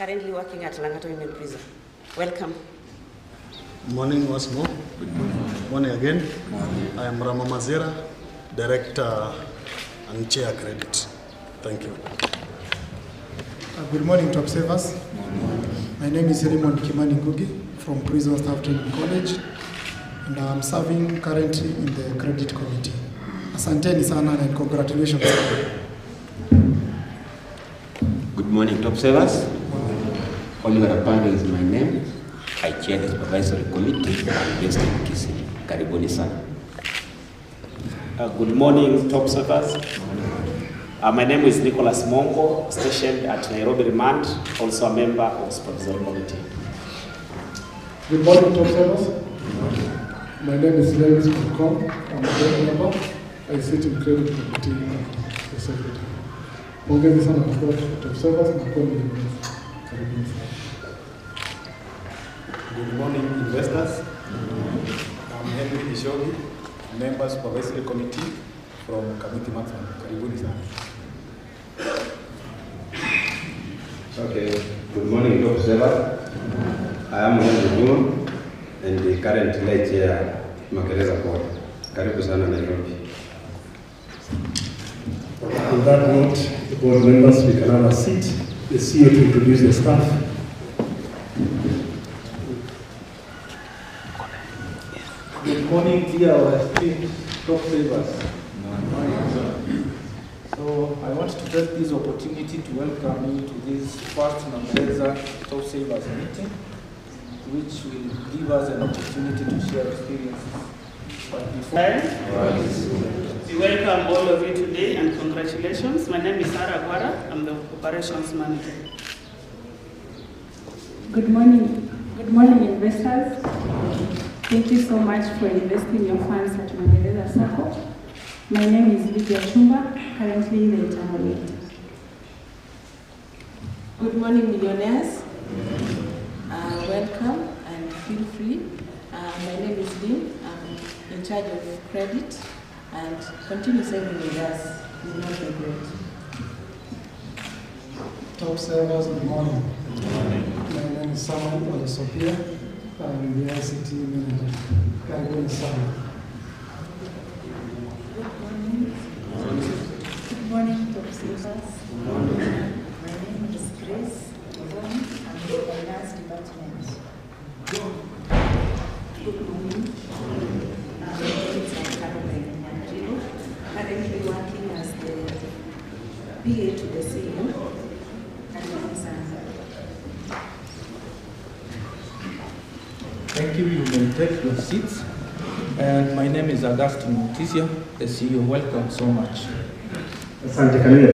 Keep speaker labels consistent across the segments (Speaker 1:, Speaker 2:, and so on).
Speaker 1: currently working at Lang'ata Women Prison. Welcome.
Speaker 2: Morning once more. Morning again. I am Magereza, Director and Chair Credit. Thank you.
Speaker 3: Good morning to observers. My name is Raymond Kimani Ngugi from Prison Staff Training College, and I am serving currently in the Credit Committee. Asanteni sana and congratulations.
Speaker 4: Good morning to observers. Oliver Pando is my name. I chair the Supervisory Committee based in Kisii. Karibuni sana.
Speaker 5: Good morning to observers. My name is Nicholas Mongo, stationed at Nairobi Remand, also a member of the Supervisory Committee.
Speaker 3: Good morning to observers. My name is Lewis Kokon. I'm a board member. I sit in Credit Committee and the Secretary. Pongezi sana to observers na kwa karibuni sana.
Speaker 6: Good morning, investors. I'm Henry Ishogi, member Supervisory Committee from Committee Maximum. Karibuni sana.
Speaker 7: Okay, good morning, observer. I am Henry Juma and the current lay chair Magereza board. Karibu sana Nairobi.
Speaker 8: On that note, the board members, we can have a seat. The CEO to introduce the staff.
Speaker 9: Good morning, dear our esteemed top savers. So I want to take this opportunity to welcome you to this first Magereza top savers meeting, which will give us an opportunity to share experiences. But before
Speaker 1: We welcome all of you today and congratulations. My name is Sarah Gwara. I'm the Operations Manager.
Speaker 10: Good morning investors. Thank you so much for investing your funds at Magereza Sacco. My name is Lydia Chumba, currently the internal auditor.
Speaker 11: Good morning, millionaires. Welcome and feel free. My name is Lynn. I'm in charge of credit, and continue saving with us. You will not regret.
Speaker 3: Top servers, good morning. My name is Samuel Olasopia. I'm the ICT manager. Karibuni sana.
Speaker 12: Good morning, top servers. My name is Grace. I'm in the finance department.
Speaker 13: Good morning. Currently working as the PA to the CEO.
Speaker 9: thank you. You may take your seats. And my name is Augustine Mutisia, the CEO. Welcome so much.
Speaker 8: Asante kanini.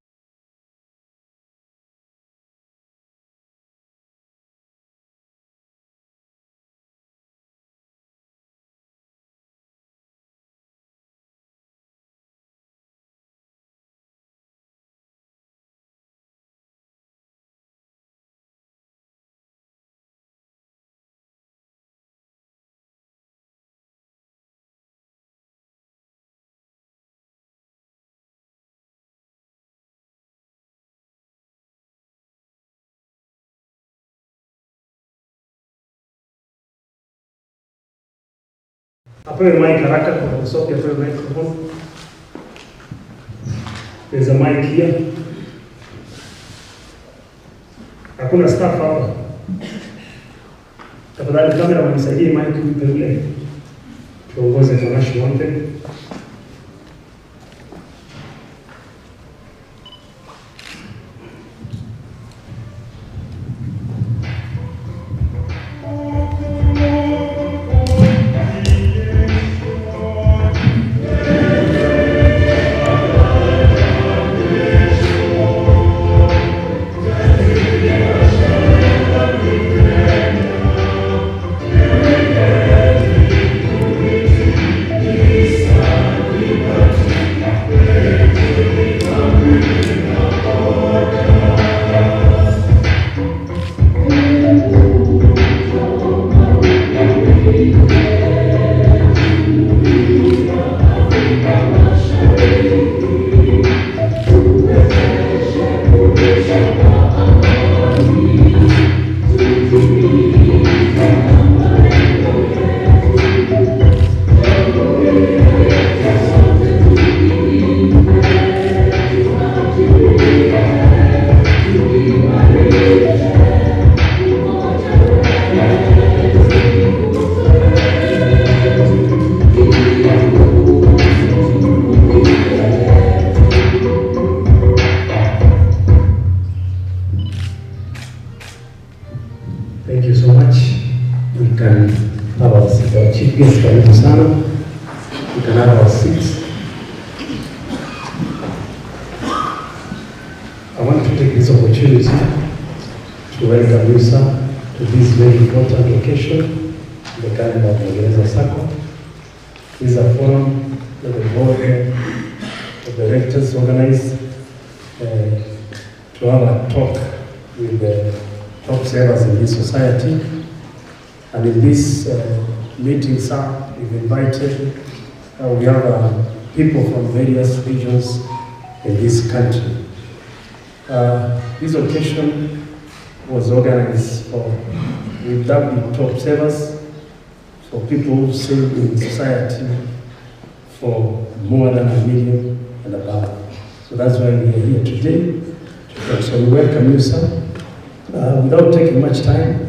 Speaker 8: Apewe mic haraka kwa usoke, apewe microphone. There's a mic here. Hakuna staff hapa. Tafadhali kamera wanisaidie mic nipe ule. Tuongoze tamasha wote.
Speaker 14: Peace.
Speaker 8: have our chief guest, karibu sana. You can have our seats. I want to take this opportunity to welcome you, sir, to this very important occasion, the garden of Magereza Sacco. This is a forum that the board of directors organized to have a talk with the top savers in this society. And in this meeting, sir, we've invited, we have people from various regions in this country. This occasion was organized for, we've dubbed the top savers, for people who save in society for more than $1 million and above. So that's why we are here today. So we welcome you, sir. Without taking much time,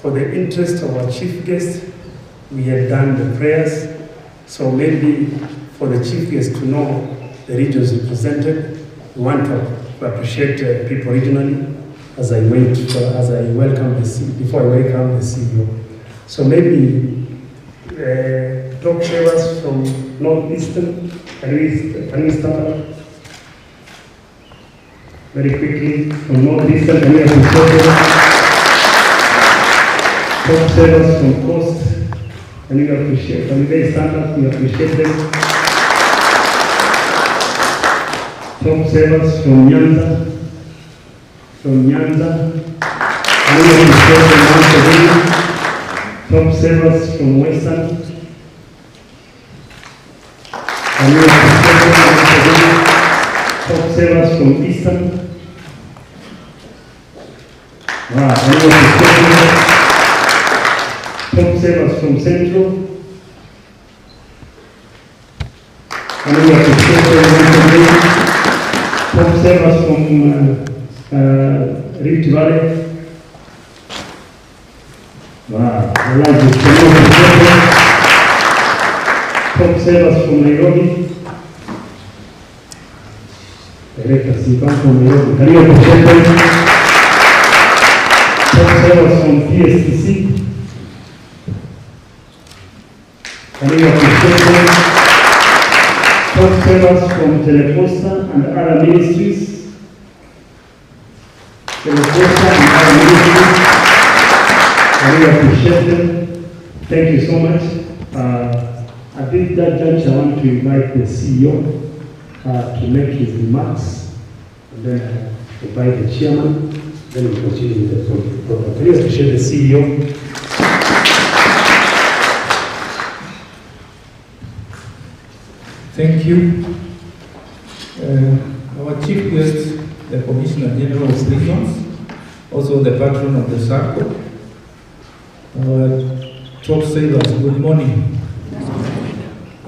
Speaker 8: for the interest of our chief guest, we had done the prayers. So maybe for the chief guest to know the regions represented, we want to appreciate people regionally as I welcome before I welcome the CEO. So maybe top savers from Northeastern, can we start up? Very quickly, from Northeastern, can we appreciate them? Top savers from Coast, can we appreciate, can we stand up, we appreciate them? Top savers from Nyanza, can we appreciate them once again? Top savers from Western, can we appreciate them once again? Top savers from Eastern, wow, can we appreciate them? Top savers from Central, can we appreciate them once again? Top savers from Rift Valley. Wow, I like this. Top savers from Nairobi. Director Sipan from Nairobi. Can you appreciate them? Top savers from PSTC. Can you appreciate them? Top savers from Teleposta and other ministries. Teleposta and other ministries. Can you appreciate them? Thank you so much. At this juncture, I want to invite the CEO to make his remarks, and then invite the chairman, then we continue with the program. Can you appreciate the CEO?
Speaker 9: Thank you. Our chief guest, the Commissioner General of Prisons, also the patron of the Sacco, our top savers, good morning.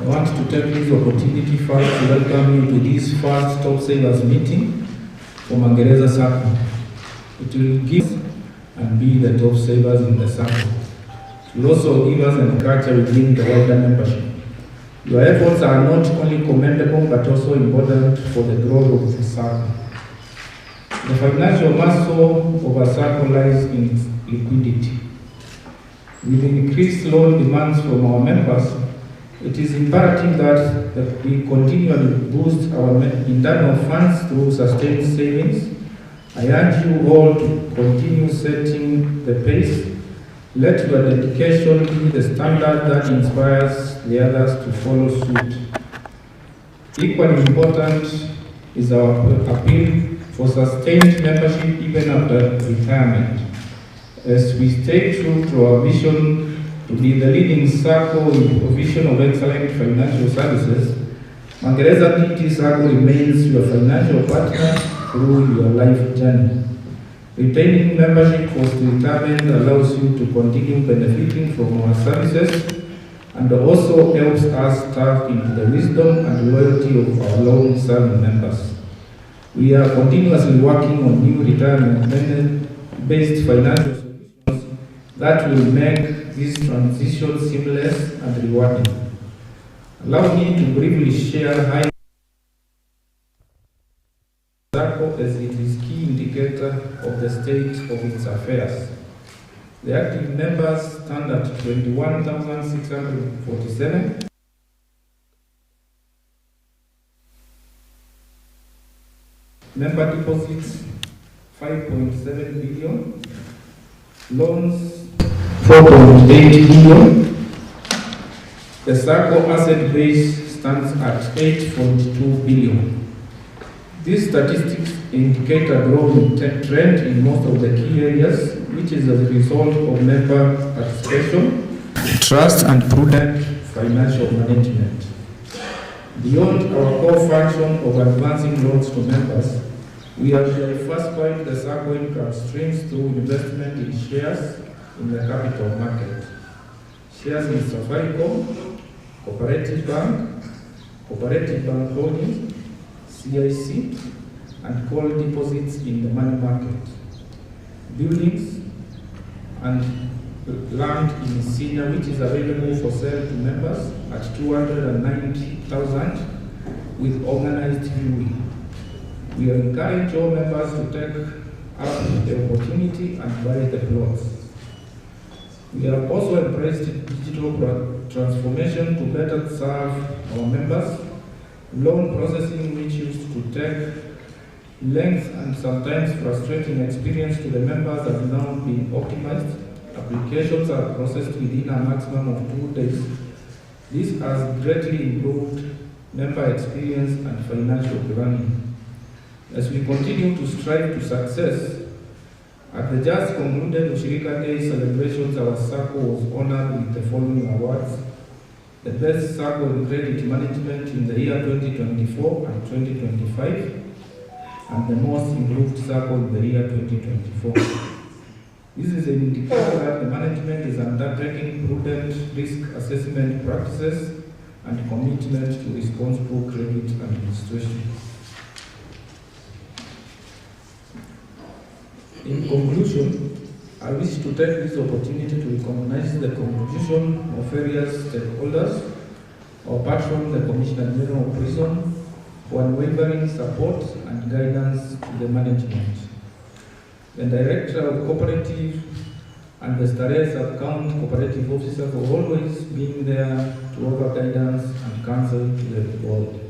Speaker 9: I want to take this opportunity first to welcome you to this first top savers meeting for Magereza Sacco. It will give and be the top savers in the Sacco. It will also give us an culture within the wider membership. Your efforts are not only commendable but also important for the growth of the Sacco. The financial muscle of a Sacco lies in its liquidity. With increased loan demands from our members, it is imperative that we continually boost our internal funds through sustained savings. I urge you all to continue setting the pace. Let your dedication be the standard that inspires the others to follow suit. Equally important is our appeal for sustained membership even after retirement. As we stay true to our vision to be the leading Sacco in provision of excellent financial services, Magereza PT Sacco remains your financial partner through your life journey. Retaining membership post-retirement allows you to continue benefiting from our services and also helps us tap into the wisdom and loyalty of our long-serving members. We are continuously working on new retirement-based financial solutions that will make this transition seamless and rewarding. Allow me to briefly share how Sacco as it is key indicator of the state of its affairs. The active members stand at 21,647. Member deposits 5.7 billion. Loans 4.8 billion. The Sacco asset base stands at 8.2 billion. These statistics indicate a growing trend in most of the key areas, which is as a result of member participation, trust and prudent financial management. Beyond our core function of advancing loans to members, we have diversified the Sacco income streams through investment in shares in the capital market. Shares in Safaricom, Cooperative Bank Holdings, CIC, and call deposits in the money market. Buildings and land in senior, which is available for sale to members at 290,000 with organized viewing. We encourage all members to take up the opportunity and buy the plots. We have also embraced digital transformation to better serve our members. Loan processing, which used to take length and sometimes frustrating experience to the members, have now been optimized. Applications are processed within a maximum of 2 days. This has greatly improved member experience and financial planning. As we continue to strive to success, at the just concluded Ushirika Day celebrations, our Sacco was honored with the following awards: the Best Sacco in Credit Management in the year 2024 and 2025, and the Most Improved Sacco in the year 2024. This is an indicator that the management is undertaking prudent risk assessment practices and commitment to responsible credit administration. In conclusion, I wish to take this opportunity to recognize the contribution of various stakeholders, our patron, the Commissioner General of Prison, for unwavering support and guidance to the management. The Director of Cooperative and the Starehe Sub-Account Cooperative Officer for always being there to offer guidance and counsel to the board.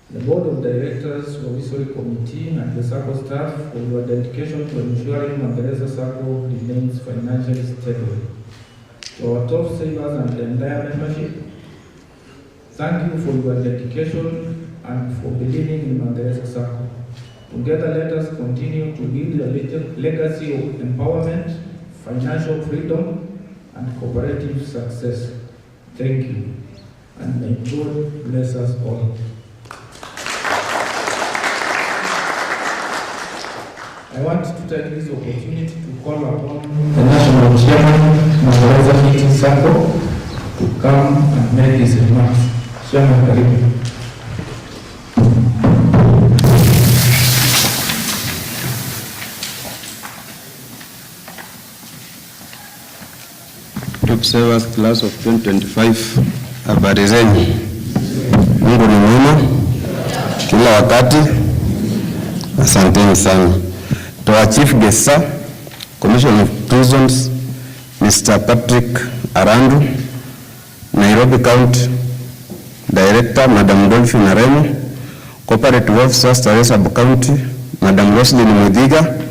Speaker 9: The Board of Directors, Provisory Committee, and the Sacco staff for your dedication to ensuring Magereza Sacco remains financially stable. To our top savers and the entire membership, thank you for your dedication and for believing in Magereza Sacco. Together, let us continue to build a legacy of empowerment, financial freedom, and cooperative success. Thank you, and may God bless us all. I want to take this opportunity to call upon the National Chairman, Magereza Meeting Sacco, to come and make his remarks. Chairman, karibu.
Speaker 7: Top Savers Class of 2025, habari zenyu. Mungu ni mwema kila wakati. Asanteni sana. To our Chief Guest, Sir, Commissioner of Prisons, Mr. Patrick Arandu, Nairobi County Director, Madam Dolphin Aremo, Cooperative Officer, Starehe Sub-County, Madam Roslyn Mudiga,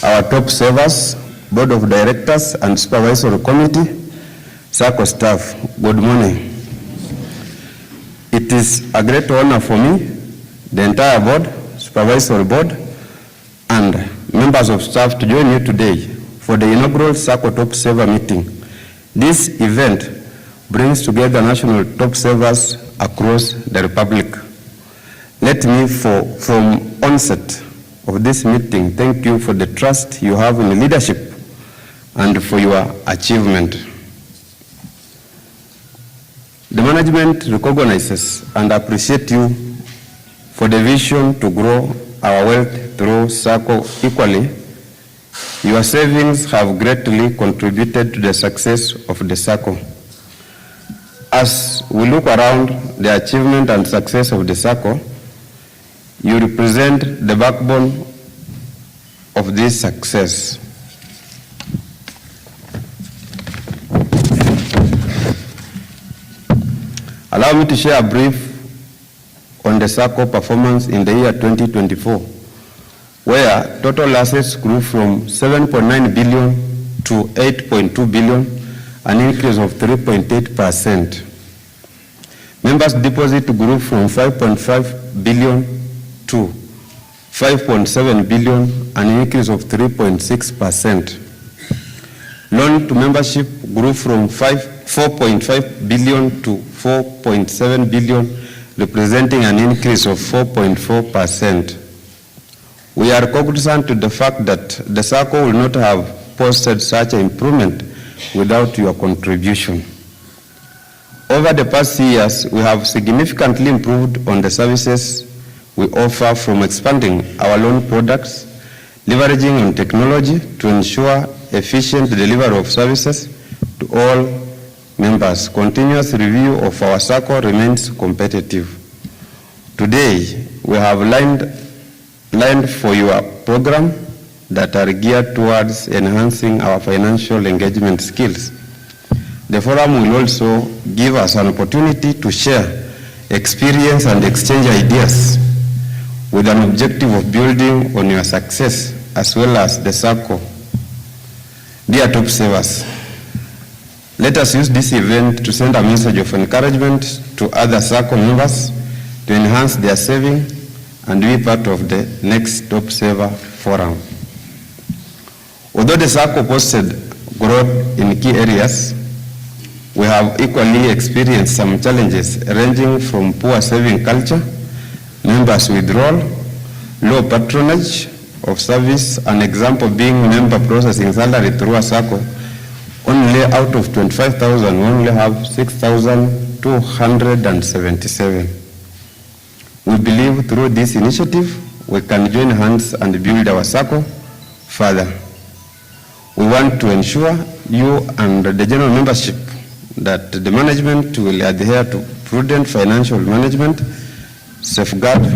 Speaker 7: our top savers, Board of Directors and Supervisory Committee, Sacco staff, good morning. It is a great honor for me, the entire board, Supervisory Board, and members of staff to join you today for the inaugural Sacco Top Saver meeting. This event brings together national top savers across the Republic. Let me, from onset of this meeting, thank you for the trust you have in leadership and for your achievement. The management recognizes and appreciates you for the vision to grow our wealth through Sacco equally. Your savings have greatly contributed to the success of the Sacco. As we look around the achievement and success of the Sacco, you represent the backbone of this success. Allow me to share a brief on the Sacco performance in the year 2024, where total assets grew from 7.9 billion to 8.2 billion, an increase of 3.8%. Members' deposit grew from 5.5 billion to 5.7 billion, an increase of 3.6%. Loan to membership grew from 4.5 billion to 4.7 billion, representing an increase of 4.4%. We are cognizant to the fact that the Sacco will not have posted such an improvement without your contribution. Over the past years, we have significantly improved on the services we offer, from expanding our loan products, leveraging on technology to ensure efficient delivery of services to all members. Continuous review of our Sacco remains competitive. Today, we have lined for your program that are geared towards enhancing our financial engagement skills. The forum will also give us an opportunity to share experience and exchange ideas with an objective of building on your success as well as the Sacco. Dear top savers, let us use this event to send a message of encouragement to other Sacco members to enhance their saving and be part of the next Top Saver Forum. Although the Sacco posted growth in key areas, we have equally experienced some challenges ranging from poor saving culture, members withdrawal, low patronage of service, an example being member processing salary through a Sacco. Only out of 25,000, we only have 6,277. We believe through this initiative, we can join hands and build our Sacco further. We want to ensure you and the general membership that the management will adhere to prudent financial management, safeguard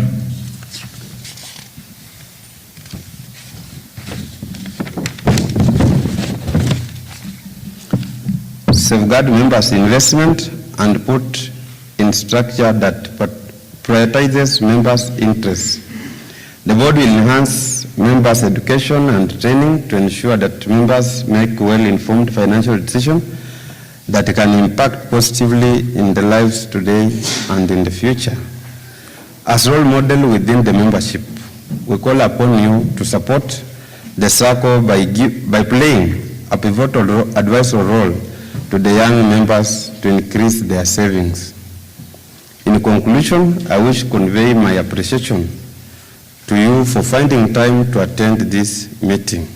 Speaker 7: members' investment and put in structure that prioritizes members' interests. The board will enhance members' education and training to ensure that members make well-informed financial decisions that can impact positively in their lives today and in the future. As role model within the membership, we call upon you to support the Sacco by playing a pivotal advisory role to the young members to increase their savings. In conclusion, I wish to convey my appreciation to you for finding time to attend this meeting.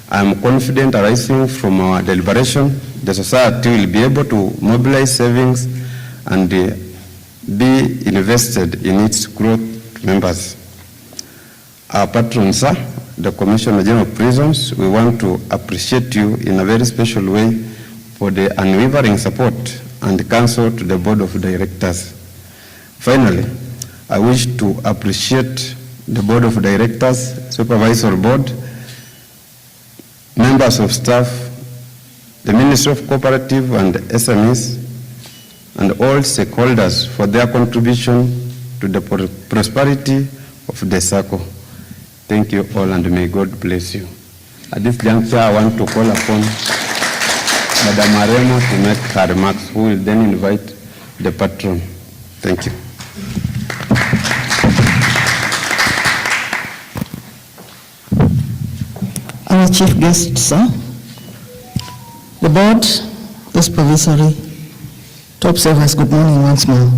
Speaker 7: I am confident arising from our deliberation, the society will be able to mobilize savings and be invested in its growth members. Our patron, sir, the Commissioner General of Prisons, we want to appreciate you in a very special way for the unwavering support and counsel to the Board of Directors. Finally, I wish to appreciate the Board of Directors, Supervisory Board, members of staff, the Ministry of Cooperative and SMEs, and all stakeholders for their contribution to the prosperity of the Sacco. Thank you all, and may God bless you. At this juncture, I want to call upon Madam Aremo to make her remarks, who will then invite the patron. Thank you.
Speaker 14: Our chief guest, sir, the board, this provisory, top savers, good morning once more.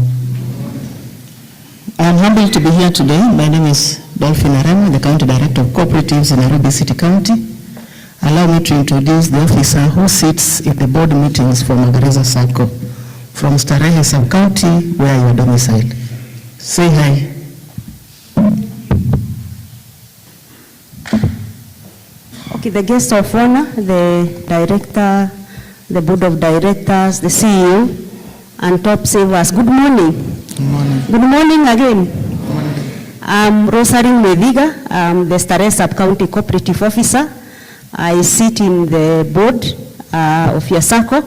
Speaker 14: I am humbled to be here today. My name is Dolphin Aremo, the County Director of Cooperatives in Nairobi City County. Allow me to introduce the officer who sits in the board meetings for Magereza Sacco from Starehe Sub-County, where you are domiciled. Say hi.
Speaker 15: Okay, the guest of honor, the director, the board of directors, the CEO, and top savers. Good morning.
Speaker 14: Good morning.
Speaker 15: Good morning again. I'm Rosary Mediga. I'm the Starehe Sub-County Cooperative Officer. I sit in the board of your Sacco,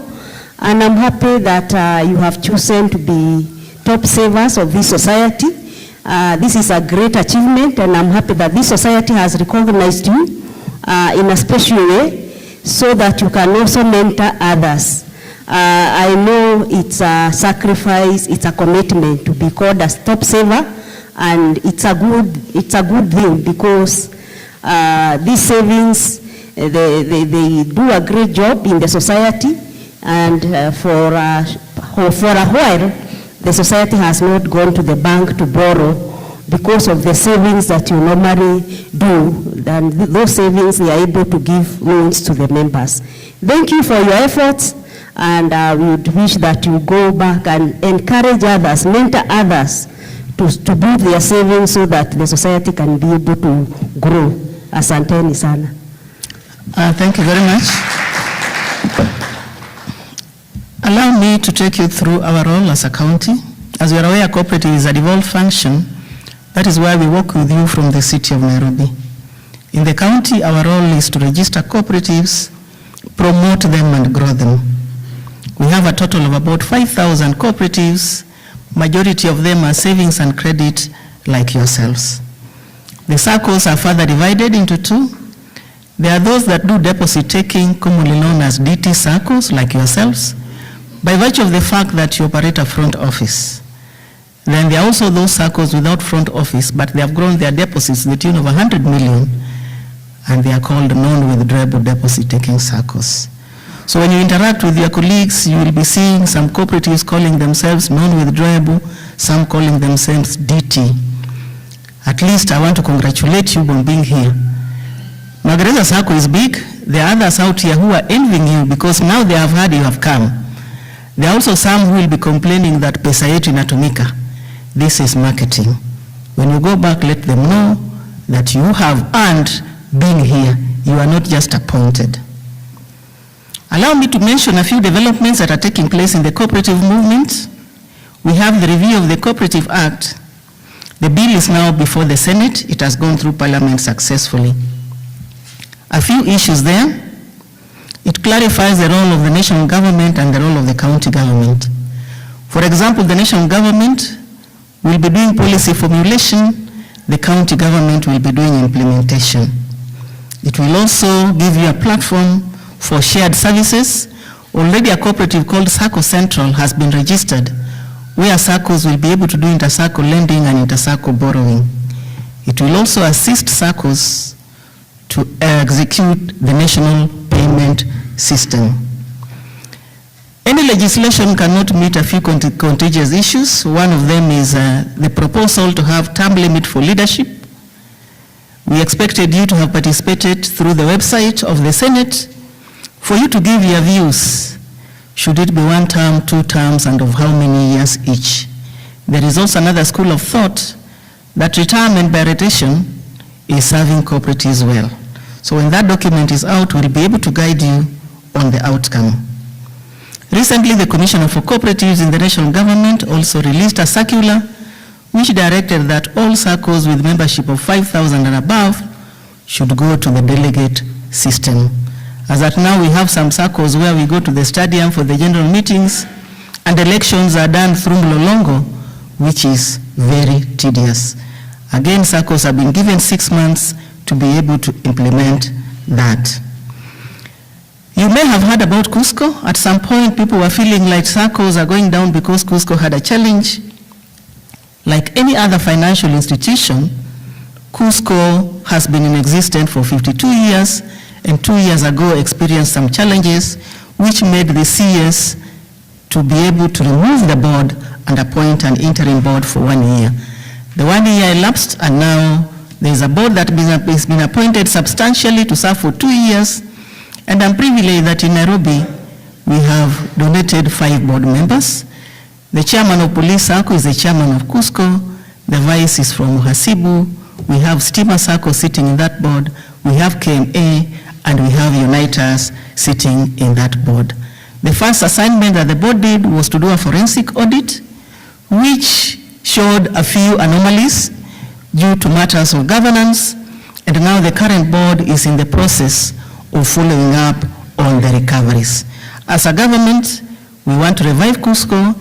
Speaker 15: And I'm happy that you have chosen to be top savers of this society. This is a great achievement, and I'm happy that this society has recognized you in a special way so that you can also mentor others. I know it's a sacrifice, it's a commitment to be called a top saver, and it's a good thing because these savings, they do a great job in the society, and for a while, the society has not gone to the bank to borrow because of the savings that you normally do. And those savings, they are able to give loans to the members. Thank you for your efforts, and we would wish that you go back and encourage others, mentor others to build their savings so that the society can be able to grow. Asanteni sana.
Speaker 14: Thank you very much. Allow me to take you through our role as a county. As you are aware, cooperative is a devolved function. That is why we work with you from the city of Nairobi. In the county, our role is to register cooperatives, promote them, and grow them. We have a total of about 5,000 cooperatives. Majority of them are savings and credit like yourselves. The Saccos are further divided into two. There are those that do deposit taking, commonly known as DT Saccos, like yourselves, by virtue of the fact that you operate a front office. Then there are also those Saccos without front office, but they have grown their deposits to the tune of 100 million, and they are called non-withdrawable deposit-taking Saccos. So when you interact with your colleagues, you will be seeing some cooperatives calling themselves non-withdrawable, some calling themselves DT. At least I want to congratulate you on being here. Magereza Sacco is big. There are others out here who are envying you because now they have heard you have come. There are also some who will be complaining that pesa yetu inatumika. This is marketing. When you go back, let them know that you have earned being here. You are not just appointed. Allow me to mention a few developments that are taking place in the cooperative movement. We have the review of the Cooperative Act. The bill is now before the Senate. It has gone through Parliament successfully. A few issues there. It clarifies the role of the national government and the role of the county government. For example, the national government will be doing policy formulation, the county government will be doing implementation. It will also give you a platform for shared services. Already a cooperative called Sacco Central has been registered, where Saccos will be able to do inter-Sacco lending and inter-Sacco borrowing. It will also assist Saccos to execute the national payment system. Any legislation cannot meet a few contentious issues. One of them is the proposal to have term limit for leadership. We expected you to have participated through the website of the Senate for you to give your views. Should it be 1 term, 2 terms, and of how many years each? There is also another school of thought that retirement by rotation is serving cooperatives well. So when that document is out, we'll be able to guide you on the outcome. Recently, the Commissioner for Cooperatives in the national government also released a circular which directed that all Saccos with membership of 5,000 and above should go to the delegate system. As at now, we have some Saccos where we go to the stadium for the general meetings and elections are done through Mlolongo, which is very tedious. Again, Saccos have been given 6 months to be able to implement that. You may have heard about Cusco. At some point, people were feeling like Saccos are going down because Cusco had a challenge. Like any other financial institution, Cusco has been in existence for 52 years, and 2 years ago experienced some challenges, which made the CS to be able to remove the board and appoint an interim board for 1 year. The 1 year elapsed, and now there's a board that has been appointed substantially to serve for 2 years, and I'm privileged that in Nairobi, we have donated 5 board members. The chairman of Police Sacco is the chairman of Cusco. The vice is from Uhasibu. We have Stima Sacco sitting in that board. We have KMA, and we have Unitas sitting in that board. The first assignment that the board did was to do a forensic audit, which showed a few anomalies due to matters of governance, and now the current board is in the process of following up on the recoveries. As a government, We want to revive Cusco.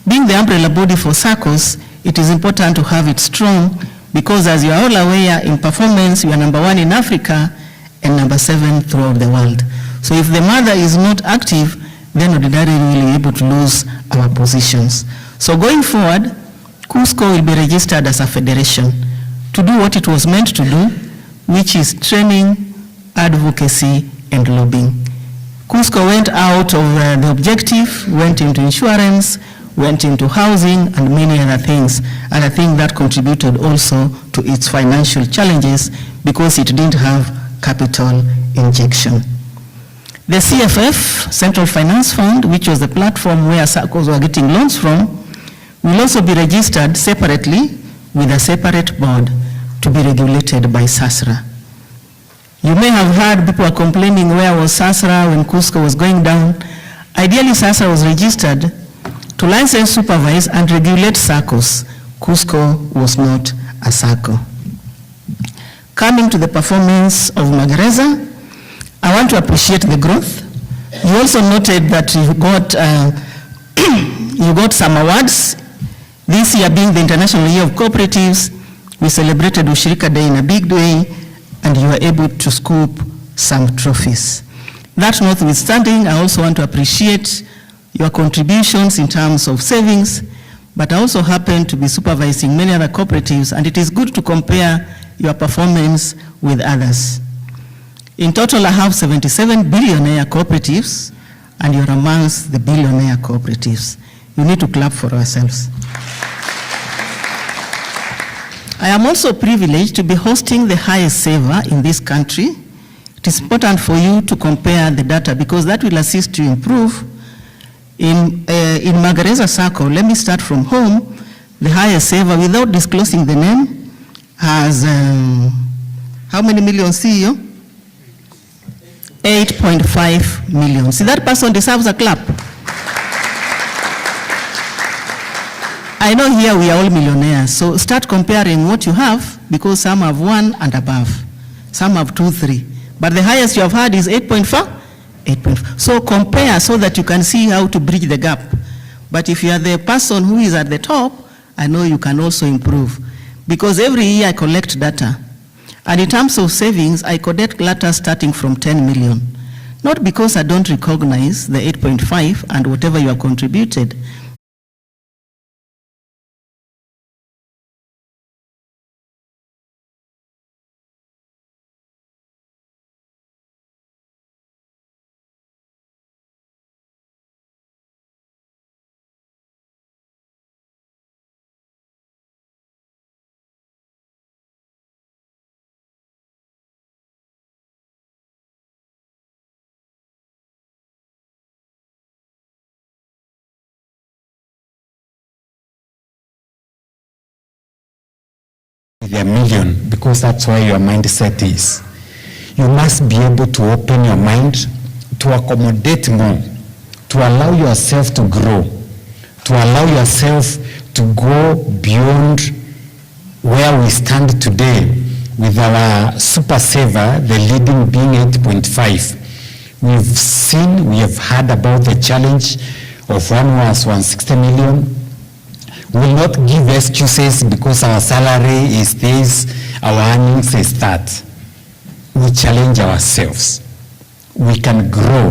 Speaker 14: Being the umbrella body for SACCOs, it is important to have it strong because, as you are all aware, in performance, we are number 1 in Africa and number 7 throughout the world. So if the mother is not active, then ordinarily we will be able to lose our positions. So going forward, Cusco will be registered as a federation to do what it was meant to do, which is training, advocacy, and lobbying. Cusco went out of the objective, went into insurance, went into housing, and many other things. And I think that contributed also to its financial challenges because it didn't have capital injection. The CFF, Central Finance Fund, which was the platform where SACCOs were getting loans from, will also be registered separately with a separate board to be regulated by SASRA. You may have heard people are complaining where was SASRA when Cusco was going down. Ideally, SASRA was registered to license, supervise, and regulate SACCOs. Cusco was not a SACCO. Coming to the performance of Magereza, I want to appreciate the growth. You also noted that you got some awards. This year being the International Year of Cooperatives, we celebrated Ushirika Day in a big way, and you were able to scoop some trophies. That notwithstanding, I also want to appreciate your contributions in terms of savings, but I also happen to be supervising many other cooperatives, and it is good to compare your performance with others. In total, I have 77 billionaire cooperatives, and you're amongst the billionaire cooperatives. You need to clap for ourselves. I am also privileged to be hosting the highest saver in this country. It is important for you to compare the data because that will assist you improve. In Magereza Sacco, let me start from home. The highest saver, without disclosing the name, has how many million, CEO? 8.5 million. See, that person deserves a clap. I know here we are all millionaires, so start comparing what you have because some have 1 and above. Some have 2, 3. But the highest you have had is 8.4. 8.4. So compare so that you can see how to bridge the gap. But if you are the person who is at the top, I know you can also improve. Because every year I collect data. And in terms of savings, I collect data starting from 10 million. Not because I don't recognize the 8.5 and whatever you have contributed.
Speaker 16: A million, because that's where your mindset is. You must be able to open your mind to accommodate more, to allow yourself to grow, to allow yourself to go beyond where we stand today with our super saver, the leading being 8.5. We have heard about the challenge of one was 160 million. We will not give excuses because our salary is this, our earnings is that. We challenge ourselves. We can grow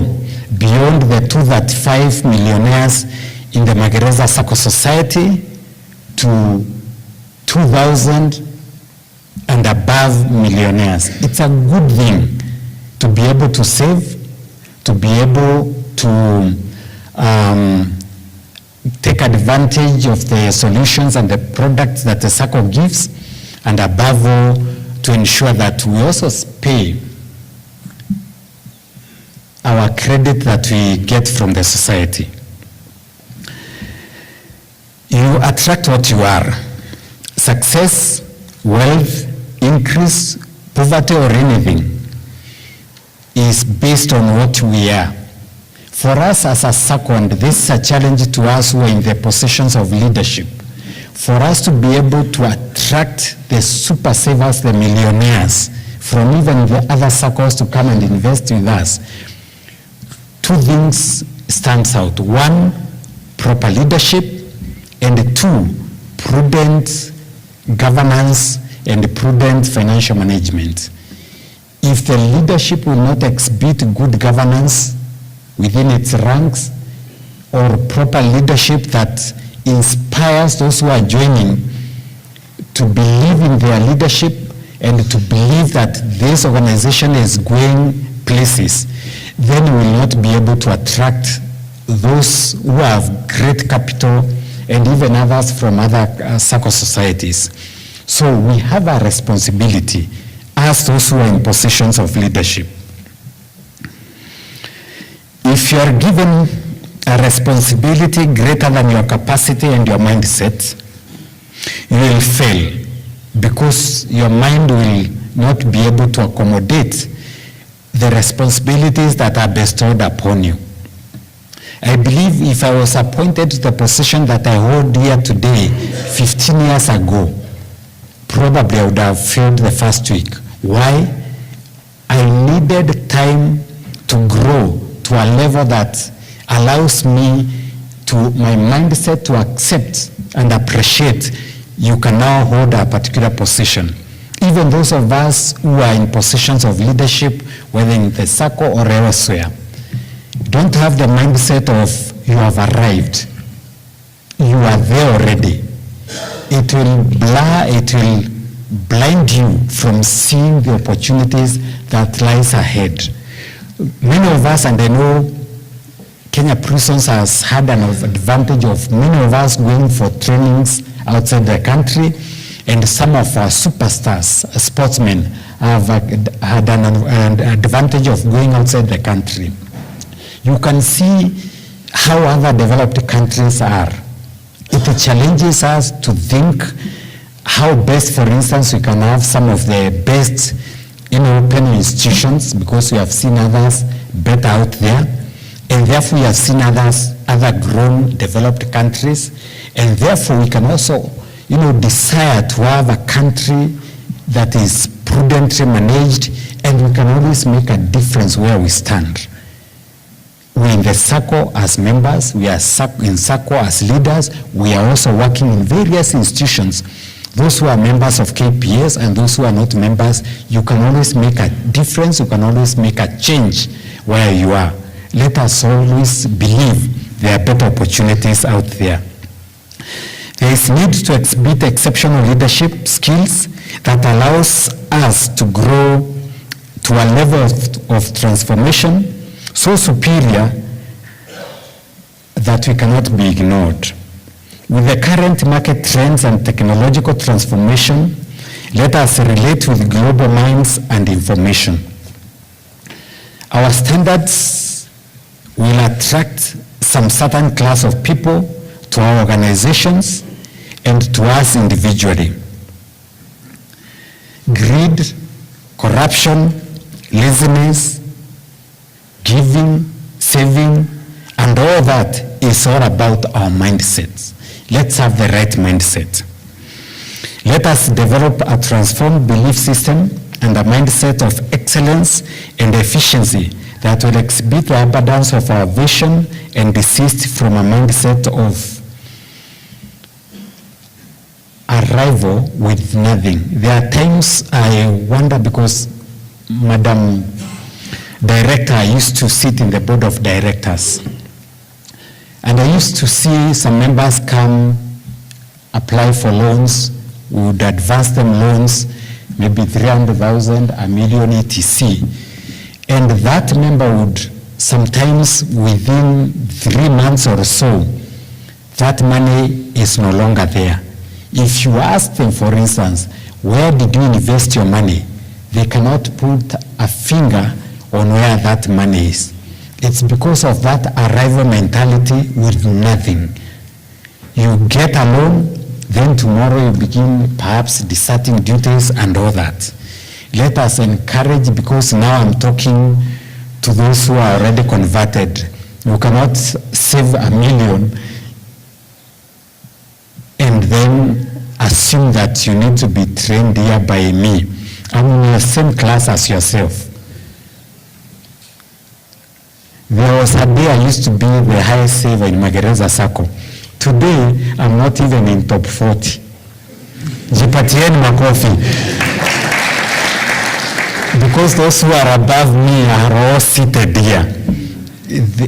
Speaker 16: beyond the 235 millionaires in the Magereza Sacco Society to 2,000 and above millionaires. It's a good thing to be able to save, to be able to take advantage of the solutions and the products that the Sacco gives, and above all, to ensure that we also pay our credit that we get from the society. You attract what you are. Success, wealth, increase, poverty, or anything is based on what we are. For us as a Sacco, and this is a challenge to us who are in the positions of leadership, for us to be able to attract the super savers, the millionaires, from even the other Saccos to come and invest with us, two things stands out. One, proper leadership, and two, prudent governance and prudent financial management. If the leadership will not exhibit good governance within its ranks, or proper leadership that inspires those who are joining to believe in their leadership and to believe that this organization is going places, then we will not be able to attract those who have great capital and even others from other Sacco societies. So we have a responsibility as those who are in positions of leadership. If you are given a responsibility greater than your capacity and your mindset, you will fail because your mind will not be able to accommodate the responsibilities that are bestowed upon you. I believe if I was appointed to the position that I hold here today 15 years ago, probably I would have failed the first week. Why? I needed time to grow to a level that allows me to, my mindset to accept and appreciate you can now hold a particular position. Even those of us who are in positions of leadership, whether in the Sacco or elsewhere, don't have the mindset of you have arrived. You are there already. It will blur, it will blind you from seeing the opportunities that lies ahead. Many of us, and I know Kenya Prisons has had an advantage of many of us going for trainings outside the country, and some of our superstars, sportsmen, have had an advantage of going outside the country. You can see how other developed countries are. It challenges us to think how best, for instance, we can have some of the best open institutions, because we have seen others better out there, and therefore we have seen other grown, developed countries, and therefore we can also, desire to have a country that is prudently managed, and we can always make a difference where we stand. We're in the Sacco as members, we are in Sacco as leaders, we are also working in various institutions. Those who are members of KPS and those who are not members, you can always make a difference, you can always make a change where you are. Let us always believe there are better opportunities out there. There is need to exhibit exceptional leadership skills that allows us to grow to a level of transformation so superior that we cannot be ignored. With the current market trends and technological transformation, let us relate with global minds and information. Our standards will attract some certain class of people to our organizations and to us individually. Greed, corruption, laziness, giving, saving, and all that is all about our mindsets. Let's have the right mindset. Let us develop a transformed belief system and a mindset of excellence and efficiency that will exhibit the abundance of our vision and desist from a mindset of arrival with nothing. There are times I wonder, because Madam Director, I used to sit in the board of directors, and I used to see some members come apply for loans, we would advance them loans, maybe 300,000, a million, etc. And that member would sometimes within 3 months or so, that money is no longer there. If you ask them, for instance, where did you invest your money? They cannot put a finger on where that money is. It's because of that arrival mentality with nothing. You get a loan, then tomorrow you begin perhaps deserting duties and all that. Let us encourage, because now I'm talking to those who are already converted. You cannot save $1 million and then assume that you need to be trained here by me. I'm in the same class as yourself. There was a day I used to be the highest saver in Magereza Sacco. Today, I'm not even in top 40. Jipatieni makofi. Because those who are above me are all seated here.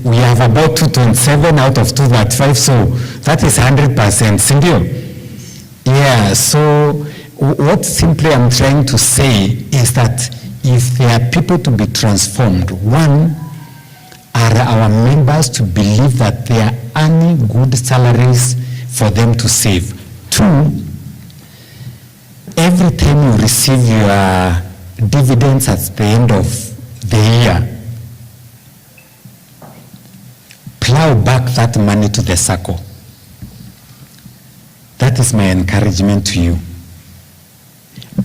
Speaker 16: We have about 227 out of 235, so that is 100%, sindio? Yeah, so what simply I'm trying to say is that if there are people to be transformed, one, are our members to believe that they are earning good salaries for them to save. Two, every time you receive your dividends at the end of the year, plow back that money to the Sacco. That is my encouragement to you.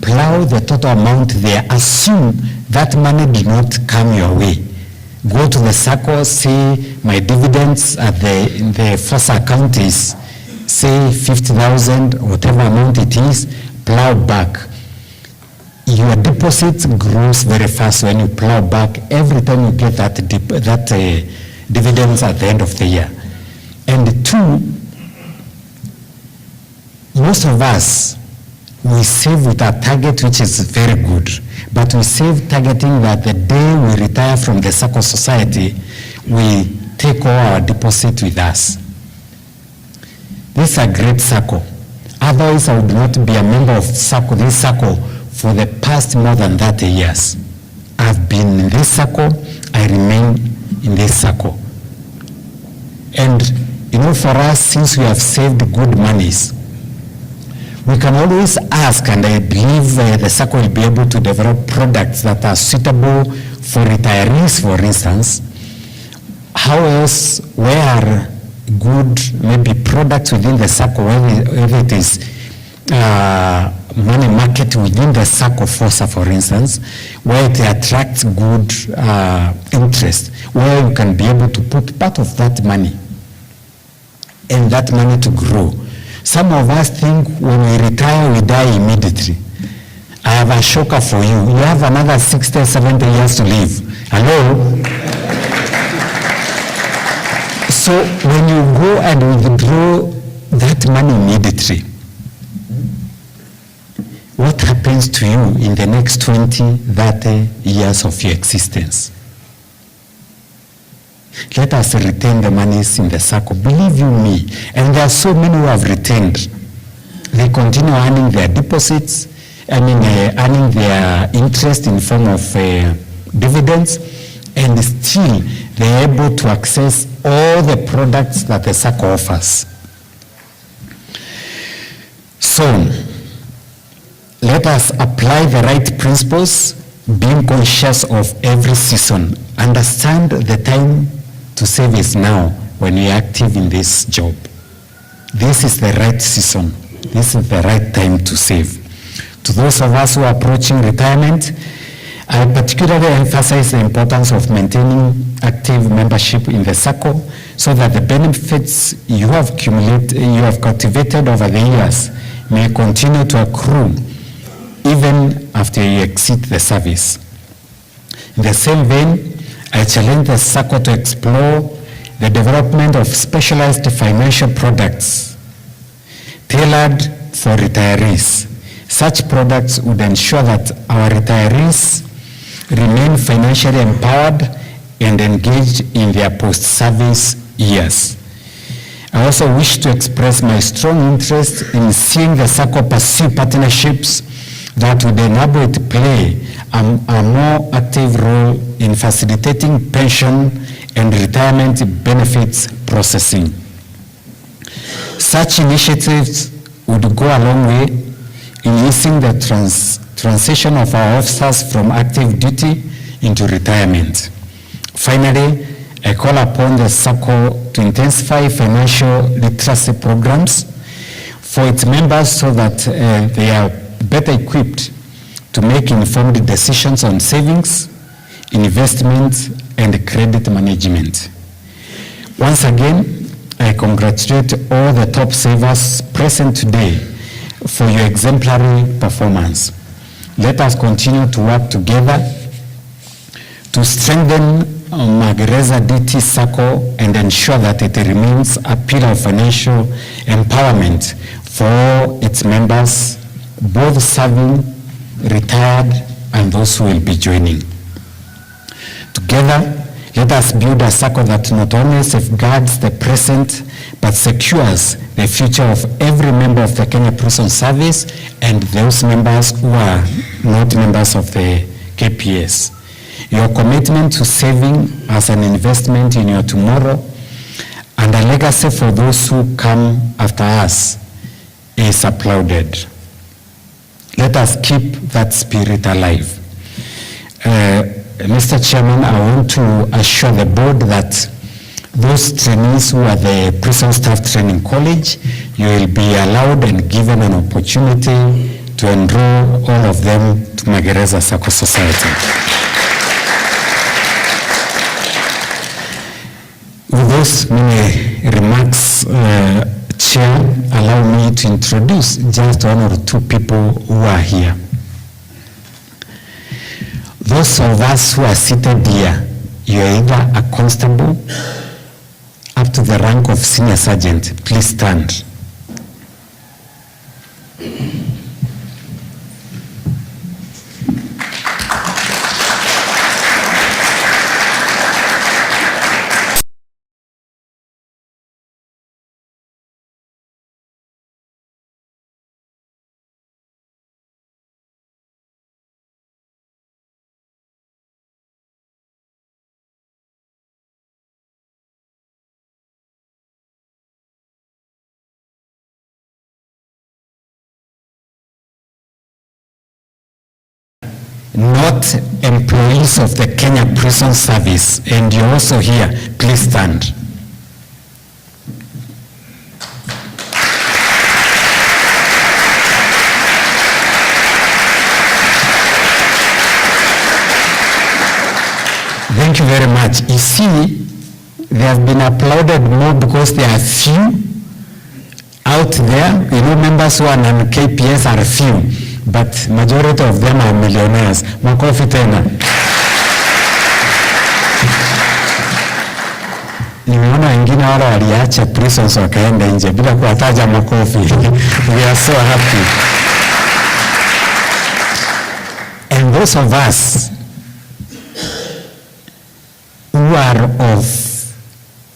Speaker 16: Plow the total amount there. Assume that money did not come your way. Go to the Sacco, say my dividends at the first account is, say 50,000, whatever amount it is, plow back. Your deposit grows very fast when you plow back every time you get that dividends at the end of the year. And two, most of us, we save with a target which is very good, but we save targeting that the day we retire from the Sacco society, we take all our deposit with us. This is a great Sacco. Otherwise, I would not be a member of Sacco, this Sacco for the past more than 30 years. I've been in this Sacco, I remain in this Sacco. And you know, for us, since we have saved good monies, we can always ask, and I believe the Sacco will be able to develop products that are suitable for retirees, for instance. How else, where are good, maybe products within the Sacco, whether it is money market within the Sacco FOSA, for instance, where it attracts good interest, where you can be able to put part of that money and that money to grow. Some of us think when we retire, we die immediately. I have a shocker for you. You have another 60, 70 years to live. Hello? So when you go and withdraw that money immediately, what happens to you in the next 20, 30 years of your existence? Let us retain the monies in the Sacco. Believe you me, and there are so many who have retained. They continue earning their deposits, earning their interest in form of dividends, and still they're able to access all the products that the Sacco offers. So, let us apply the right principles, being conscious of every season. Understand the time to save is now when you're active in this job. This is the right season. This is the right time to save. To those of us who are approaching retirement, I particularly emphasize the importance of maintaining active membership in the Sacco so that the benefits you have cultivated over the years may continue to accrue even after you exit the service. In the same vein, I challenge the Sacco to explore the development of specialized financial products tailored for retirees. Such products would ensure that our retirees remain financially empowered and engaged in their post-service years. I also wish to express my strong interest in seeing the Sacco pursue partnerships that would enable it to play a more active role in facilitating pension and retirement benefits processing. Such initiatives would go a long way in easing the transition of our officers from active duty into retirement. Finally, I call upon the Sacco to intensify financial literacy programs for its members so that they are better equipped to make informed decisions on savings, investment, and credit management. Once again, I congratulate all the top savers present today for your exemplary performance. Let us continue to work together to strengthen Magereza DT Sacco and ensure that it remains a pillar of financial empowerment for its members, both serving, retired, and those who will be joining. Together, let us build a Sacco that not only safeguards the present, but secures the future of every member of the Kenya Prison Service and those members who are not members of the KPS. Your commitment to saving as an investment in your tomorrow and a legacy for those who come after us is applauded. Let us keep that spirit alive. Mr. Chairman, I want to assure the board that those trainees who are the Prison Staff Training College, you will be allowed and given an opportunity to enroll all of them to Magereza Sacco Society. With those many remarks, Chair, allow me to introduce just one or two people who are here. Those of us who are seated here, you are either a constable up to the rank of senior sergeant. Please stand. Not employees of the Kenya Prison Service, and you're also here. Please stand. Thank you very much. You see, they have been applauded more because there are few out there. You know, members who are non-KPS are few. But majority of them are millionaires. Makofi tena. Nimeona wengine wale waliacha prisons wakaenda nje bila kuwataja makofi. We are so happy. And those of us who are of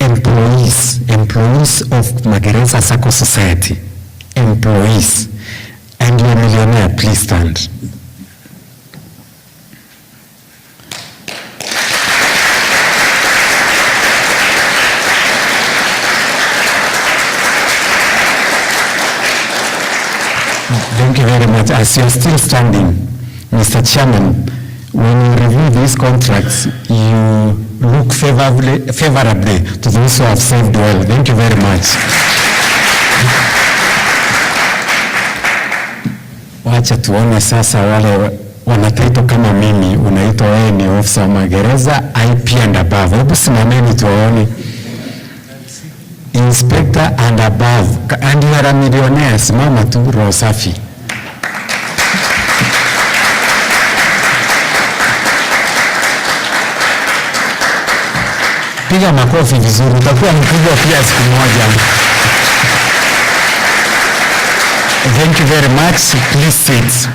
Speaker 16: employees of Magereza Sacco Society, employees, and you're a millionaire, please stand. Thank you very much. As you're still standing, Mr. Chairman, when you review these contracts, you look favorably to those who have saved well. Thank you very much. Wacha tuone sasa wale wanataitwa kama mimi, unaitwa wewe ni officer wa Magereza, IP and above. Hebu simameni tuone. Inspector and above. And you are a millionaire. Simama tu, roho safi. Piga makofi vizuri, utakuwa mkubwa pia siku moja. Thank you very much. Please sit.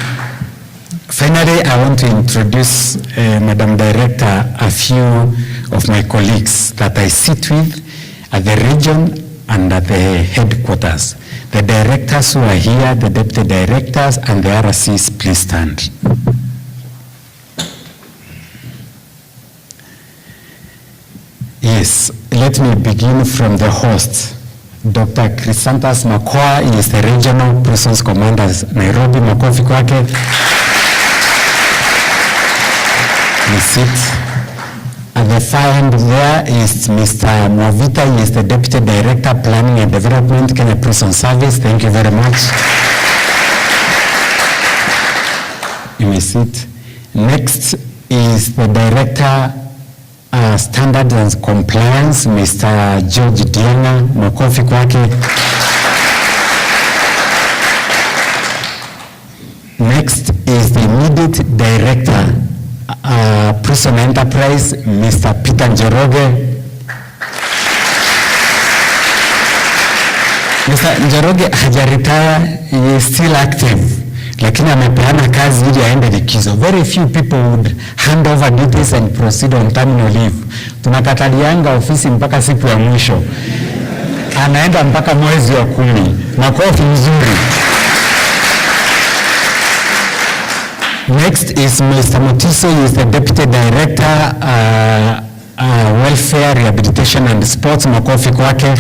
Speaker 16: Finally, I want to introduce Madam Director, a few of my colleagues that I sit with at the region and at the headquarters. The directors who are here, the deputy directors and the RCs, please stand. Yes, let me begin from the host. Dr. Chrysanthus Makoa is the Regional Prisons Commander, Nairobi. Makofi kwake. We sit. At the far end there is Mr. Mwavita. He is the Deputy Director, Planning and Development, Kenya Prison Service. Thank you very much. You may sit. Next is the Director, Standards and Compliance, Mr. George Diana. Makofi kwake. Next is the immediate Director, Prison Enterprise, Mr. Peter Njoroge. Mr. Njoroge hajaretire, he is still active, lakini amepeana kazi ili aende likizo. Very few people would hand over duties and proceed on terminal leave. Tunakatalianga ofisi mpaka siku ya mwisho. Anaenda mpaka mwezi wa 10. Makofi mzuri. Next is Mr. Motiso. He is the Deputy Director, Welfare, Rehabilitation and Sports. Makofi kwake.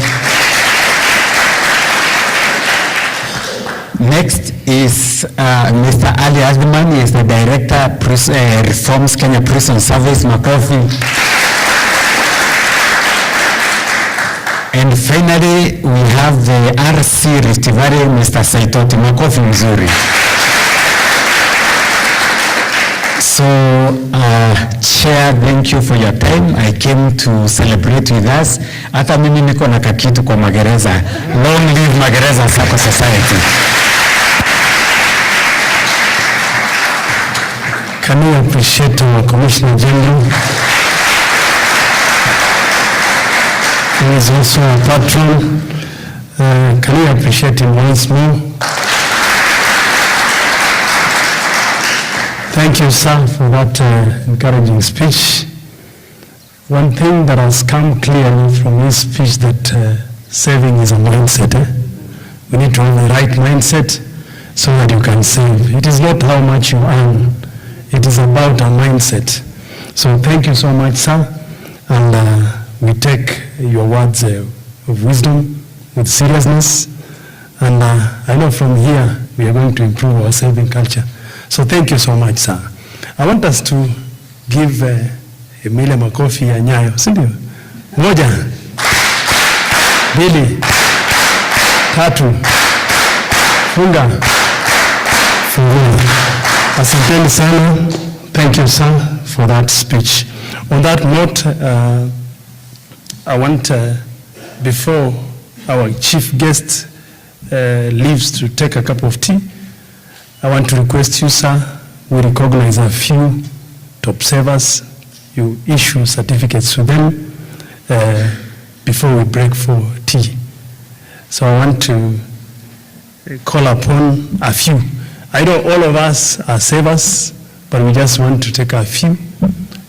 Speaker 16: Next is Mr. Ali Azman. He is the Director, Reforms Kenya Prison Service. Makofi. And finally, we have the RC Rift Valley, Mr. Saitoti. Makofi mzuri. So, Chair, thank you for your time. I came to celebrate with us. Hata mimi niko na kakitu kwa Magereza. Long live Magereza Sacco Society.
Speaker 8: Can we appreciate our Commissioner General? He is also a patron. Can we appreciate him once more? Thank you, sir, for that encouraging speech. One thing that has come clearly from his speech that saving is a mindset. We need to have the right mindset so that you can save. It is not how much you earn. It is about a mindset. So thank you so much, sir. And we take your words of wisdom with seriousness. And I know from here we are going to improve our saving culture. So thank you so much, sir. I want us to give Emilia makofi ya Nyayo, si ndio? Moja, mbili, tatu, funga, fungua. Asanteni sana. Thank you, sir, for that speech. On that note, I want, before our chief guest leaves to take a cup of tea, I want to request you, sir, we recognize a few top savers. You issue certificates to them before we break for tea. So I want to call upon a few. I know all of us are savers, but we just want to take a few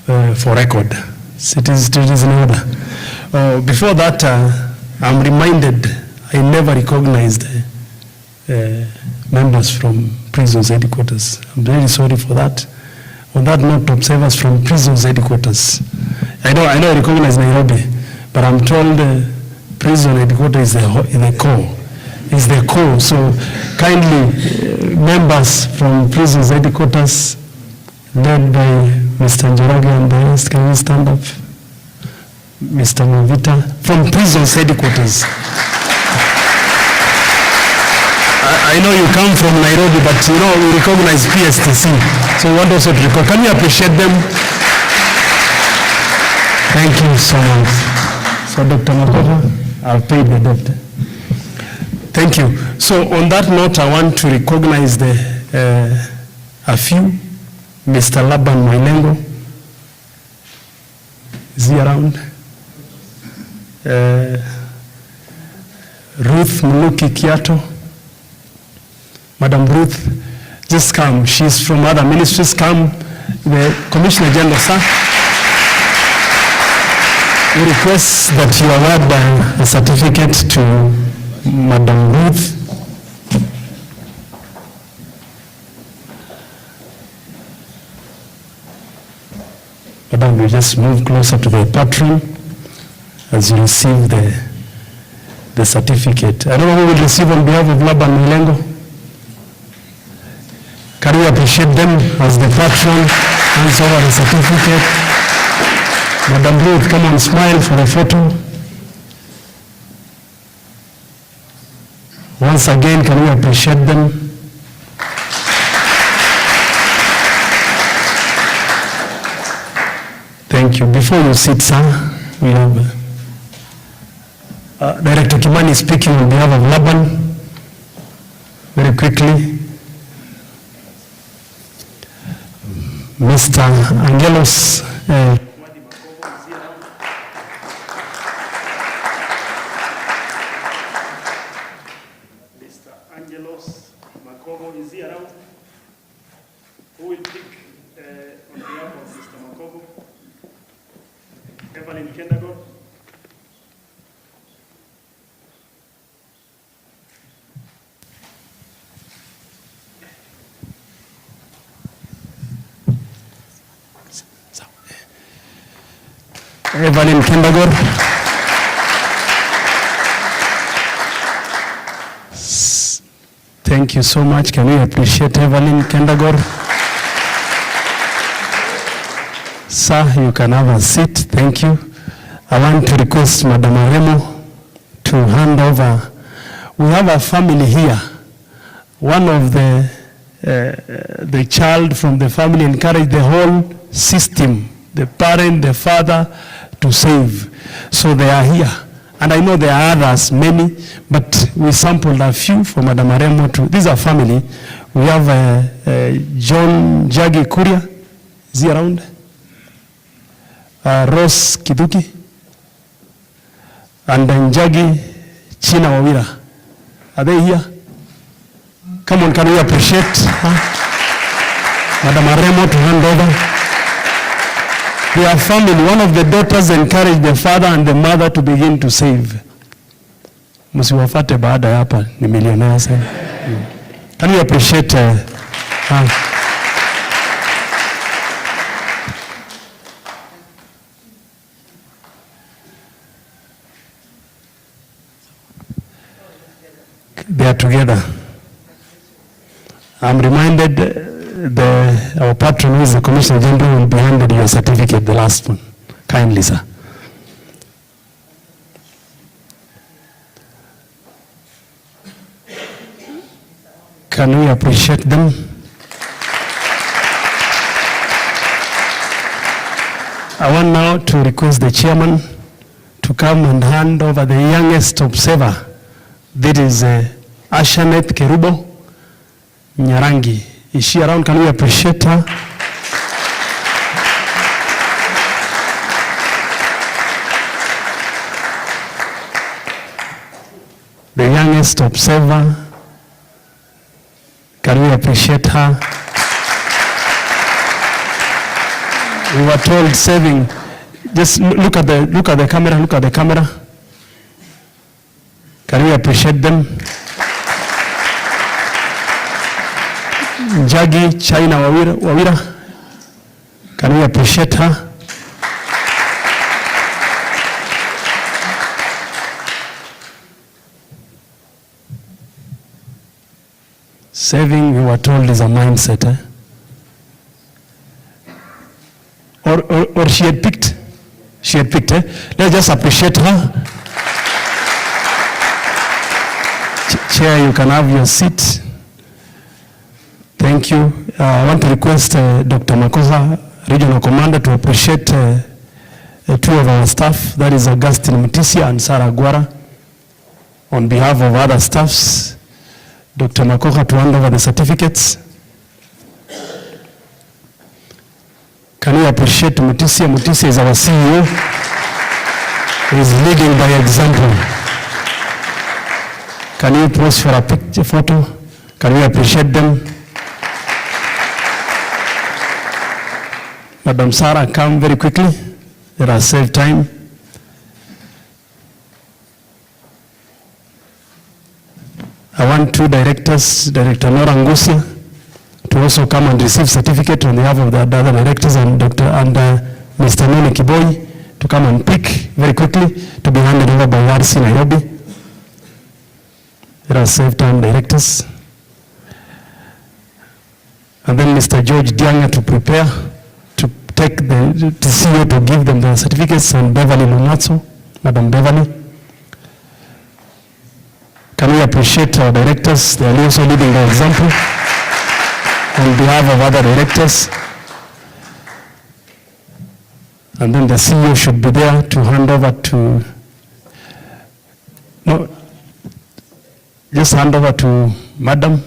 Speaker 8: for record. It is in order. Before that, I'm reminded I never recognized members from prisons headquarters. I'm very sorry for that. On that note, observers from prisons headquarters. I know I recognize Nairobi, but I'm told prison headquarters is the core. Is the core. So kindly, members from prisons headquarters, led by Mr. Njoroge and the rest, can you stand up? Mr. Movita, from prisons headquarters. I know you come from Nairobi, but you know we recognize PSTC. So we want also to record. Can we appreciate them? Thank you so much. So Dr. Makova, I'll pay the debt. Thank you. So on that note, I want to recognize a few. Mr. Laban Mailengo, is he around? Ruth Muluki Kiato. Madam Ruth, just come. She's from other ministries. Come, the Commissioner General, sir. We request that you award a certificate to Madam Ruth. Madam, you just move closer to the patron as you receive the certificate. I don't know who will receive on behalf of Laban Milengo. Can we appreciate them as the patron hands over the certificate? Madam Ruth, come on, smile for the photo. Once again, can we appreciate them? Thank you. Before you sit, sir, we have Director Kimani speaking on behalf of Laban. Very quickly. Mr. Angelos
Speaker 17: Mr. Angelos Makobo, is he around? Who will pick on behalf of Mr. Makobo? Evelyn Kendagon.
Speaker 18: Evelyn Kendagor. Thank you so much. Can we appreciate Evelyn Kendagor? Sir, you can have a seat. Thank you. I want to request Madam Aremo to hand over. We have a family here. One of the child from the family encouraged the whole system, the parent, the father, to save. So they are here. And I know there are others, many, but we sampled a few for Madam Aremo to. This is a family. We have John Jagi Kuria. Is he around? Rose Kiduki. And then Jagi China Wawira. Are they here? Come on, can we appreciate Madam Aremo to hand over? Their family, one of the daughters encouraged the father and the mother to begin to save. Msiwafate baada ya hapa ni millionaire sana. Can we appreciate they are together. I'm reminded our patron, who is the Commissioner General, will be handed your certificate, the last one. Kindly, sir. Can we appreciate them? I want now to request the chairman to come and hand over the youngest observer. That is Ashanet Kerubo Nyarangi. Is she around? Can we appreciate her? The youngest observer. Can we appreciate her? We were told saving. Just look at the camera. Look at the camera. Can we appreciate them? Jagi China Wawira. Can we appreciate her? Saving, we were told, is a mindset. Or she had picked. She had picked. Let's just appreciate her. Chair, you can have your seat. Thank you. I want to request Dr. Makosa, Regional Commander, to appreciate two of our staff, that is Augustine Mutisia and Sarah Guara. On behalf of other staffs, Dr. Makosa to hand over the certificates. Can we appreciate Mutisia? Mutisia is our CEO. He is leading by example. Can you pose for a picture photo? Can we appreciate them? Madam Sarah, come very quickly. Let us save time. I want two directors, Director Nora Ngusia, to also come and receive certificate on behalf of the other directors, and Mr. Nene Kiboi to come and pick very quickly to be handed over by RC Nairobi. Let us save time, directors. And then Mr. George Dianga to prepare to take the CEO to give them the certificates, and Beverly Lumatso, Madam Beverly. Can we appreciate our directors? They are also leading the example on behalf of other directors. And then the CEO should be there to hand over to, no, just hand over to Madam.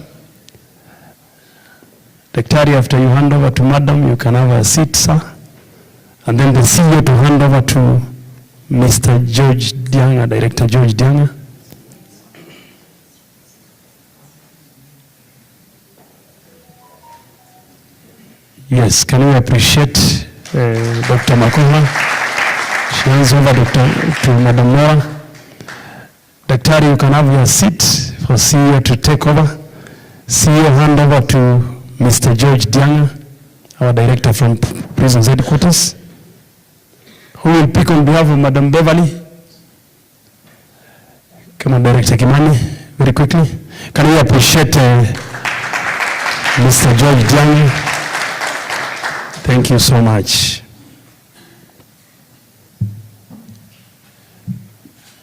Speaker 18: Daktari, after you hand over to Madam, you can have a seat, sir. And then the CEO to hand over to Mr. George Dianga, Director George Dianga. Yes, can we appreciate Dr. Makoha? She hands over to Madam Noah. Daktari, you can have your seat for CEO to take over. CEO hand over to Mr. George Dianga, our director from Prisons Headquarters, who will pick on behalf of Madam Beverly. Come on, Director Kimani, very quickly. Can we appreciate Mr. George Dianga? Thank you so much.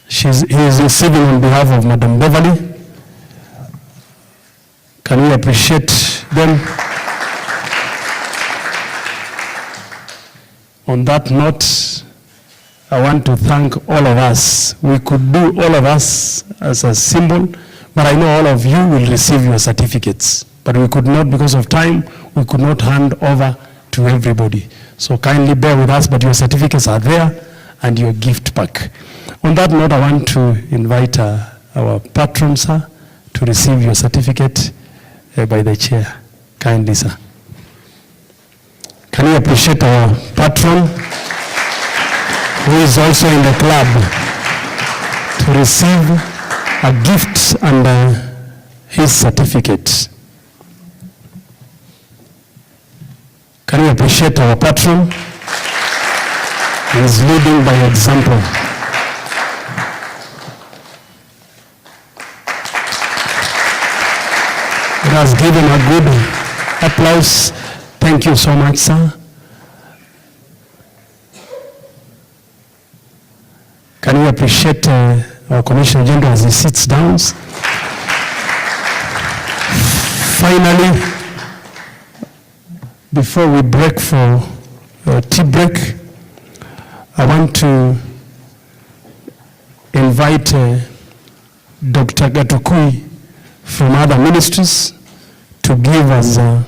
Speaker 18: He is receiving on behalf of Madam Beverly. Can we appreciate them? On that note, I want to thank all of us. We could do all of us as a symbol, but I know all of you will receive your certificates. But we could not, because of time, we could not hand over to everybody. So kindly bear with us, but your certificates are there and your gift pack. On that note, I want to invite our patron, sir, to receive your certificate by the chair. Kindly, sir. Can we appreciate our patron, who is also in the club, to receive a gift and his certificate? Can we appreciate our patron? He is leading by example. It has given a good applause. Thank you so much, sir. Can we appreciate our Commissioner General as he sits down? Finally, before we break for tea break, I want to invite Dr. Gatukui from other ministries to give us a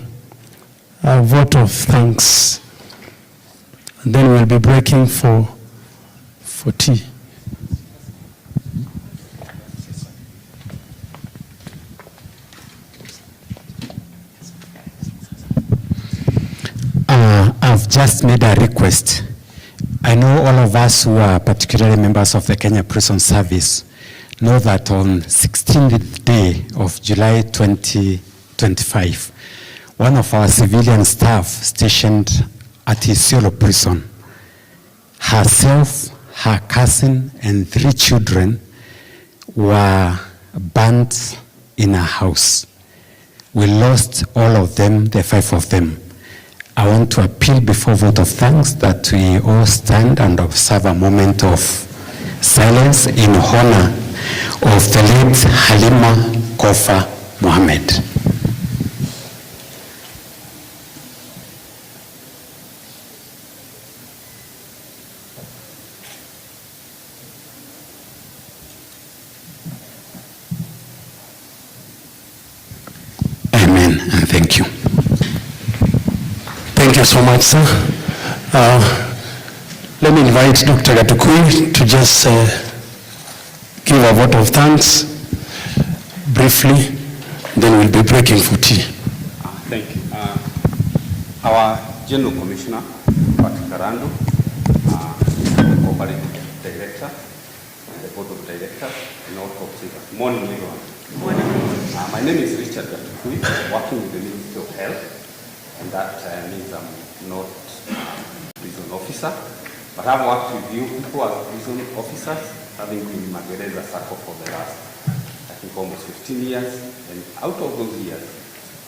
Speaker 18: vote of thanks. And then we'll be breaking for tea.
Speaker 16: I've just made a request. I know all of us who are particularly members of the Kenya Prison Service know that on 16th day of July 2025, one of our civilian staff stationed at Isiolo prison, herself, her cousin, and 3 children were burnt in a house. We lost all of them, the 5 of them. I want to appeal before vote of thanks that we all stand and observe a moment of silence in honor of the late Halima Kofa Mohammed. Amen, and thank you.
Speaker 18: Thank you so much, sir. Let me invite Dr. Gatukui to just give a vote of thanks briefly, then we'll be breaking for tea.
Speaker 19: Thank you. Our General Commissioner, Patrick Karando, the Cooperative Director, the Board of Directors, and all officers. Morning, everyone. Morning. My name is Richard Gatukui, working with the Ministry of Health. And that means I'm not a prison officer, but I've worked with you people as prison officers, having been in Magereza Sacco for the last, I think, almost 15 years. And out of those years,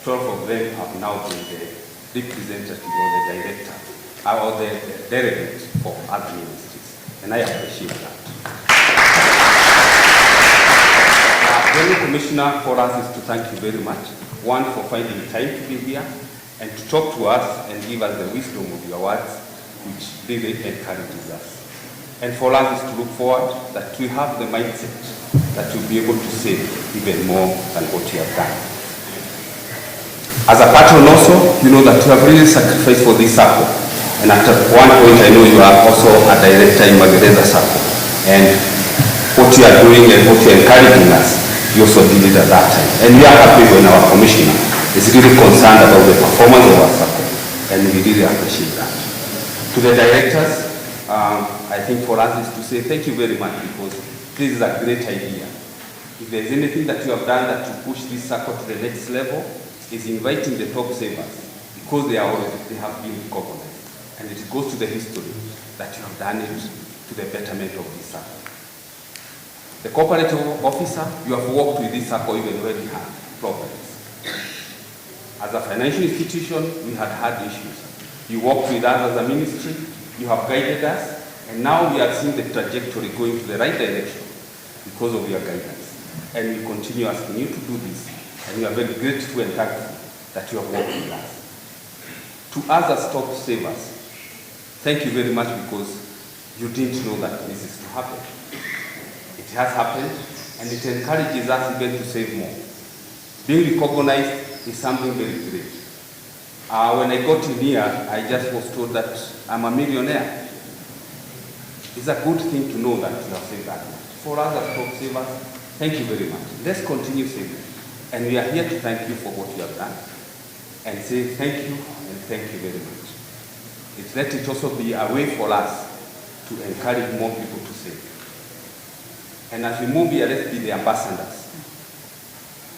Speaker 19: 12 of them have now been the representative or the director, or the delegate for other ministries. And I appreciate that. General Commissioner, for us is to thank you very much. One, for finding time to be here, and to talk to us and give us the wisdom of your words, which really encourages us. And for us is to look forward that we have the mindset that you'll be able to save even more than what you have done. As a patron also, you know that you have really sacrificed for this Sacco. And at one point, I know you are also a director in Magereza Sacco. And what you are doing and what you are encouraging us, you also did it at that time. And we are happy when our commissioner is really concerned about the performance of our Sacco. And we really appreciate that. To the directors, I think for us is to say thank you very much, because this is a great idea. If there is anything that you have done that to push this Sacco to the next level, is inviting the top savers, because they have been recognized. And it goes to the history that you have done it to the betterment of this Sacco. The cooperative officer, you have worked with this Sacco even when we had problems. As a financial institution, we had issues. You worked with us as a ministry, you have guided us, and now we are seeing the trajectory going to the right direction because of your guidance. And we continue asking you to do this, and we are very grateful and thankful that you have worked with us. To us as top savers, thank you very much, because you didn't know that this is to happen. It has happened, and it encourages us even to save more. Being recognized is something very great. When I got in here, I just was told that I'm a millionaire. It's a good thing to know that you have saved that much. For us as top savers, thank you very much. Let's continue saving. And we are here to thank you for what you have done, and say thank you and thank you very much. Let it also be a way for us to encourage more people to save. And as we move here, let's be the ambassadors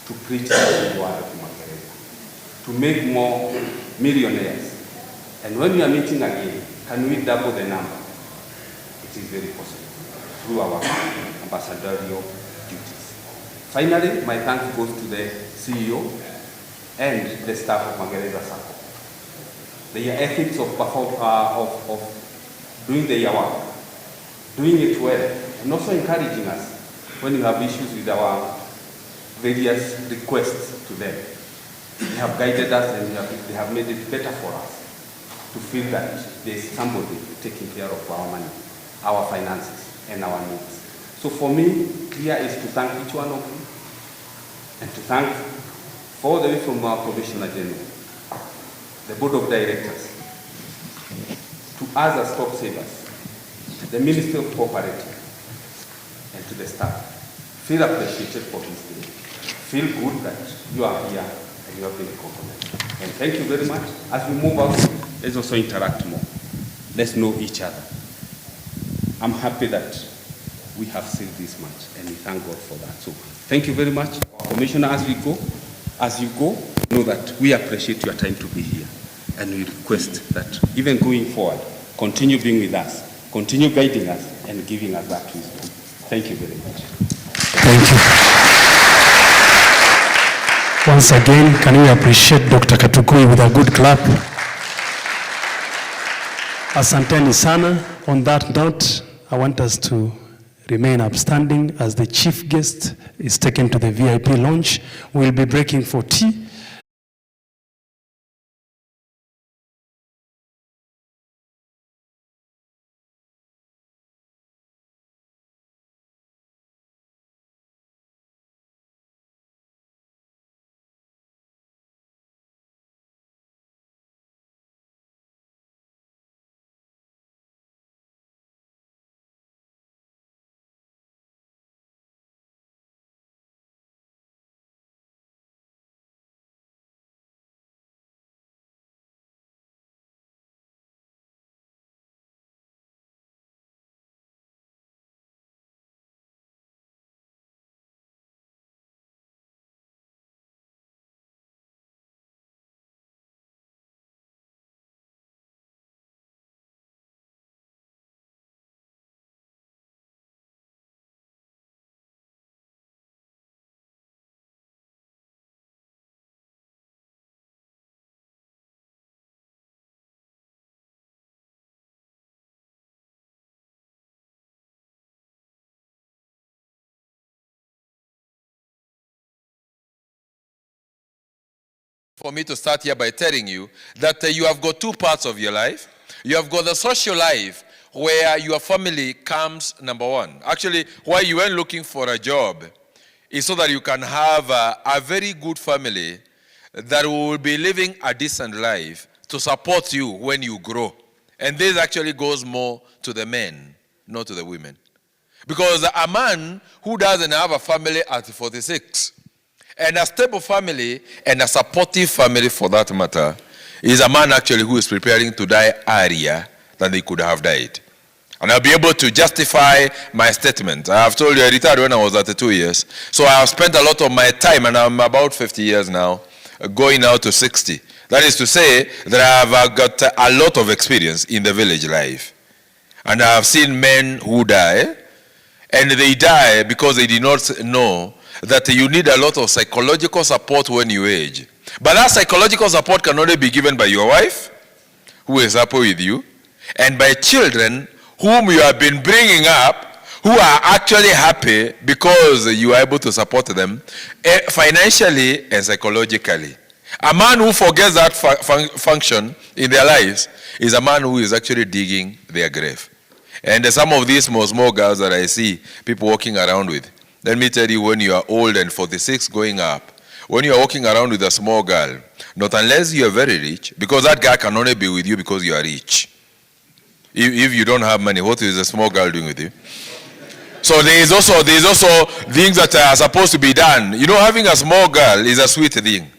Speaker 19: to preach the word of Magereza, to make more millionaires. And when we are meeting again, can we double the number? It is very possible through our ambassadorial duties. Finally, my thanks goes to the CEO and the staff of Magereza Sacco. Their ethics of doing their work, doing it well, and also encouraging us when we have issues with our various requests to them. They have guided us, and they have made it better for us to feel that there is somebody taking care of our money, our finances, and our needs. So for me, here is to thank each one of you, and to thank all the way from our Commissioner General, the Board of Directors, to us as top savers, the Ministry of Cooperative, and to the staff. Feel appreciated for this day. Feel good that you are here and you have been recognized. And thank you very much. As we move out, let's also interact more. Let's know each other. I'm happy that we have saved this much, and we thank God for that. So thank you very much. Commissioner, as you go, know that we appreciate your time to be here. And we request that even going forward, continue being with us, continue guiding us, and giving us that wisdom. Thank you very much.
Speaker 18: Thank you. Once again, can we appreciate Dr. Katukui with a good clap? Asanteni sana. On that note, I want us to remain upstanding as the chief guest is taken to the VIP lounge. We'll be breaking for tea.
Speaker 20: For me to start here by telling you that you have got two parts of your life. You have got the social life where your family comes number one. Actually, why you were looking for a job is so that you can have a very good family that will be living a decent life to support you when you grow And this actually goes more to the men, not to the women. Because a man who doesn't have a family at 46, and a stable family, and a supportive family for that matter, is a man actually who is preparing to die earlier than they could have died. And I'll be able to justify my statement. I have told you I retired when I was 32 years. So I have spent a lot of my time, and I'm about 50 years now, going now to 60. That is to say that I have got a lot of experience in the village life. And I have seen men who die, and they die because they did not know that you need a lot of psychological support when you age. But that psychological support can only be given by your wife, who is happy with you, and by children whom you have been bringing up, who are actually happy because you are able to support them financially and psychologically. A man who forgets that function in their lives is a man who is actually digging their grave. And some of these small girls that I see people walking around with, let me tell you, when you are old and 46 going up, when you are walking around with a small girl, not unless you are very rich, because that guy can only be with you because you are rich. If you don't have money, what is a small girl doing with you? So there is also things that are supposed to be done. You know, having a small girl is a sweet thing.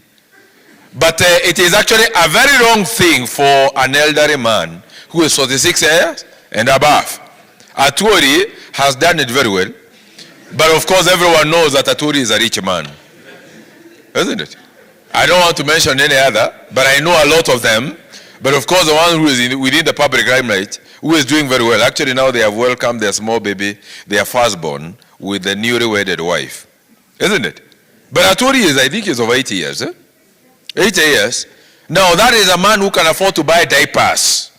Speaker 20: But it is actually a very wrong thing for an elderly man who is 46 years and above. Aturi has done it very well. But of course, everyone knows that Aturi is a rich man. Isn't it? I don't want to mention any other, but I know a lot of them. But of course, the one who is within the public limelight, who is doing very well. Actually, now they have welcomed their small baby, their firstborn, with the newly wedded wife. Isn't it? But Aturi is, I think, is over 80 years. 80 years. Now, that is a man who can afford to buy diapers.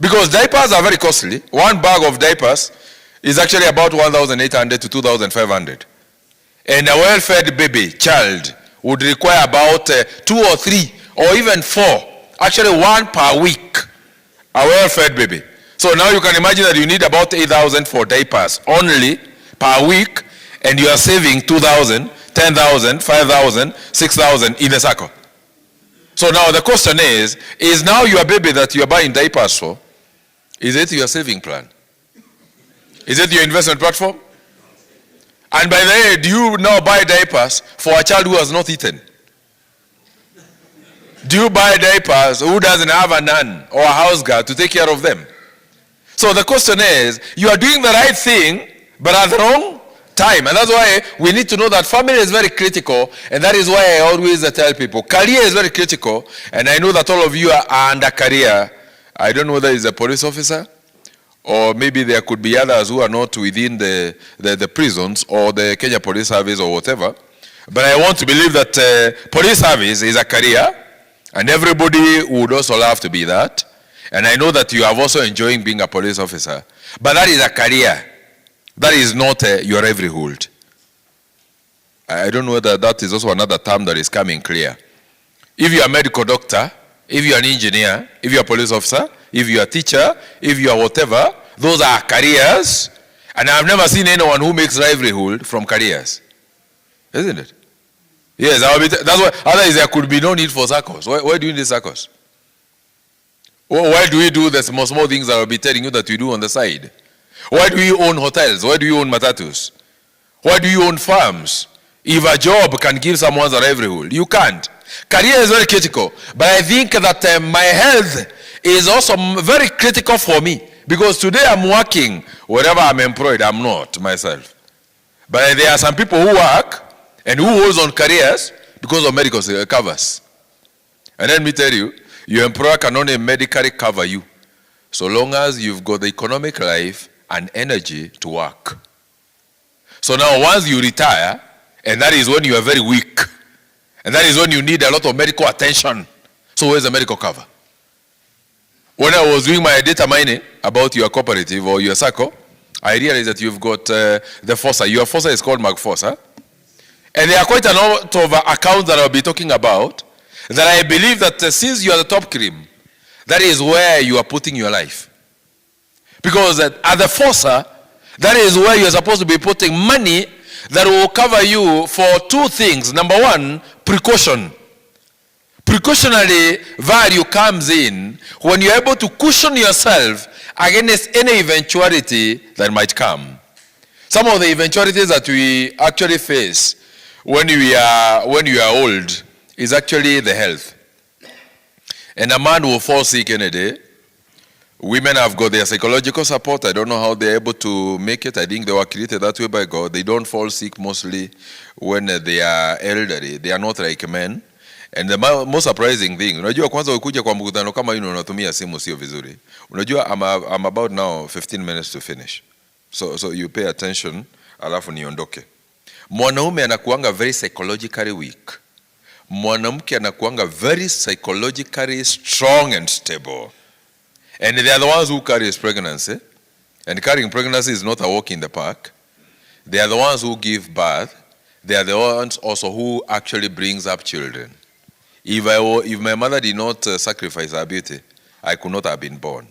Speaker 20: Because diapers are very costly. One bag of diapers is actually about 1,800 to 2,500. And a well-fed baby, child, would require about 2 or 3 or even 4. Actually, 1 per week. A well-fed baby. So now you can imagine that you need about 8,000 for diapers only per week, and you are saving 2,000, 10,000, 5,000, 6,000 in a Sacco. So now the question is now your baby that you are buying diapers for, is it your saving plan? Is it your investment platform? And by the way, do you now buy diapers for a child who has not eaten? Do you buy diapers who doesn't have a nun or a house girl to take care of them? So the question is, you are doing the right thing, but at the wrong time. And that's why we need to know that family is very critical. And that is why I always tell people, career is very critical. And I know that all of you are under career. I don't know whether it's a police officer, or maybe there could be others who are not within the prisons or the Kenya Police Service or whatever. But I want to believe that police service is a career. And everybody would also love to be that. And I know that you are also enjoying being a police officer. But that is a career. That is not your livelihood. I don't know whether that is also another term that is coming clear. If you are a medical doctor, if you are an engineer, if you are a police officer, if you are a teacher, if you are whatever, those are careers. And I've never seen anyone who makes livelihood from careers. Isn't it? Yes, that's why, otherwise there could be no need for Saccos. Why do you need Saccos? Why do we do the small things that I'll be telling you that we do on the side? Why do you own hotels? Why do you own matatus? Why do you own farms? If a job can give someone a livelihood, you can't. Career is very critical. But I think that my health is also very critical for me. Because today I'm working, wherever I'm employed, I'm not myself. But there are some people who work and who holds on careers because of medical covers. And let me tell you, your employer can only medically cover you so long as you've got the economic life and energy to work. So now once you retire, and that is when you are very weak, and that is when you need a lot of medical attention. So where's the medical cover? When I was doing my data mining about your cooperative or your Sacco, I realized that you've got the FOSA. Your FOSA is called MagFOSA. And there are quite a lot of accounts that I'll be talking about that I believe that since you are the top cream, that is where you are putting your life. Because at the FOSA, that is where you are supposed to be putting money that will cover you for 2 things. Number 1, precaution. Precautionary value comes in when you're able to cushion yourself against any eventuality that might come. Some of the eventualities that we actually face when we are old is actually the health. And a man will fall sick any day. Women have got their psychological support. I don't know how they're able to make it. I think they were created that way by God. They don't fall sick mostly when they are elderly. They are not like men. And the most surprising thing, unajua kwanza ukuja kwa mkutano kama hino unatumia simu sio vizuri. Unajua I'm about now 15 minutes to finish. So you pay attention, alafu niondoke. Mwanaume anakuanga very psychologically weak. Mwanamke anakuanga very psychologically strong and stable. And they are the ones who carry pregnancy. And carrying pregnancy is not a walk in the park. They are the ones who give birth. They are the ones also who actually brings up children. If my mother did not sacrifice her beauty, I could not have been born.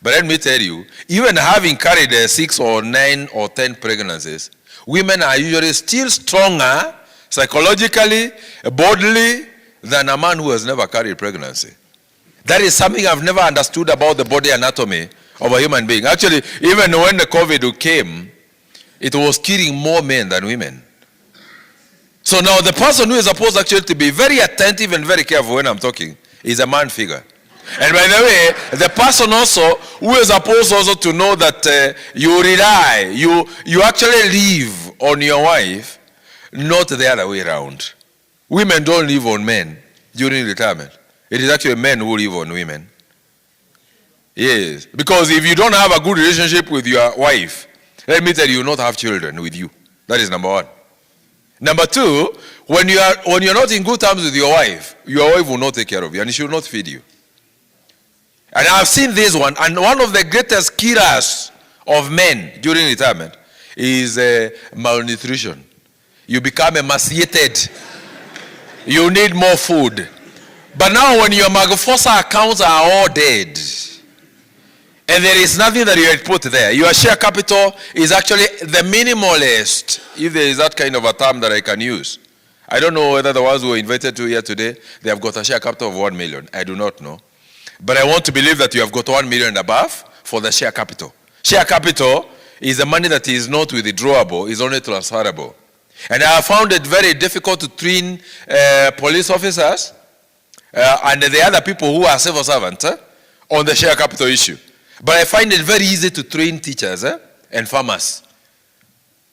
Speaker 20: But let me tell you, even having carried 6 or 9 or 10 pregnancies, women are usually still stronger psychologically, bodily, than a man who has never carried pregnancy. That is something I've never understood about the body anatomy of a human being. Actually, even when the COVID came, it was killing more men than women. So now the person who is supposed actually to be very attentive and very careful when I'm talking is a man figure. And by the way, the person also who is supposed also to know that you rely, you actually live on your wife, not the other way around. Women don't live on men during retirement. It is actually men who live on women. Yes, because if you don't have a good relationship with your wife, let me tell you, you will not have children with you. That is number one. Number two, when you're not in good terms with your wife will not take care of you and she will not feed you. And I've seen this one, and one of the greatest killers of men during retirement is malnutrition. You become emaciated. You need more food. But now when your Magereza accounts are all dead, and there is nothing that you had put there, your share capital is actually the minimalist, if there is that kind of a term that I can use. I don't know whether the ones who were invited to here today, they have got a share capital of 1 million. I do not know. But I want to believe that you have got 1 million and above for the share capital. Share capital is the money that is not withdrawable, is only transferable. And I have found it very difficult to train police officers and the other people who are civil servants on the share capital issue. But I find it very easy to train teachers and farmers.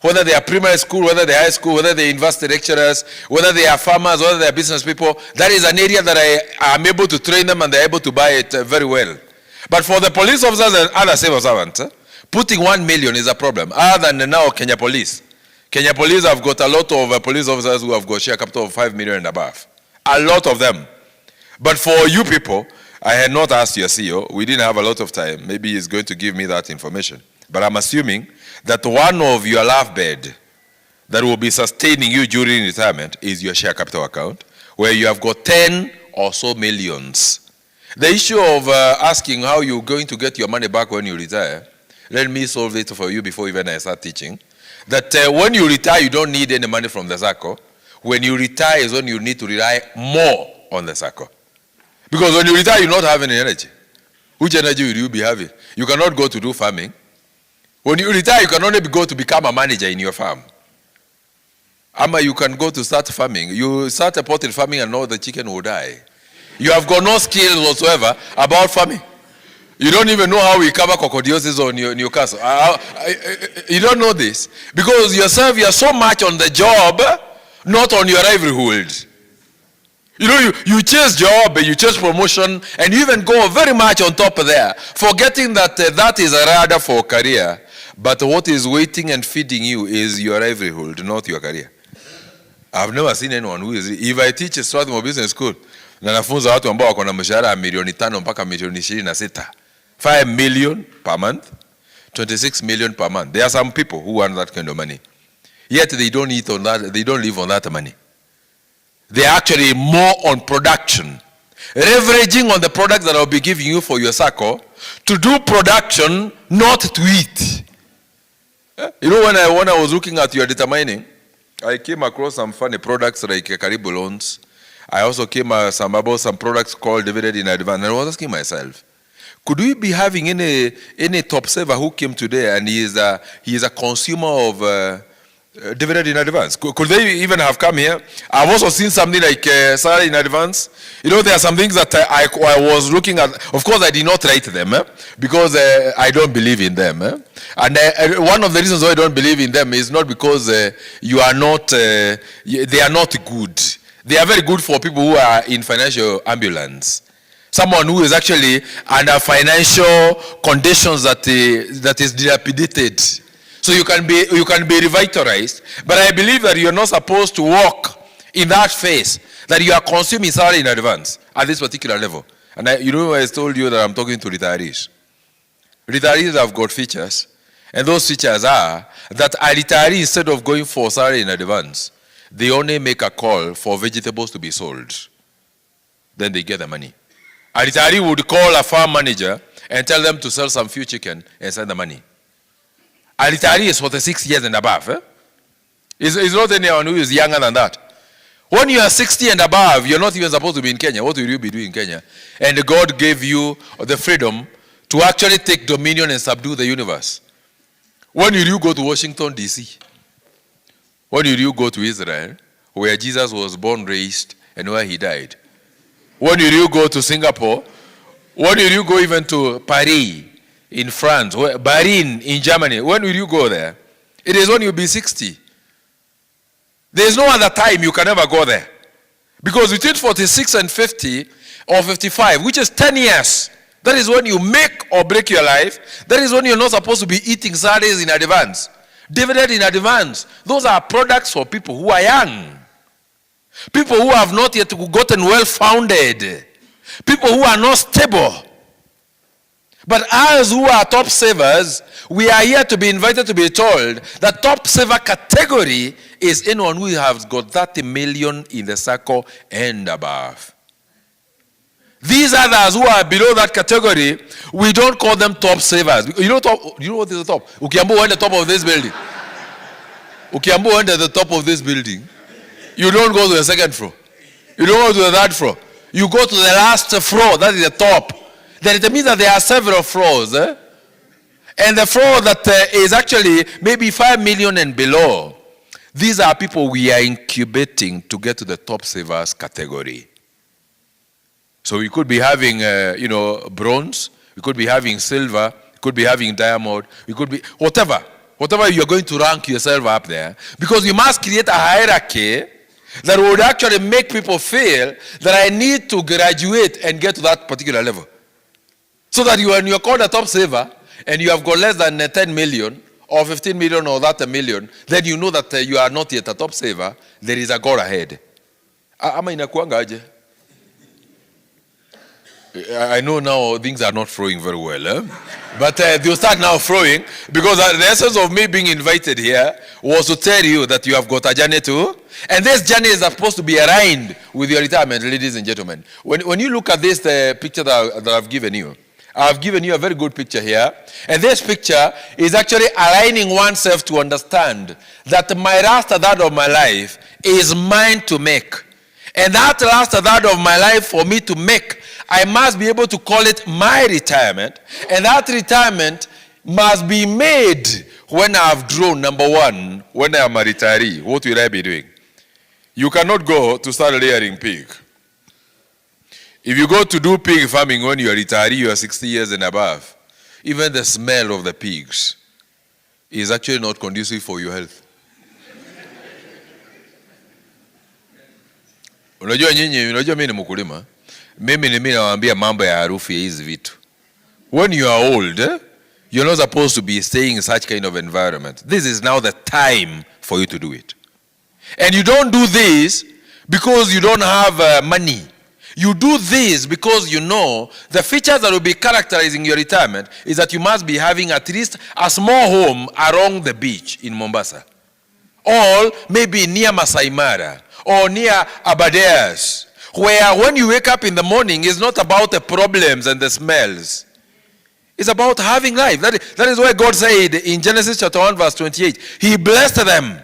Speaker 20: Whether they are primary school, whether they are high school, whether they are university lecturers, whether they are farmers, whether they are business people, that is an area that I am able to train them and they are able to buy it very well. But for the police officers and other civil servants, putting 1 million is a problem. Other than now Kenya Police. Kenya Police have got a lot of police officers who have got share capital of 5 million and above. A lot of them. But for you people, I had not asked your CEO. We didn't have a lot of time. Maybe he's going to give me that information. But I'm assuming that one of your life bed that will be sustaining you during retirement is your share capital account, where you have got 10 or so millions. The issue of asking how you're going to get your money back when you retire, let me solve it for you before even I start teaching. That when you retire, you don't need any money from the Sacco. When you retire is when you need to rely more on the Sacco. Because when you retire, you not have any energy. Which energy will you be having? You cannot go to do farming. When you retire, you can only go to become a manager in your farm. Ama you can go to start farming. You start a poultry farming and know the chicken will die. You have got no skills whatsoever about farming. You don't even know how we cover coccidiosis on your castle. You don't know this. Because yourself, you are so much on the job, not on your livelihood. You know, you chase job, you chase promotion, and you even go very much on top of there, forgetting that that is a radar for career. But what is waiting and feeding you is your livelihood, not your career. I've never seen anyone who is, if I teach a Strathmore Business School, na nafunza watu ambao wako na mshahara ya milioni 5 mpaka milioni 26. 5 million per month, 26 million per month. There are some people who earn that kind of money. Yet they don't eat on that, they don't live on that money. They are actually more on production. Leveraging on the products that I'll be giving you for your Sacco to do production, not to eat. You know, when I was looking at your determining, I came across some funny products like Karibu loans. I also came about some products called dividend in advance. And I was asking myself, could we be having any top saver who came today and he is a consumer of dividend in advance? Could they even have come here? I've also seen something like salary in advance. You know, there are some things that I was looking at. Of course, I did not write them because I don't believe in them. And one of the reasons why I don't believe in them is not because they are not good. They are very good for people who are in financial ambulance. Someone who is actually under financial conditions that is dilapidated. So you can be revitalized, but I believe that you're not supposed to walk in that phase, that you are consuming salary in advance at this particular level. And I told you that I'm talking to retirees. Retirees have got features, and those features are that a retiree, instead of going for salary in advance, they only make a call for vegetables to be sold. Then they get the money. A retiree would call a farm manager and tell them to sell some few chicken and send the money. A retiree is 46 years and above. It's not anyone who is younger than that. When you are 60 and above, you're not even supposed to be in Kenya. What will you be doing in Kenya? And God gave you the freedom to actually take dominion and subdue the universe. When will you go to Washington, D.C.? When will you go to Israel, where Jesus was born, raised, and where he died? When will you go to Singapore? When will you go even to Paris in France, Berlin in Germany? When will you go there? It is when you'll be 60. There is no other time you can ever go there. Because between 46 and 50 or 55, which is 10 years, that is when you make or break your life. That is when you're not supposed to be eating salaries in advance. Dividend in advance. Those are products for people who are young. People who have not yet gotten well-founded. People who are not stable. But us who are top savers, we are here to be invited to be told that top saver category is anyone who has got 30 million in the Sacco and above. These others who are below that category, we don't call them top savers. You know what is the top? Ukiambu went the top of this building. Ukiambu went at the top of this building. You don't go to the second floor. You don't go to the third floor. You go to the last floor. That is the top. Then it means that there are several floors. And the floor that is actually maybe 5 million and below. These are people we are incubating to get to the top savers category. So we could be having, bronze. We could be having silver. We could be having diamond. We could be, whatever you're going to rank yourself up there. Because you must create a hierarchy that would actually make people feel that I need to graduate and get to that particular level. So that when you're called a top saver and you have got less than 10 million or 15 million or that a million, then you know that you are not yet a top saver. There is a goal ahead. Ama inakuanga aje? I know now things are not flowing very well, but they'll start now flowing, because the essence of me being invited here was to tell you that you have got a journey too, and this journey is supposed to be aligned with your retirement, ladies and gentlemen. When you look at this picture that I've given you a very good picture here, and this picture is actually aligning oneself to understand that my last third of my life is mine to make. And that last third of my life for me to make, I must be able to call it my retirement. And that retirement must be made when I have grown, number one, when I am a retiree. What will I be doing? You cannot go to start rearing pig. If you go to do pig farming when you are a retiree, you are 60 years and above, even the smell of the pigs is actually not conducive for your health. Unajua mimi ni mkulima. Mimi nawaambia mambo ya harufu ya hizi vitu. When you are old, you're not supposed to be staying in such kind of environment. This is now the time for you to do it. And you don't do this because you don't have money. You do this because you know the features that will be characterizing your retirement is that you must be having at least a small home along the beach in Mombasa. Or maybe near Masai Mara. Or near Abadeas, where when you wake up in the morning, it's not about the problems and the smells. It's about having life. That is why God said in Genesis chapter 1 verse 28, He blessed them.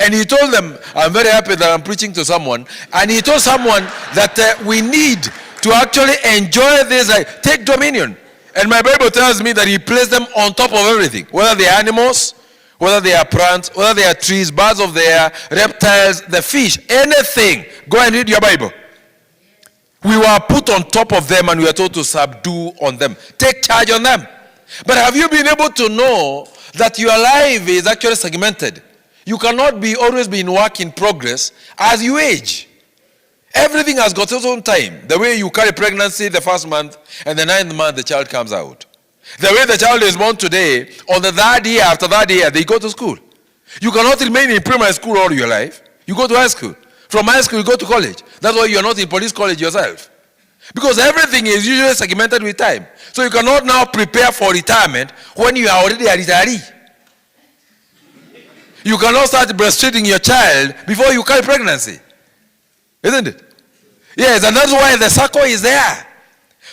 Speaker 20: And he told them, I'm very happy that I'm preaching to someone. And he told someone that we need to actually enjoy this, take dominion. And my Bible tells me that he placed them on top of everything, whether they are animals, whether they are plants, whether they are trees, birds of the air, reptiles, the fish, anything. Go and read your Bible. We were put on top of them and we were told to subdue on them. Take charge on them. But have you been able to know that your life is actually segmented? You cannot be always be in work in progress as you age. Everything has got its own time. The way you carry pregnancy the first month and the 9th month the child comes out. The way the child is born today, on the 3rd year, after that year, they go to school. You cannot remain in primary school all your life. You go to high school. From high school, you go to college. That's why you're not in police college yourself. Because everything is usually segmented with time. So you cannot now prepare for retirement when you are already a retiree. You cannot start breastfeeding your child before you carry pregnancy. Isn't it? Yes, and that's why the Sacco is there.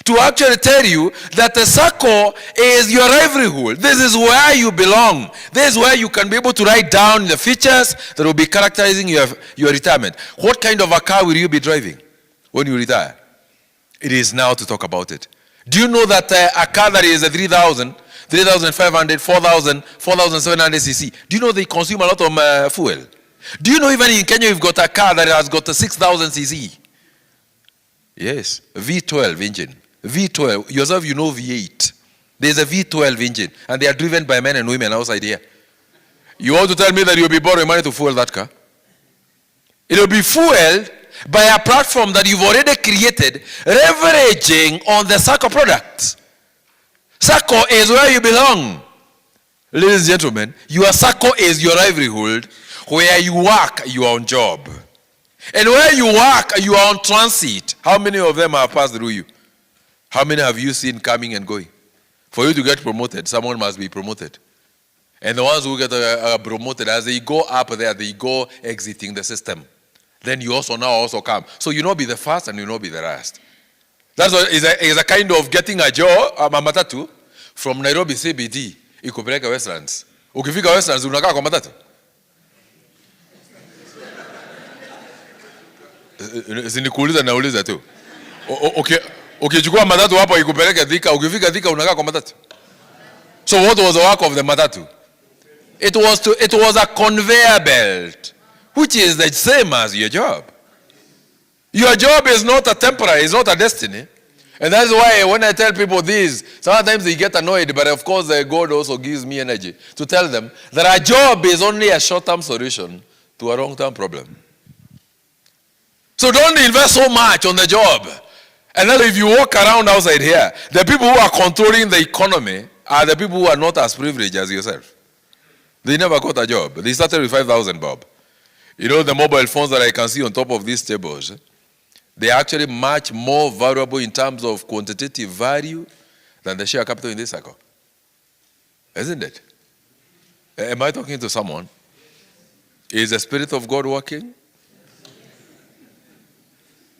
Speaker 20: To actually tell you that the Sacco is your livelihood. This is where you belong. This is where you can be able to write down the features that will be characterizing your retirement. What kind of a car will you be driving when you retire? It is now to talk about it. Do you know that a car that is a 3,000, 3,500, 4,000, 4,700 cc, do you know they consume a lot of fuel? Do you know even in Kenya you've got a car that has got a 6,000 cc? Yes, V12 engine. V12, yourself you know V8. There's a V12 engine and they are driven by men and women outside here. You want to tell me that you'll be borrowing money to fuel that car? It will be fueled by a platform that you've already created, leveraging on the Sacco products. Sacco is where you belong. Ladies and gentlemen, your Sacco is your livelihood. Where you work, you are on job. And where you work, you are on transit. How many of them have passed through you? How many have you seen coming and going? For you to get promoted, someone must be promoted. And the ones who get promoted, as they go up there, they go exiting the system. Then you also now also come. So you not be the first and you not be the last. That's what is a kind of getting a job, a matatu, from Nairobi CBD, ikupeleka Westlands. Ukifika Westlands, unakaa kwa matatu. Sinikuuliza nauliza tu. Ukichukua matatu hapo ikupeleke Thika, ukifika Thika unakaa kwa matatu. So what was the work of the matatu? It was a conveyor belt, which is the same as your job. Your job is not a temporary, it's not a destiny. And that's why when I tell people this, sometimes they get annoyed, but of course God also gives me energy to tell them that a job is only a short-term solution to a long-term problem. So don't invest so much on the job. And then if you walk around outside here, the people who are controlling the economy are the people who are not as privileged as yourself. They never got a job. They started with 5,000 bob. You know the mobile phones that I can see on top of these tables, they are actually much more valuable in terms of quantitative value than the share capital in this cycle. Isn't it? Am I talking to someone? Is the Spirit of God working?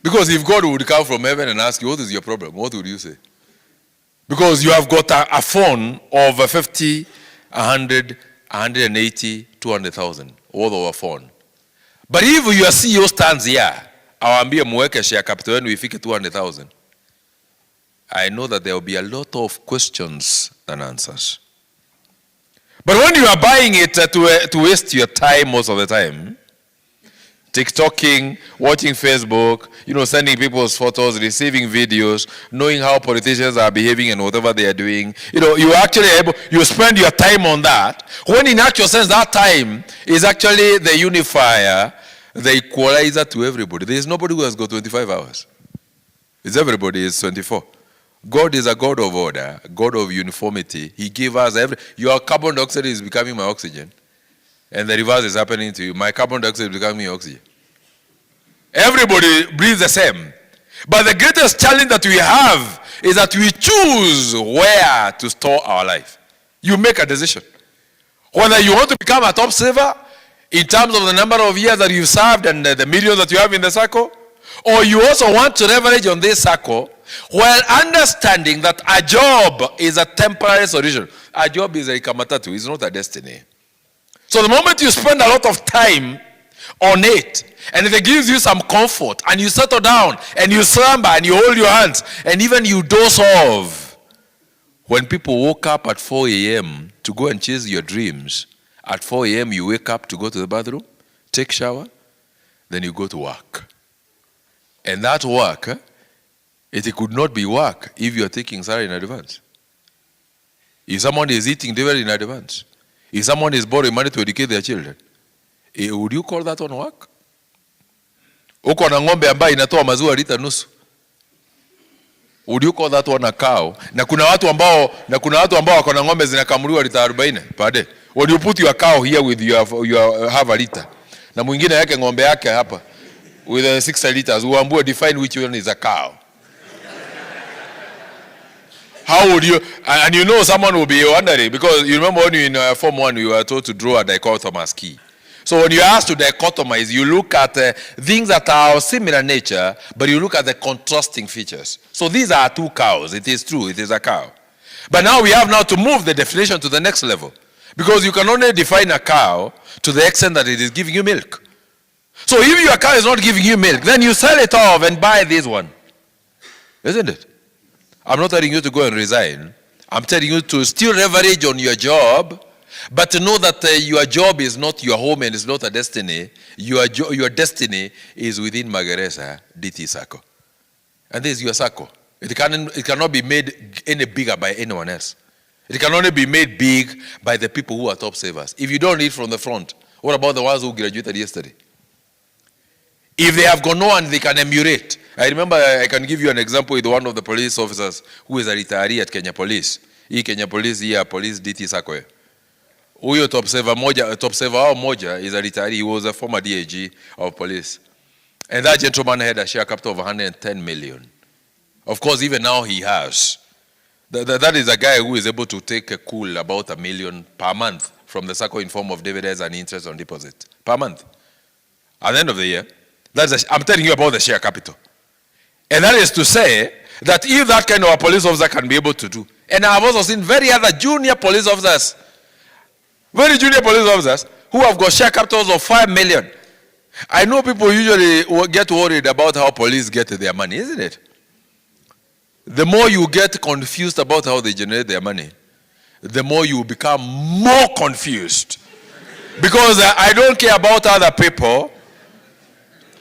Speaker 20: Because if God would come from heaven and ask you, what is your problem? What would you say? Because you have got a phone of 50, 100, 180, 200,000. All over phone. But if your CEO stands here, awambie muweke share capital when we ifike 200,000, I know that there will be a lot of questions than answers. But when you are buying it to waste your time most of the time, TikToking, watching Facebook, sending people's photos, receiving videos, knowing how politicians are behaving and whatever they are doing, you actually you spend your time on that, when in actual sense that time is actually the unifier, the equalizer to everybody. There is nobody who has got 25 hours. It's everybody is 24. God is a God of order, God of uniformity. He gave us your carbon dioxide is becoming my oxygen. And the reverse is happening to you. My carbon dioxide is becoming oxygen. Everybody breathes the same. But the greatest challenge that we have is that we choose where to store our life. You make a decision. Whether you want to become a top saver in terms of the number of years that you've served and the millions that you have in the Sacco, or you also want to leverage on this Sacco while understanding that a job is a temporary solution. A job is a kamatatu, it's not a destiny. So So the moment you spend a lot of time on it, and if it gives you some comfort, and you settle down, and you slumber, and you hold your hands, and even you doze off, when people woke up at 4 a.m. to go and chase your dreams, at 4 a.m. you wake up to go to the bathroom, take shower, then you go to work. And that work, it could not be work if you are taking salary in advance. If someone is eating dividend in advance, if someone is borrowing money to educate their children, would you call that on work? Uko na ng'ombe ambayo inatoa maziwa lita nusu. Would you call that one a cow? Na kuna watu ambao wako na ng'ombe zinakamuliwa lita 40 per day. When you put your cow here with your half a liter, na mwingine yake ng'ombe yake hapa with 60 liters, uambue define which one is a cow. How would you, and you know someone will be wondering, because you remember when you in Form 1 you were told to draw a dichotomous key. So when you are asked to dichotomize, you look at things that are of similar nature, but you look at the contrasting features. So these are two cows. It is true, it is a cow. But now we have to move the definition to the next level. Because you can only define a cow to the extent that it is giving you milk. So if your cow is not giving you milk, then you sell it off and buy this one. Isn't it? I'm not telling you to go and resign. I'm telling you to still leverage on your job, but to know that your job is not your home and it's not a destiny. Your destiny is within Magereza DT Sacco. And this is your Sacco. It cannot be made any bigger by anyone else. It can only be made big by the people who are top savers. If you don't lead from the front, what about the ones who graduated yesterday? If they have gone on, they can emulate. I remember, I can give you an example with one of the police officers who is a retiree at Kenya Police. Kenya Police, police DT Sacco. Huyo top saver moja is a retiree. He was a former DAG of police. And that gentleman had a share capital of 110 million. Of course, even now he has. That is a guy who is able to take a cool about $1 million per month from the Sacco in form of dividends and interest on deposit per month. At the end of the year, I'm telling you about the share capital. And that is to say that if that kind of a police officer can be able to do, and I have also seen very other junior police officers, very junior police officers who have got share capitals of 5 million. I know people usually get worried about how police get their money, isn't it? The more you get confused about how they generate their money, the more you become more confused. Because I don't care about other people,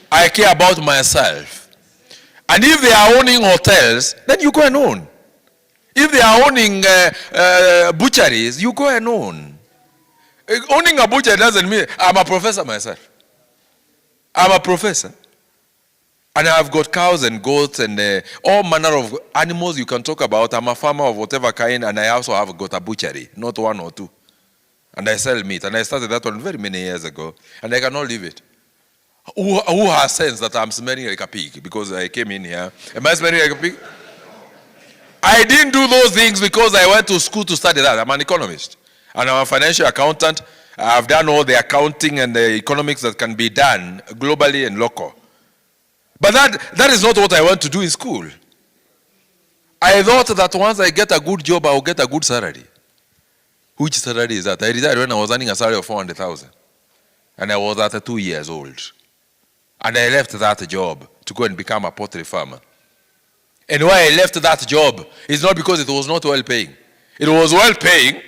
Speaker 20: I care about myself. And if they are owning hotels, then you go and own. If they are owning butcheries, you go and own. Owning a butcher doesn't mean, I'm a professor myself. I'm a professor. And I've got cows and goats and all manner of animals you can talk about. I'm a farmer of whatever kind, and I also have got a butchery, not one or two. And I sell meat, and I started that one very many years ago, and I cannot leave it. Who has sense that I'm smelling like a pig because I came in here? Am I smelling like a pig? I didn't do those things because I went to school to study that. I'm an economist, and I'm a financial accountant. I've done all the accounting and the economics that can be done globally and local. But that is not what I want to do in school. I thought that once I get a good job, I will get a good salary. Which salary is that? I retired when I was earning a salary of 400,000. And I was 2 years old. And I left that job to go and become a pottery farmer. And why I left that job is not because it was not well paying. It was well paying,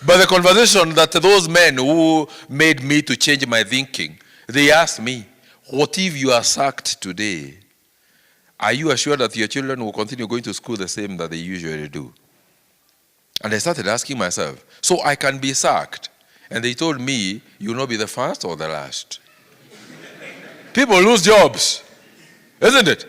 Speaker 20: but the conversation that those men who made me to change my thinking, they asked me, what if you are sacked today? Are you assured that your children will continue going to school the same that they usually do? And I started asking myself, so I can be sacked. And they told me, you will not be the first or the last. People lose jobs, isn't it?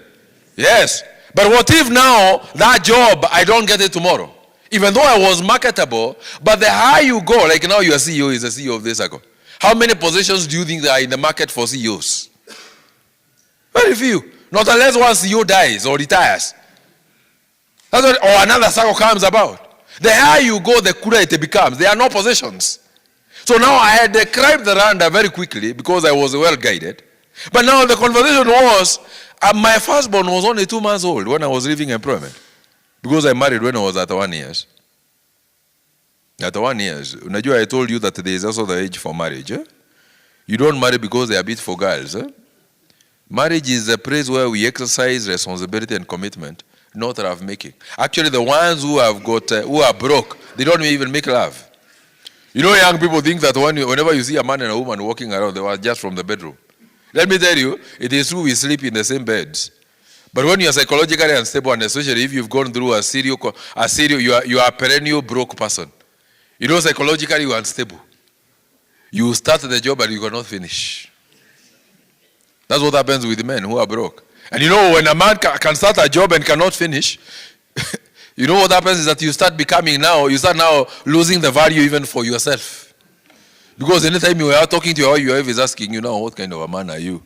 Speaker 20: Yes. But what if now that job, I don't get it tomorrow? Even though I was marketable, but the higher you go, like now your CEO is the CEO of this Sacco. How many positions do you think there are in the market for CEOs? Very few. Not unless one CEO dies or retires. That's what, or another Sacco comes about. The higher you go, the cooler it becomes. There are no positions. So now I had climbed the ladder very quickly because I was well guided. But now the conversation was, my firstborn was only 2 months old when I was leaving employment. Because I married when I was at 1 year. At 1 year. Unajua, I told you that there is also the age for marriage. Eh? You don't marry because they are bit for girls. Eh? Marriage is a place where we exercise responsibility and commitment, not love making. Actually, the ones who have got, who are broke, they don't even make love. You know, young people think that whenever you see a man and a woman walking around, they were just from the bedroom. Let me tell you, it is true we sleep in the same beds. But when you are psychologically unstable, and especially if you've gone through you are a perennial broke person. You know, psychologically you are unstable. You start the job and you cannot finish. That's what happens with men who are broke. And you know, when a man can start a job and cannot finish, you know what happens is that you start now losing the value even for yourself. Because anytime you are talking to your wife is asking you, now, what kind of a man are you?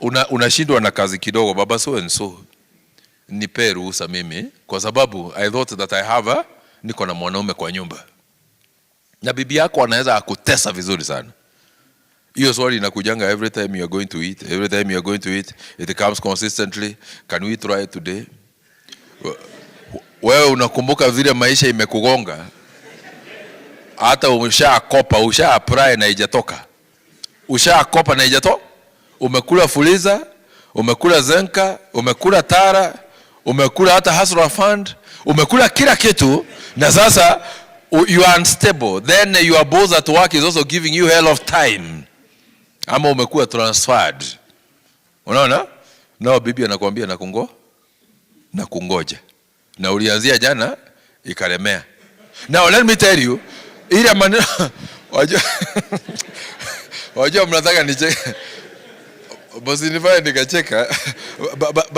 Speaker 20: Unashindwa na kazi kidogo, baba so and so. Nipe ruhusa mimi, kwa sababu I thought that I have niko na mwanaume kwa nyumba. Na bibi yako anaweza akutesa vizuri sana. Hiyo swali inakujanga every time you are going to eat. Every time you are going to eat, it comes consistently. Can we try today? Wewe unakumbuka vile maisha imekugonga. Hata usha apply na haijatoka. Ushakopa na haijatoka. Umekula fuliza, umekula zenka, umekula tara, umekula hata hustler fund, umekula kila kitu, na sasa you are unstable. Then your boss at work is also giving you hell of time. Ama umekuwa transferred. Unaona? Nao bibi anakuambia na kungoja. Na ulianzia jana ikalemea. Now let me tell you, ile maneno wajua mnataka nicheke. But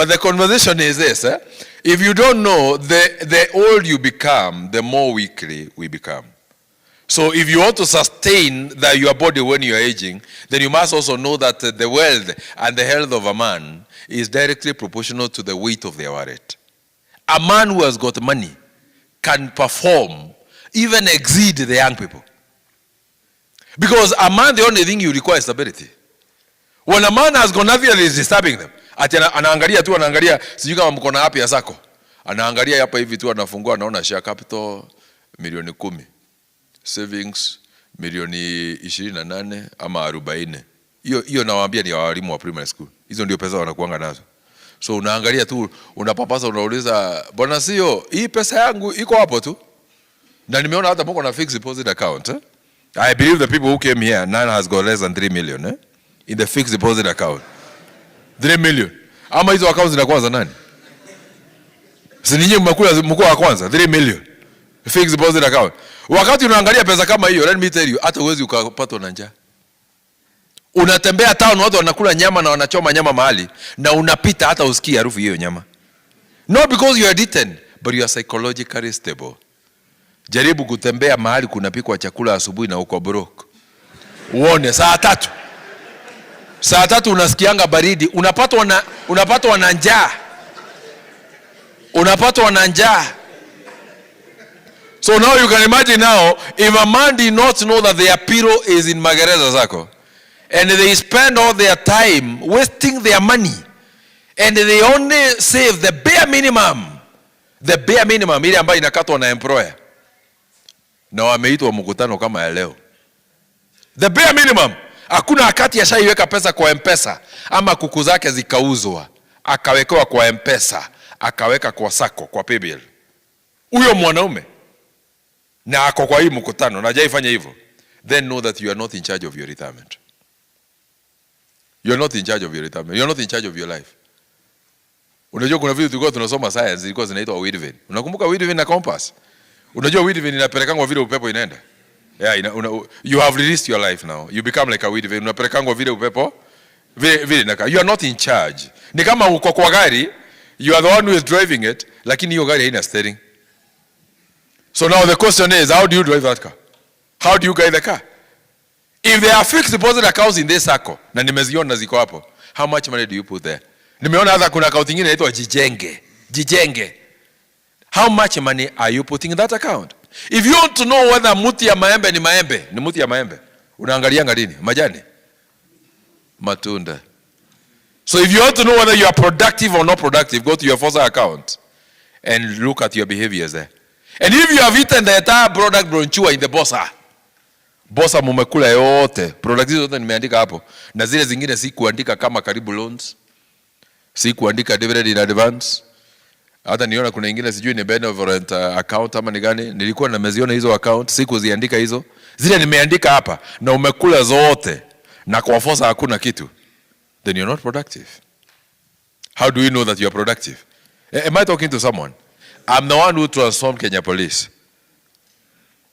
Speaker 20: the conversation is this. If you don't know, the older you become, the more weakly we become. So if you want to sustain your body when you are aging, then you must also know that the wealth and the health of a man is directly proportional to the weight of their wallet. A man who has got money can perform, even exceed the young people. Because a man, the only thing you require is stability. When a man has got nothing that is disturbing them, anaangalia tu, sijui kama mko na app ya Sacco. Anaangalia hapa hivi tu, anafungua, anaona share capital milioni 10. Savings milioni 28 ama 40. Hiyo nawaambia ni walimu wa primary school. Hizo ndio pesa wanakuanga nazo. So unaangalia tu, unapapasa, unauliza, bwana sio, hii pesa yangu iko hapo tu. Na nimeona hata mko na fixed deposit account. I believe the people who came here, none has got less than 3 million in the fixed deposit account. 3 million. Ama hizo accounts zinakuwa za nani? Si ninyi mkuu wa kwanza 3 million. Fixed deposit account. Wakati unaangalia pesa kama hiyo, let me tell you, hata uwezi ukapatwa na njaa. Unatembea town, watu wanakula nyama na wanachoma nyama mahali, na unapita hata usikie harufu hiyo nyama. Not because you are eaten, but you are psychologically stable. Jaribu kutembea mahali kunapikwa chakula asubuhi na uko broke. Uone saa 3. Saa 3 unasikianga baridi, unapatwa na njaa. Unapatwa na njaa. So now you can imagine now, if a man did not know that their pillow is in Magereza Sacco, and they spend all their time wasting their money, and they only save the bare minimum, ile ambayo inakatwa na employer, na wameitwa mkutano kama ya leo. The bare minimum. Hakuna akati ashaiweka pesa kwa M-Pesa, ama kuku zake zikauzwa, akawekewa kwa M-Pesa, akaweka kwa Sacco, kwa paybill. Huyo mwanaume na ako kwa hii mkutano na hajaifanya hivyo, then know that you are not in charge of your retirement. You are not in charge of your retirement. You are not in charge of your life. Unajua kuna vitu tulikuwa tunasoma science, zilikuwa zinaitwa wind vane. Unakumbuka wind vane na compass? Unajua wind vane inapelekangwa vile upepo inaenda. Yeah, you have released your life now. You become like a wind vane. Unapelekangwa vile upepo vile inaka. You are not in charge. Ni kama uko kwa gari, you are the one who is driving it, lakini hiyo gari haina steering. So now the question is, how do you drive that car? How do you guide the car? If there are fixed deposit accounts in this Sacco, na nimeziona ziko hapo, how much money do you put there? Nimeona hata kuna account nyingine inaitwa Jijenge. How much money are you putting in that account? If you want to know whether muti ya maembe ni muti ya maembe, unaangalia ngalini? Majani? Matunda. So if you want to know whether you are productive or not productive, go to your FOSA account and look at your behaviors there. And if you have eaten the entire product brochure in the bossa mumekula yote, product hizo zote nimeandika hapo, na zile zingine si kuandika kama karibu loans, si kuandika dividend in advance. Hata niona kuna nyingine sijui ni benevolent account ama ni gani, nilikuwa nimeziona hizo account, si kuziandika hizo. Zile nimeandika hapa na umekula zote na kwa force hakuna kitu, then you're not productive. How do we know that you are productive? Am I talking to someone? I'm the one who transformed Kenya Police.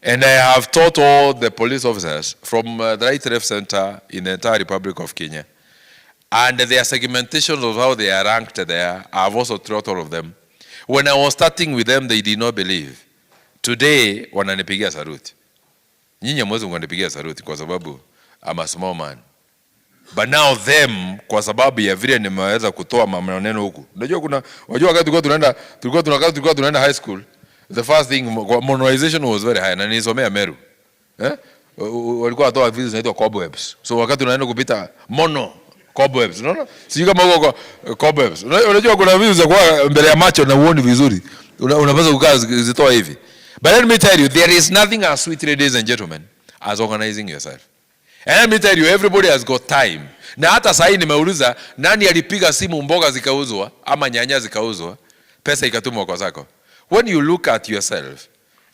Speaker 20: And I have taught all the police officers from the right left center in the entire Republic of Kenya. And their segmentation of how they are ranked there, I've also taught all of them. When I was starting with them, they did not believe. Today, wananipigia saruti. Nyinyi hamwezi mkanipigia saruti kwa sababu I'm a small man. But now them, kwa sababu ya vile nimeweza kutoa maneno huku. Unajua wakati tulikuwa tunaenda high school, the first thing, monoization was very high. Na nilisomea Meru. Walikuwa watoa vitu zinaitwa cobwebs. So wakati tunaenda kupita cobwebs, unaona? Sijui kama huko cobwebs. Unajua kuna vitu za kwa mbele ya macho na uoni vizuri. Unapaswa kukaa zitoa hivi. But let me tell you, there is nothing as sweet, ladies and gentlemen, as organizing yourself. And let me tell you, everybody has got time. Na hata sahi nimeuliza nani alipiga simu mboga zikauzwa ama nyanya zikauzwa, pesa ikatumwa kwa Sacco. When you look at yourself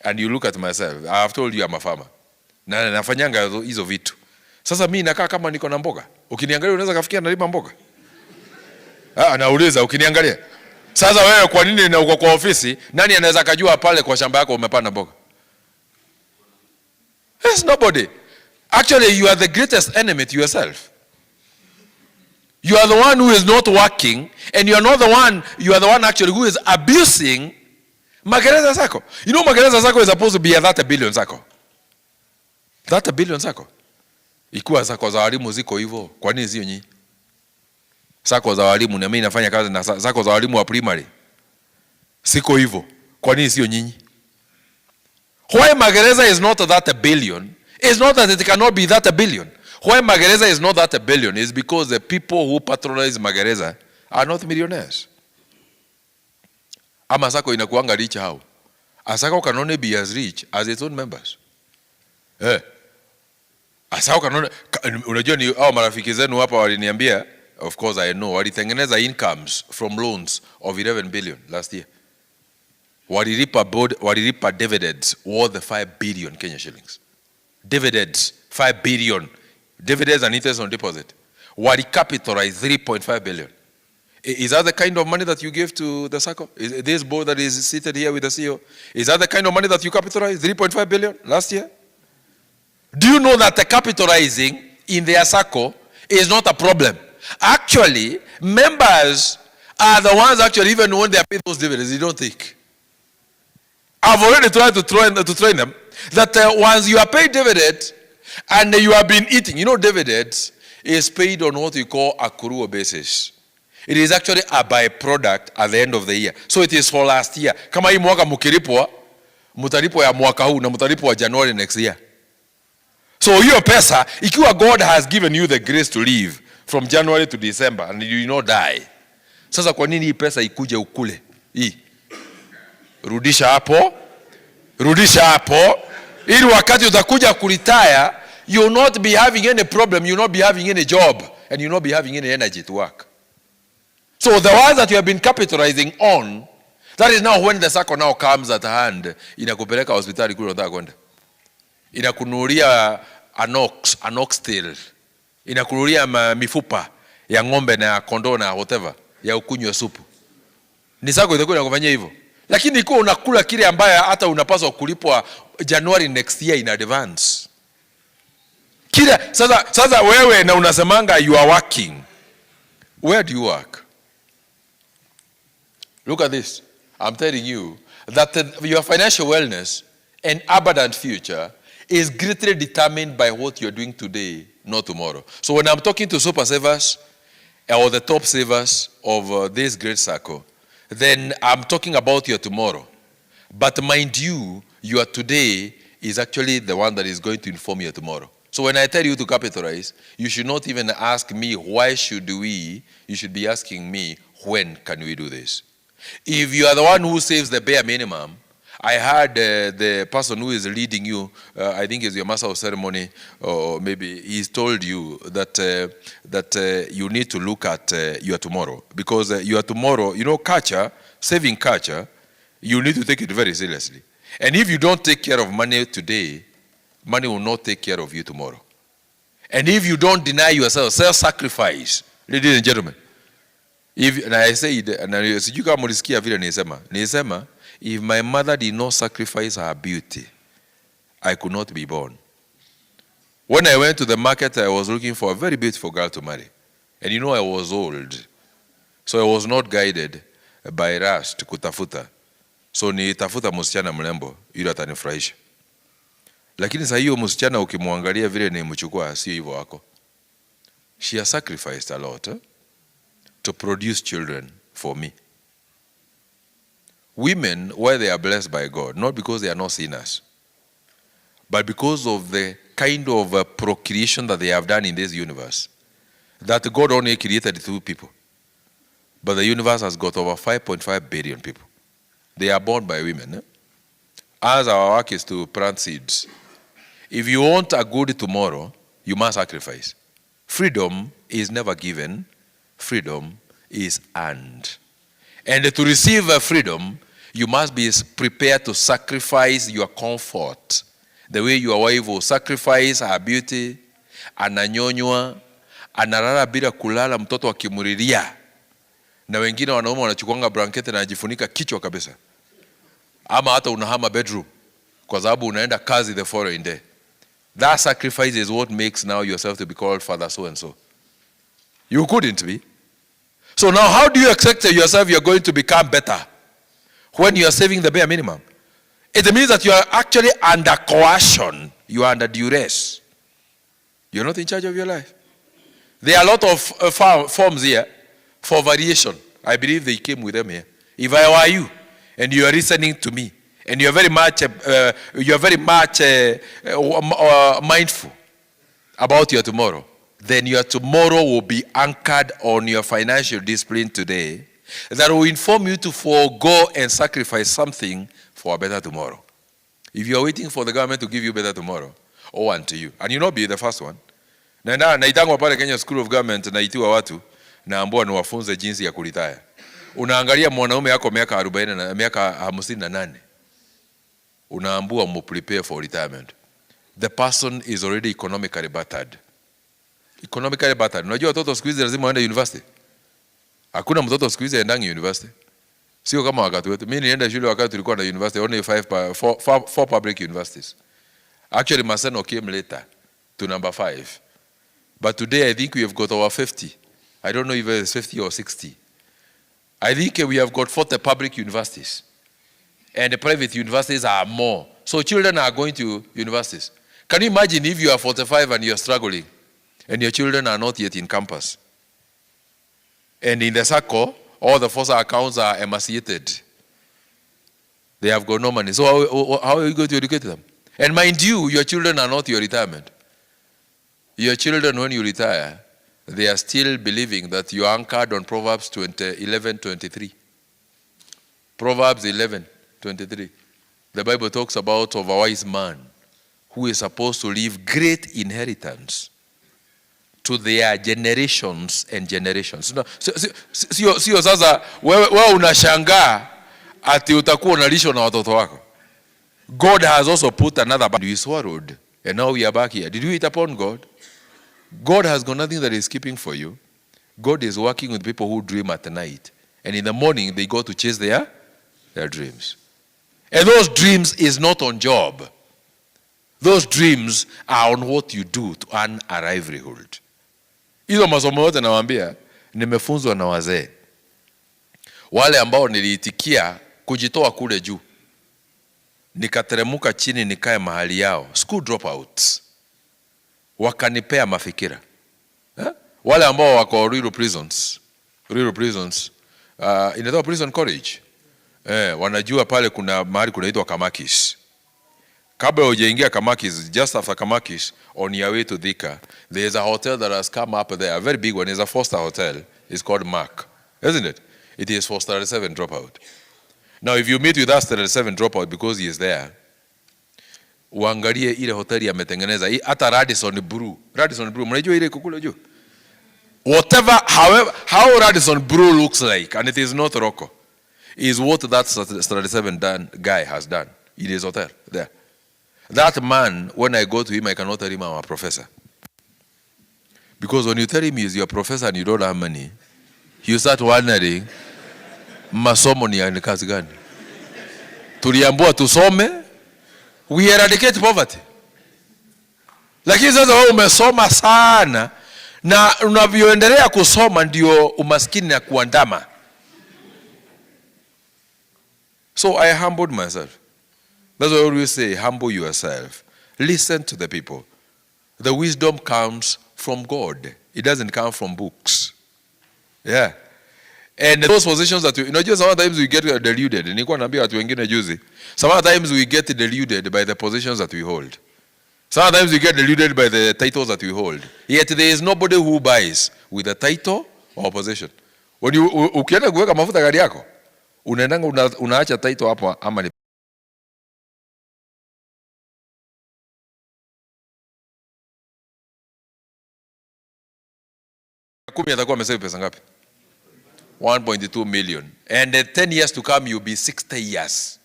Speaker 20: and you look at myself, I have told you I'm a farmer. Na nafanyanga hizo vitu. Sasa mimi nakaa kama niko na mboga. Ukiniangalia unaweza kafikia nalima mboga. Nauliza ukiniangalia. Sasa wewe kwa nini na uko kwa ofisi, nani anaweza kujua pale kwa shamba yako umepanda mboga? There's nobody. Actually, you are the greatest enemy to yourself. You are the one who is not working, and you are the one actually who is abusing Magereza Sacco. You know Magereza Sacco is supposed to be a 30 billion Sacco. 30 billion Sacco. Ikiwa Sacco za walimu ziko hivyo, kwa nini sio nyinyi? Sacco za walimu, na mimi nafanya kazi na Sacco za walimu wa primary. Siko hivyo, kwa nini sio nyinyi? Why Magereza is not that a billion? It's not that it cannot be that a billion. Why Magereza is not that a billion is because the people who patronize Magereza are not millionaires. Ama Sacco inakuanga rich how? A Sacco can only be as rich as its own members. A Sacco can only, unajua ni hao marafiki zenu hapa waliniambia, of course I know, walitengeneza incomes from loans of 11 billion last year. Walilipa dividends worth 5 billion Kenya shillings. Dividends 5 billion. Dividends and interest on deposit. Capitalize 3.5 billion. Is that the kind of money that you give to the Sacco? Is this board that is seated here with the CEO? Is that the kind of money that you capitalized? 3.5 billion last year? Do you know that the capitalizing in their Sacco is not a problem? Actually, members are the ones actually, even when they are paid those dividends, they don't think. I've already tried to train them that once you are paid dividend and you have been eating, you know, dividends is paid on what we call accrual basis. It is actually a byproduct at the end of the year. So it is for last year. Kama hii mwaka mukilipwa, mutalipwa ya mwaka huu na mutalipwa January next year. So hiyo pesa, ikiwa God has given you the grace to live from January to December and you will not die. Sasa kwa nini hii pesa ikuje ukule? Hii. Rudisha hapo, ili wakati utakuja kuretire, you will not be having any problem, you will not be having any job, and you will not be having any energy to work. So the ones that you have been capitalizing on, that is now when the Sacco now comes at hand, inakupeleka hospitali kule unataka kwenda. Inakununulia an oxtail, inakununulia mifupa ya ng'ombe na kondoo na whatever, ya ukunywa supu. Ni Sacco itakuwa inakufanyia hivyo. Lakini iko unakula kile ambaye hata unapaswa kulipwa January next year in advance. Kile sasa wewe na unasemanga you are working. Where do you work? Look at this. I'm telling you that your financial wellness and abundant future is greatly determined by what you're doing today, not tomorrow. So when I'm talking to super savers or the top savers of this great Sacco, then I'm talking about your tomorrow. But mind you, your today is actually the one that is going to inform your tomorrow. So when I tell you to capitalize, you should not even ask me, why should we? You should be asking me, when can we do this? If you are the one who saves the bare minimum, I heard the person who is leading you, I think is your master of ceremony, or maybe he's told you that you need to look at your tomorrow. Because your tomorrow, you know, culture, saving culture, you need to take it very seriously. And if you don't take care of money today, money will not take care of you tomorrow. And if you don't deny yourself, self-sacrifice, ladies and gentlemen, and I say, if my mother did not sacrifice her beauty, I could not be born. When I went to the market, I was looking for a very beautiful girl to marry. And you know, I was old. So I was not guided by rush to kutafuta. So ni tafuta msichana mrembo, yule atanifurahisha. Lakini sasa hiyo msichana ukimwangalia vile ni mchukua, sio hivyo wako. She has sacrificed a lot to produce children for me. Women, why they are blessed by God, not because they are not sinners, but because of the kind of procreation that they have done in this universe. That God only created 2 people. But the universe has got over 5.5 billion people. They are born by women. As our work is to plant seeds. If you want a good tomorrow, you must sacrifice. Freedom is never given. Freedom is earned. And to receive freedom, you must be prepared to sacrifice your comfort. The way your wife will sacrifice her beauty, ananyonywa, analala bila kulala, mtoto akimuriria. Na wengine wanaume wanachukuanga blanketi na anajifunika kichwa kabisa. Ama hata unahama bedroom kwa sababu unaenda kazi the following day. That sacrifice is what makes now yourself to be called father so and so. You couldn't be. So now how do you expect yourself you're going to become better when you are saving the bare minimum? It means that you are actually under coercion. You are under duress. You're not in charge of your life. There are a lot of forms here for variation. I believe they came with them here. If I were you, and you are listening to me, and you are very much mindful about your tomorrow, then your tomorrow will be anchored on your financial discipline today that will inform you to forego and sacrifice something for a better tomorrow. If you are waiting for the government to give you better tomorrow, owe unto you. And you not be the first one. Naitangwa pale Kenya School of Government, naitiwa watu, naambiwa niwafunze jinsi ya kuritaya. Unaangalia mwanaume yako miaka 40 na miaka 58. Unaambiwa mu prepare for retirement. The person is already economically battered. Economically battered. Unajua watoto siku hizi lazima waende university. Hakuna mtoto siku hizi aendangi university. Sio kama wakati wetu. Mimi nilienda shule wakati tulikuwa na university, only 4 public universities. Actually Maseno came later to number 5. But today I think we have got over 50. I don't know if it's 50 or 60. I think we have got 40 public universities. And the private universities are more. So children are going to universities. Can you imagine if you are 45 and you are struggling and your children are not yet in campus? And in the Sacco, all the FOSA accounts are emaciated. They have got no money. So how are you going to educate them? And mind you, your children are not your retirement. Your children, when you retire, they are still believing that you are anchored on Proverbs 11:23. Proverbs 11:23. The Bible talks about of a wise man who is supposed to leave great inheritance to their generations and generations. Sio sasa wewe unashangaa ati utakuwa unalishwa na watoto wako. God has also put another band you swallowed, and now we are back here. Did you eat upon God? God has got nothing that is keeping for you. God is working with people who dream at night, and in the morning they go to chase their dreams. And those dreams is not on job. Those dreams are on what you do to earn a livelihood. Hizo masomo yote nawaambia nimefunzwa na wazee. Wale ambao niliitikia kujitoa kule juu. Nikateremuka chini nikae mahali yao. School dropouts. Wakanipea mafikira. Wale ambao wako Rural prisons. Inaitwa prison college. Wanajua pale kuna mahali kunaitwa Kamakis. Kabla hujaingia Kamakis, just after Kamakis, on your way to Thika, there is a hotel that has come up there, a very big one. It's a 4-star hotel. It's called Mark, isn't it? It is 4-star 7 dropout. Now if you meet with us 37 dropout because he is there, uangalie ile hoteli ametengeneza hata Radisson Blu mnajua ile kukula juu, whatever, however, how Radisson Blu looks like, and it is not Rocco, is what that 37 guy has done in his hotel there. That man, when I go to him, I cannot tell him I'm a professor, because when you tell him he's your professor and you don't have money, you start wondering masomo ni kazi gani? Tuliambiwa tusome, we eradicate poverty. Lakini sasa wewe umesoma sana na unavyoendelea kusoma ndio umaskini na kuandama. So I humbled myself. That's why I always say, humble yourself. Listen to the people. The wisdom comes from God. It doesn't come from books. Yeah. And those positions that sometimes we get deluded. Nilikuwa naambia watu wengine juzi. Sometimes we get deluded by the positions that we hold. Sometimes we get deluded by the titles that we hold. Yet there is nobody who buys with a title or position. When you ukienda kuweka mafuta gari yako, unaendanga unaacha title hapo ama ni kumi atakuwa amesave pesa ngapi? 1.2 million. And 10 years to come, you'll be 60 years.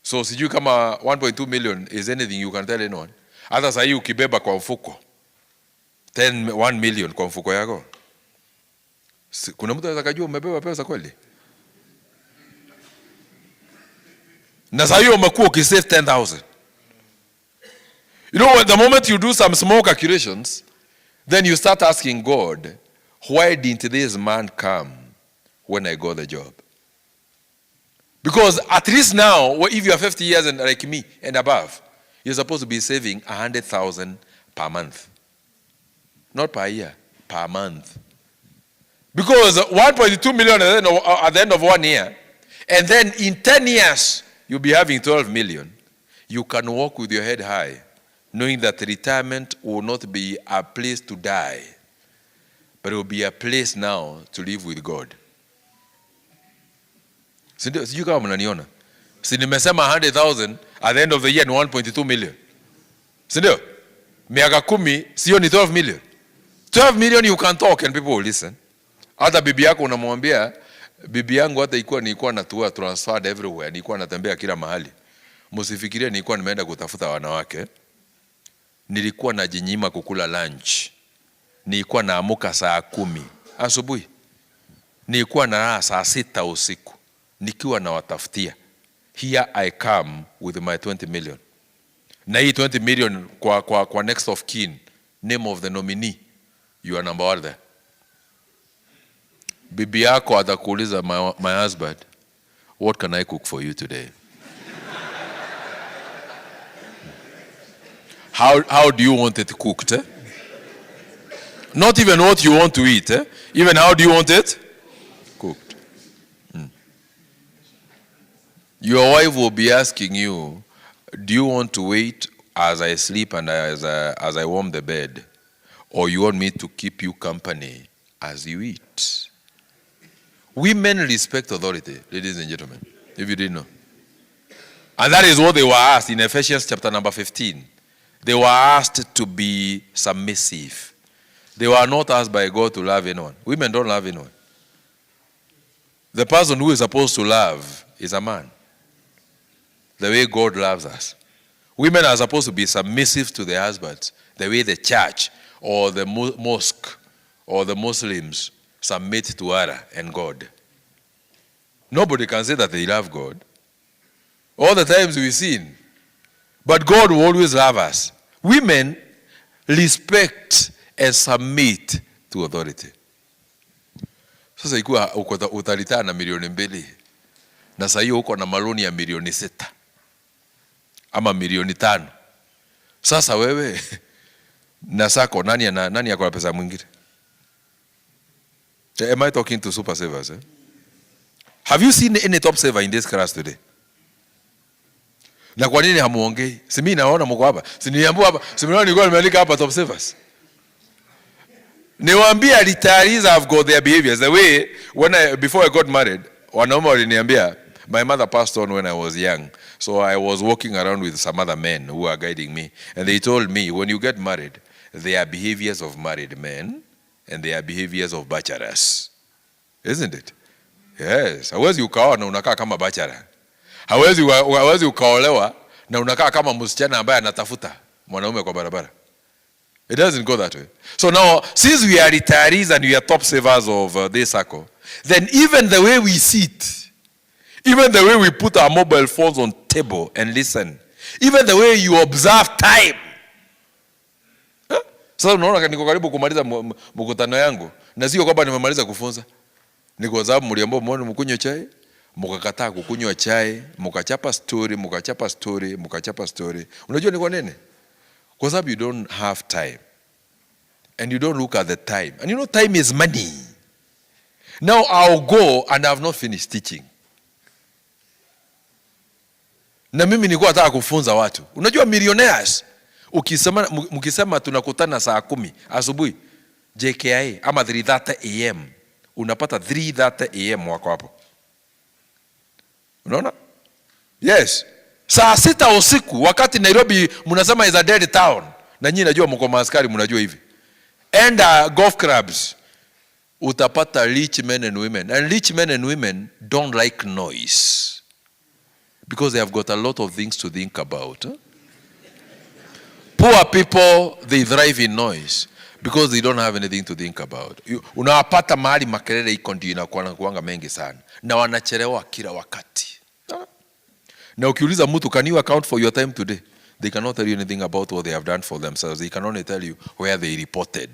Speaker 20: So sijui kama 1.2 million is anything you can tell anyone. Hata sahi ukibeba kwa mfuko 1 million kwa mfuko yako, kuna mtu anaweza kujua umebeba pesa kweli? Na sahi umekuwa ukisave 10,000. You know, the moment you do some small calculations, then you start asking God, why didn't this man come when I got the job? Because at least now, if you are 50 years and like me and above, you're supposed to be saving 100,000 per month. Not per year, per month. Because 1.2 million at the end of 1 year, and then in 10 years, you'll be having 12 million. You can walk with your head high, knowing that retirement will not be a place to die, but it will be a place now to live with God. Sijui kama mnaniona. Si nimesema 100,000 at the end of the year ni 1.2 million. Sindio? Miaka 10 sio ni 12 million. 12 million you can talk and people will listen. Hata bibi yako unamwambia, bibi yangu hata nilikuwa natua transferred everywhere, nilikuwa natembea kila mahali. Msifikirie nilikuwa nimeenda kutafuta wanawake. Nilikuwa najinyima kukula lunch. Nilikuwa naamuka saa 10 asubuhi. Nilikuwa nalala saa 6 usiku. Nikiwa na watafutia. Here I come with my 20 million. Na hii 20 million kwa next of kin, name of the nominee, you are number 1 there. Bibi yako atakuuliza, my husband, what can I cook for you today? How do you want it cooked? Eh? Not even what you want to eat. Eh? Even how do you want it cooked? Your wife will be asking you, do you want to wait as I sleep and as I warm the bed? Or you want me to keep you company as you eat? Women respect authority, ladies and gentlemen, if you didn't know. And that is what they were asked in Ephesians chapter number 15. They were asked to be submissive. They were not asked by God to love anyone. Women don't love anyone. The person who is supposed to love is a man. The way God loves us. Women are supposed to be submissive to their husbands, the way the church or the mosque or the Muslims submit to Allah and God. Nobody can say that they love God. All the times we sin. But God will always love us. Women respect and submit to authority. Sasa ikuwa utalitaa na milioni 2 na sasa hiyo uko na maloni ya milioni 6 ama milioni 5. Sasa wewe na Sacco nani yako na pesa mwingine? Am I talking to super savers? Eh? Have you seen any top saver in this class today? Na kwa nini hamuongei? Si mimi naona mko hapa. Si niambiwa hapa, si mimi nilikuwa nimeandika hapa top savers. Niwaambia retirees have got their behaviors. The way before I got married, wanaume waliniambia, my mother passed on when I was young. So I was walking around with some other men who are guiding me. And they told me, when you get married, there are behaviors of married men and there are behaviors of bachelors. Isn't it? Yes. Hawezi ukaoa na unakaa kama bachelor. Hawezi ukaolewa na unakaa kama msichana ambaye anatafuta mwanaume kwa barabara. It doesn't go that way. So now, since we are retirees and we are top savers of this Sacco, then even the way we sit, even the way we put our mobile phones on table and listen, even the way you observe time. Sasa unaona niko karibu kumaliza mkutano yangu na sio kwamba nimemaliza kufunza. Ni kwa sababu mliambiwa muone mkunywe chai, mkakataa kukunywa chai, mkachapa story. Unajua ni kwa nini? Kwa sababu you don't have time. And you don't look at the time. And you know time is money. Now I'll go and I have not finished teaching. Na mimi nilikuwa nataka kufunza watu. Unajua millionaires, mkisema tunakutana saa 10 asubuhi JKIA ama 3:30 AM, unapata 3:30 AM wako hapo. Unaona? Yes. Saa 6 usiku wakati Nairobi mnasema is a dead town. Na nyinyi najua mko maaskari mnajua hivi. And golf clubs utapata rich men and women. And rich men and women don't like noise. Because they have got a lot of things to think about. Poor people, they thrive in noise because they don't have anything to think about. Unawapata mahali makelele iko ndio inakuanga mengi sana. Na wanachelewa kila wakati. Na ukiuliza mtu, can you account for your time today? They cannot tell you anything about what they have done for themselves. They can only tell you where they reported,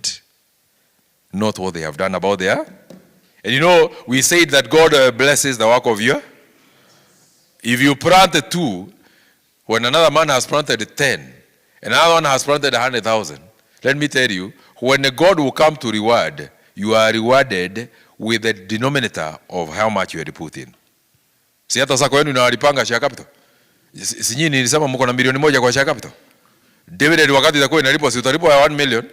Speaker 20: not what they have done about their. And you know, we said that God blesses the work of your. If you plant 2, when another man has planted 10, another one has planted 100,000, let me tell you, when God will come to reward, you are rewarded with the denominator of how much you had put in. Si hata Sacco yenu inawalipanga share capital. Si nyinyi nilisema mko na milioni 1 kwa share capital. Dividend wakati itakuwa inalipwa, si utalipwa 1 million.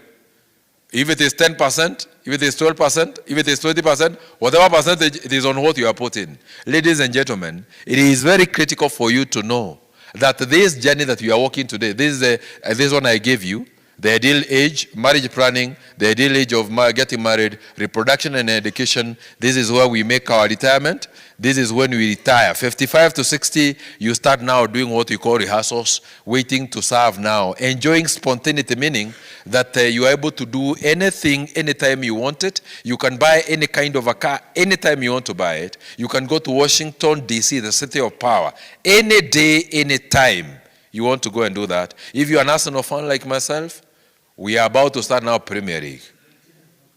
Speaker 20: If it is 10%, if it is 12%, if it is 20%, whatever percentage, it is on what you are put in. Ladies and gentlemen, it is very critical for you to know that this journey that you are walking today, this one I gave you, the ideal age, marriage planning, the ideal age of getting married, reproduction and education, this is where we make our retirement. This is when we retire. 55 to 60, you start now doing what we call rehearsals, waiting to serve now, enjoying spontaneity, meaning that you are able to do anything, anytime you want it. You can buy any kind of a car, anytime you want to buy it. You can go to Washington, D.C., the city of power, any day, any time you want to go and do that. If you are an Arsenal fan like myself, we are about to start now Premier League.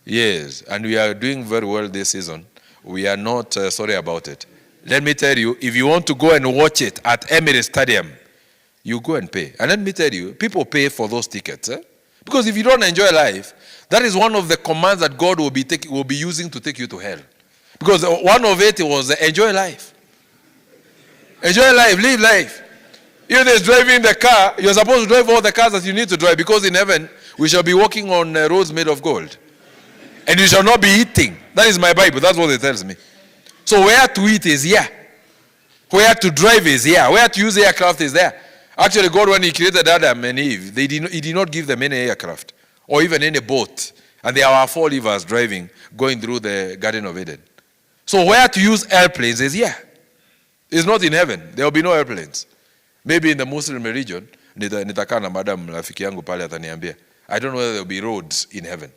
Speaker 20: Yes, and we are doing very well this season. We are not sorry about it. Let me tell you, if you want to go and watch it at Emirates Stadium, you go and pay. And let me tell you, people pay for those tickets. Because if you don't enjoy life, that is one of the commands that God will be using to take you to hell. Because one of it was enjoy life. Enjoy life, live life. If there's driving the car, you're supposed to drive all the cars that you need to drive, because in heaven, we shall be walking on roads made of gold. And you shall not be eating. That is my Bible. That's what it tells me. So where to eat is here. Where to drive is here. Where to use aircraft is there. Actually, God, when he created Adam and Eve, he did not give them any aircraft or even any boat. And there are 4 levers driving, going through the Garden of Eden. So where to use airplanes is here. It's not in heaven. There will be no airplanes. Maybe in the Muslim religion, nitakaa na madam rafiki yangu pale ataniambia. I don't know whether there will be roads in heaven.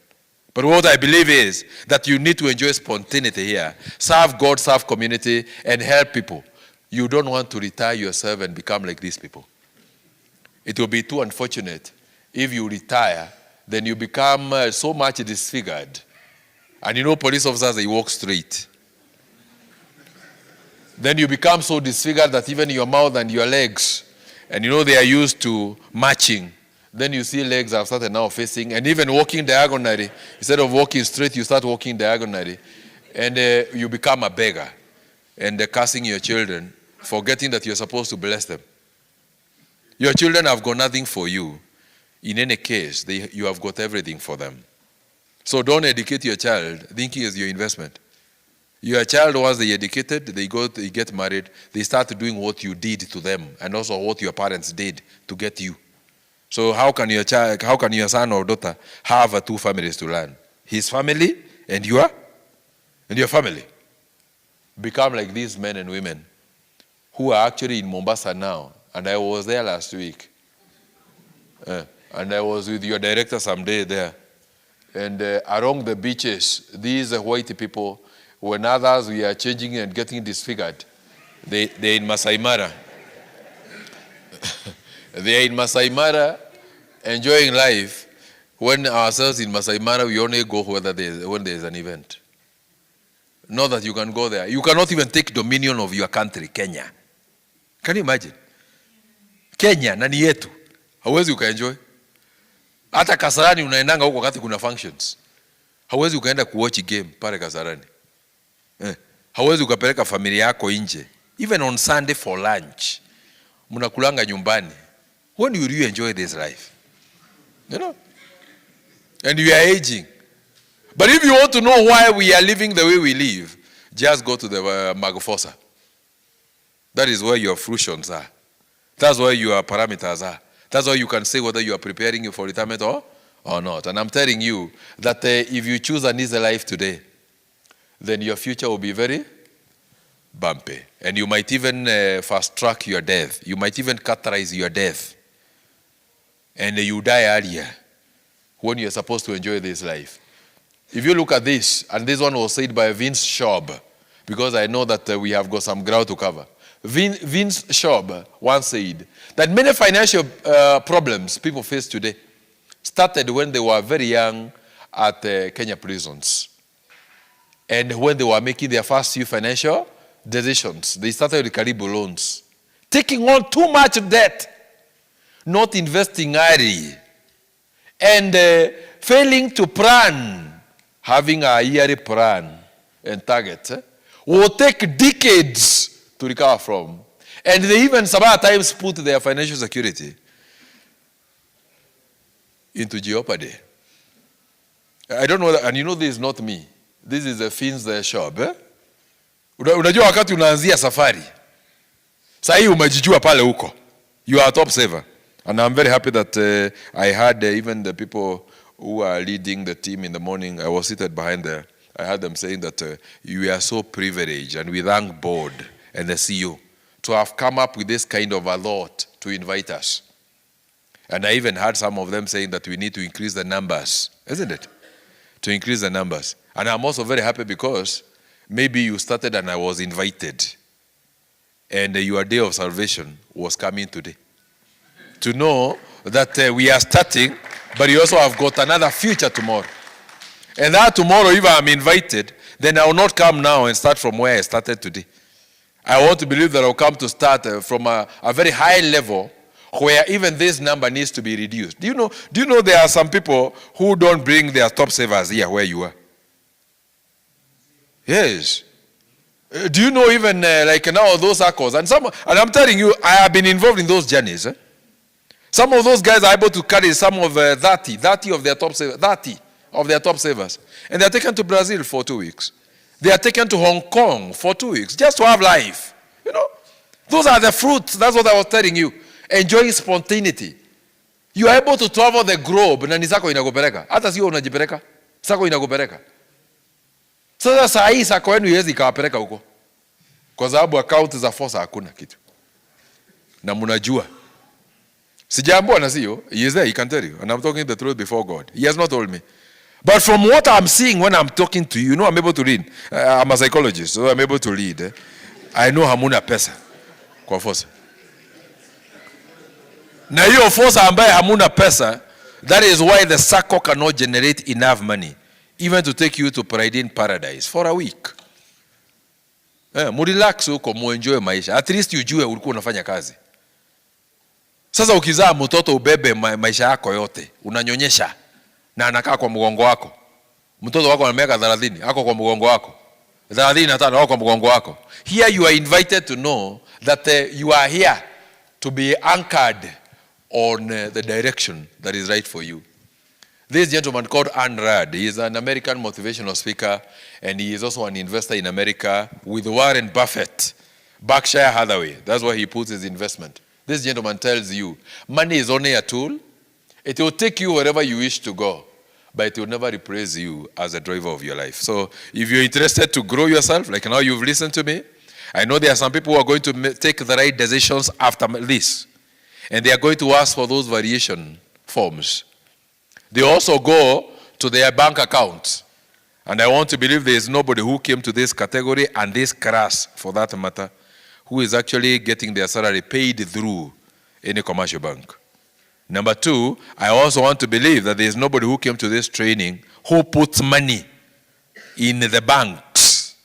Speaker 20: But what I believe is that you need to enjoy spontaneity here. Serve God, serve community, and help people. You don't want to retire yourself and become like these people. It will be too unfortunate if you retire, then you become so much disfigured. And you know, police officers, they walk straight. Then you become so disfigured that even your mouth and your legs, and you know they are used to matching. Then you see legs have started now facing, and even walking diagonally. Instead of walking straight, you start walking diagonally. And you become a beggar. And cursing your children, forgetting that you're supposed to bless them. Your children have got nothing for you. In any case, you have got everything for them. So don't educate your child thinking it's your investment. Your child, once they educated, they get married, they start doing what you did to them and also what your parents did to get you. So how can your son or daughter have two families to learn? His family and your family. Become like these men and women who are actually in Mombasa now. And I was there last week. And I was with your director someday there. And along the beaches, these white people, when others we are changing and getting disfigured, they're in Masai Mara. They are in Masai Mara enjoying life. When ourselves in Masai Mara, we only go when there's an event. Not that you can go there. You cannot even take dominion of your country, Kenya. Can you imagine? Kenya, nani yetu. Hauwezi ukaenjoy. Hata Kasarani unaendanga huko wakati kuna functions. Hauwezi ukaenda kuwatch game pale Kasarani. Hauwezi ukapeleka familia yako nje. Even on Sunday for lunch. Mnakulanga nyumbani. When will you enjoy this life? You know? And we are aging. But if you want to know why we are living the way we live, just go to the Magereza. That is where your fruitions are. That's where your parameters are. That's why you can say whether you are preparing you for retirement or not. And I'm telling you that if you choose an easy life today, then your future will be very bumpy. And you might even fast track your death. You might even cauterize your death. And you die earlier when you're supposed to enjoy this life. If you look at this, and this one was said by Vince Schaub, because I know that we have got some ground to cover. Vince Schaub once said that many financial problems people face today started when they were very young at Kenya prisons. And when they were making their first few financial decisions, they started with Karibu loans. Taking on too much debt, not investing early, and failing to plan, having a yearly plan and target, will take decades to recover from. And they even sometimes put their financial security into jeopardy. I don't know, and you know this is not me. This is a Finns shop. Unajua wakati unaanzia safari. Sasa hii umejijua pale huko. You are a top saver. And I'm very happy that I had even the people who are leading the team in the morning. I was seated behind there. I heard them saying that you are so privileged, and we thank board and the CEO to have come up with this kind of a thought to invite us. And I even heard some of them saying that we need to increase the numbers, isn't it? To increase the numbers. And I'm also very happy because maybe you started and I was invited. And your day of salvation was coming today. To know that we are starting, but you also have got another future tomorrow. And that tomorrow, if I'm invited, then I will not come now and start from where I started today. I want to believe that I'll come to start from a very high level where even this number needs to be reduced. Do you know there are some people who don't bring their top savers here where you are? Yes. Do you know even like now those Saccos? And I'm telling you, I have been involved in those journeys. Some of those guys are able to carry some of 30 of their top savers, 30 of their top savers. And they are taken to Brazil for 2 weeks. They are taken to Hong Kong for 2 weeks just to have life. You know, those are the fruits. That's what I was telling you. Enjoying spontaneity. You are able to travel the globe. Na ni Sacco inakupeleka. Hata sio unajipeleka. Sacco inakupeleka. Sasa saa hii Sacco yenu iwezi ikawapeleka huko. Kwa sababu account za force hakuna kitu. Na mnajua. Sijaambiwa na sio. He is there, he can tell you. And I'm talking the truth before God. He has not told me. But from what I'm seeing when I'm talking to you, I'm able to read. I'm a psychologist, so I'm able to read. I know hamuna pesa kwa force. Na hiyo force ambaye hamuna pesa, that is why the Sacco cannot generate enough money even to take you to Pride in Paradise for a week. Murelax huko, muenjoy maisha. At least ujue ulikuwa unafanya kazi. Sasa ukizaa mtoto ubebe maisha yako yote, unanyonyesha na anakaa kwa mgongo wako. Mtoto wako ana miaka 30, ako kwa mgongo wako. 35 ako kwa mgongo wako. Here you are invited to know that you are here to be anchored on the direction that is right for you. This gentleman called Ann Rudd, he is an American motivational speaker, and he is also an investor in America with Warren Buffett, Berkshire Hathaway. That's where he puts his investment. This gentleman tells you, money is only a tool. It will take you wherever you wish to go, but it will never replace you as a driver of your life. So if you're interested to grow yourself, like now you've listened to me, I know there are some people who are going to take the right decisions after this, and they are going to ask for those variation forms. They also go to their bank account. And I want to believe there is nobody who came to this category and this class, for that matter, who is actually getting their salary paid through any commercial bank. Number two, I also want to believe that there is nobody who came to this training who puts money in the banks.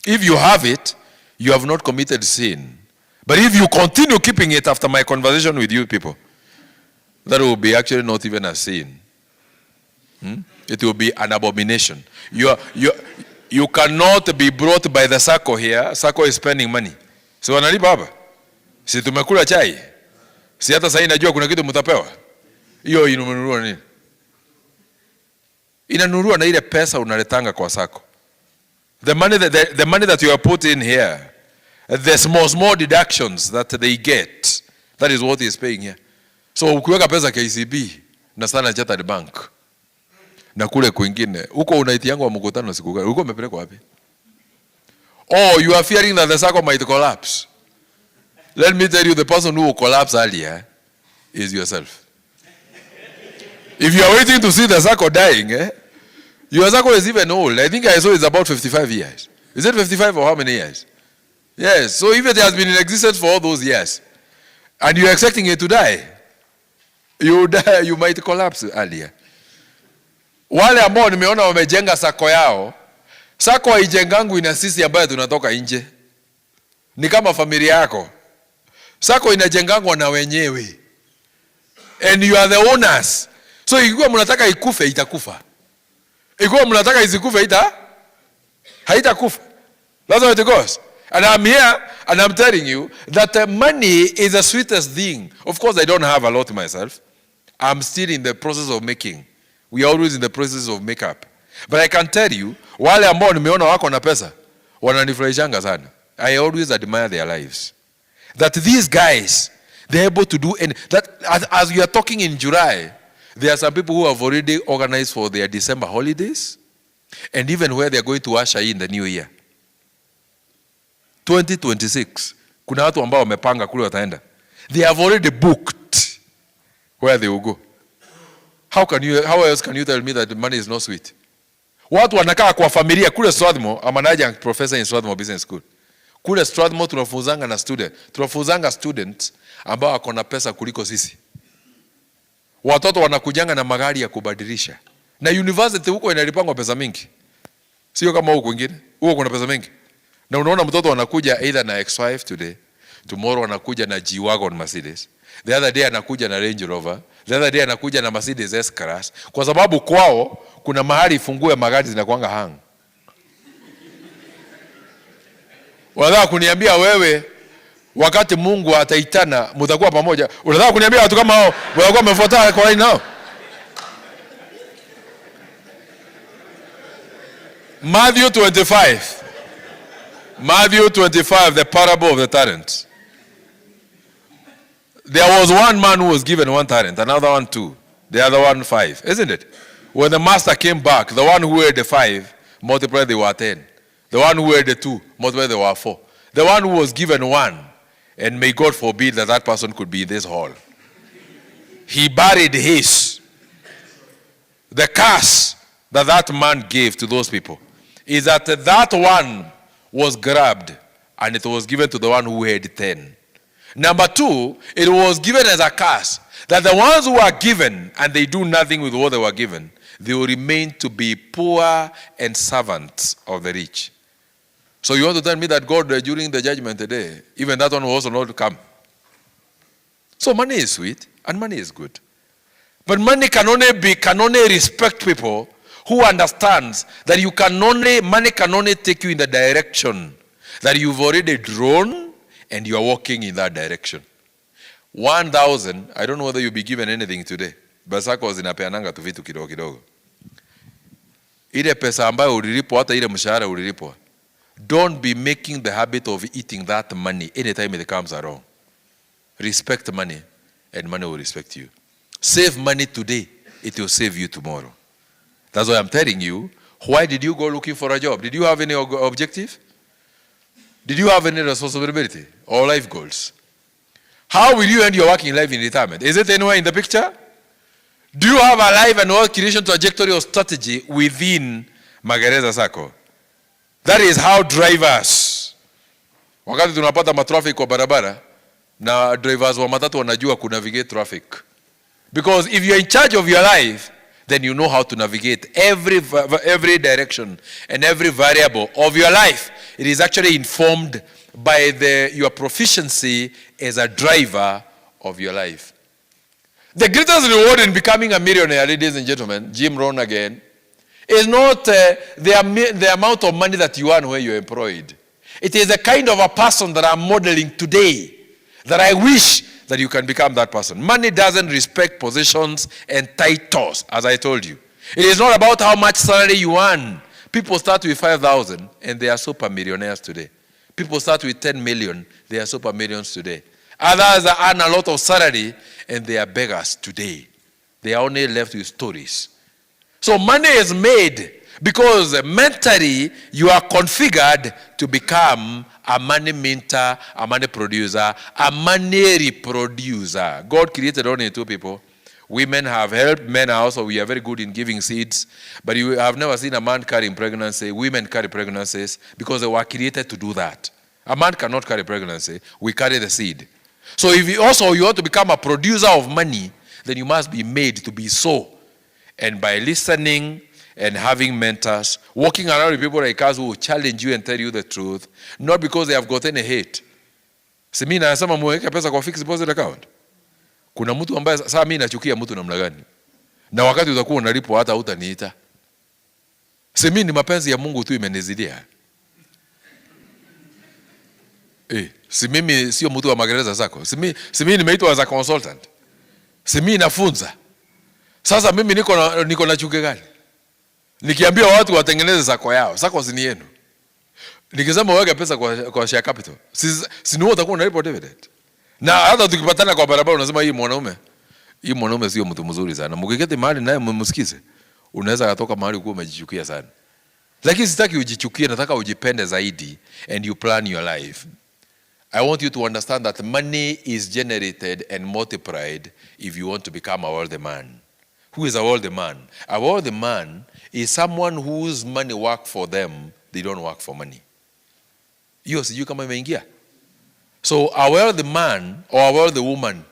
Speaker 20: If you have it, you have not committed sin. But if you continue keeping it after my conversation with you people, that will be actually not even a sin. It will be an abomination. You cannot be brought by the Sacco here. Sacco is spending money. Si wanalipa hapa? Si tumekula chai? Si hata sasa inajua kuna kitu mtapewa? Hiyo inanunua nini? Inanunua na ile pesa unaletanga kwa Sacco. The money that you are put in here, the small deductions that they get, that is what he is paying here. So ukiweka pesa KCB na sana Chartered Bank na kule kwingine, huko unaitianga wa mkutano siku gani? Huko umepelekwa wapi? Oh, you are fearing that the Sacco might collapse. Let me tell you, the person who will collapse earlier is yourself. If you are waiting to see the Sacco dying, your Sacco is even old. I think I saw it's about 55 years. Is it 55 or how many years? Yes, so if it has been in existence for all those years, and you are expecting it to die, you might collapse earlier. Wale ambao nimeona wamejenga Sacco yao, Sacco haijengangu ina sisi ambayo tunatoka nje. Ni kama familia yako. Sacco inajengangwa na wenyewe. And you are the owners. So ikiwa mnataka ikufe, itakufa. Ikiwa mnataka isikufe, haitakufa. That's how it goes. And I'm here and I'm telling you that money is the sweetest thing. Of course, I don't have a lot myself. I'm still in the process of making. We are always in the process of makeup. But I can tell you, wale ambao nimeona wako na pesa, wananifurahishanga sana. I always admire their lives. That these guys, they're able to do, and that as we are talking in July, there are some people who have already organized for their December holidays, and even where they're going to usher in the new year. 2026, kuna watu ambao wamepanga kule wataenda. They have already booked where they will go. How else can you tell me that the money is not sweet? Watu wanakaa kwa familia kule Strathmore. I'm an adjunct professor in Strathmore Business School. Kule Strathmore tunafuzanga students ambao wako na pesa kuliko sisi. Watoto wanakujanga na magari ya kubadilisha. Na university huko inalipangwa pesa mingi. Sio kama huko kwingine. Huko kuna pesa mingi. Na unaona mtoto anakuja either na X5 today, tomorrow anakuja na G-Wagon Mercedes. The other day anakuja na Range Rover. The other day anakuja na Mercedes S-Class. Kwa sababu kwao kuna mahali fungue magari zinakuanga hang. Unataka kuniambia wewe wakati Mungu ataitana mtakuwa pamoja? Unataka kuniambia watu kama hao watakuwa wamefuata kwa right now? Matthew 25, the parable of the talents. There was one man who was given 1 talent, another one 2, the other one 5, isn't it? When the master came back, the one who had the 5 multiplied, they were 10. The one who had the 2 multiplied, they were 4. The one who was given 1, and may God forbid that person could be in this hall, he buried his. The curse that man gave to those people is that one was grabbed and it was given to the one who had 10. Number 2, it was given as a curse that the ones who are given and they do nothing with what they were given, they will remain to be poor and servants of the rich. So you want to tell me that God during the judgment today, even that one will also not come? So money is sweet and money is good. But money can only respect people who understands that money can only take you in the direction that you've already drawn and you are walking in that direction. 1,000, I don't know whether you'll be given anything today. But Sacco zinapeananga tu vitu kidogo kidogo. Ile pesa ambayo ulilipwa, hata ile mshahara ulilipwa, don't be making the habit of eating that money anytime it comes around. Respect money, and money will respect you. Save money today, it will save you tomorrow. That's why I'm telling you, why did you go looking for a job? Did you have any objective? Did you have any responsibility or life goals? How will you end your working life in retirement? Is it anywhere in the picture? Do you have a life and wealth creation trajectory or strategy within Magereza Sacco? That is how drivers, wakati tunapata matraffic kwa barabara, na drivers wa matatu wanajua ku navigate traffic. Because if you're in charge of your life, then you know how to navigate every direction and every variable of your life. It is actually informed by your proficiency as a driver of your life. The greatest reward in becoming a millionaire, ladies and gentlemen, Jim Rohn again, is not the amount of money that you earn where you're employed. It is the kind of a person that I'm modeling today, that I wish that you can become that person. Money doesn't respect positions and titles, as I told you. It is not about how much salary you earn. People start with 5,000 and they are super millionaires today. People start with 10 million, they are super millions today. Others earn a lot of salary and they are beggars today. They are only left with stories. So money is made because mentally you are configured to become a money minter, a money producer, a money reproducer. God created only two people. Women have helped, men also, we are very good in giving seeds, but you have never seen a man carrying pregnancy. Women carry pregnancies because they were created to do that. A man cannot carry pregnancy, we carry the seed. So if you want to become a producer of money, then you must be made to be so. And by listening and having mentors, walking around with people like us who will challenge you and tell you the truth, not because they have gotten a hate. Si mimi nasema muweke pesa kwa fixed deposit account. Kuna mtu ambaye sasa mimi nachukia mtu namna gani? Na wakati utakuwa unalipwa hata hutaniita. Si mimi ni mapenzi ya Mungu tu imenizidia. Si mimi sio mtu wa Magereza Sacco. Si mimi nimeitwa as a consultant. Si mimi nafunza. Sasa mimi niko na chuki gani? Nikiambia watu watengeneze Sacco yao, Sacco si ni yenu. Nikisema weka pesa kwa share capital, si ni wewe utakuwa unalipa dividend. Na hata tukipatana kwa barabara unasema hii mwanaume sio mtu mzuri sana. Mkiketi mahali naye mmsikize, unaweza kutoka mahali ukiwa umejichukia sana. Lakini sitaki ujichukie, nataka ujipende zaidi and you plan your life. I want you to understand that money is generated and multiplied if you want to become a wealthy man. Who is a wealthy man? A wealthy man is someone whose money work for them, they don't work for money. Hiyo sijui kama imeingia. So a wealthy man or a wealthy woman,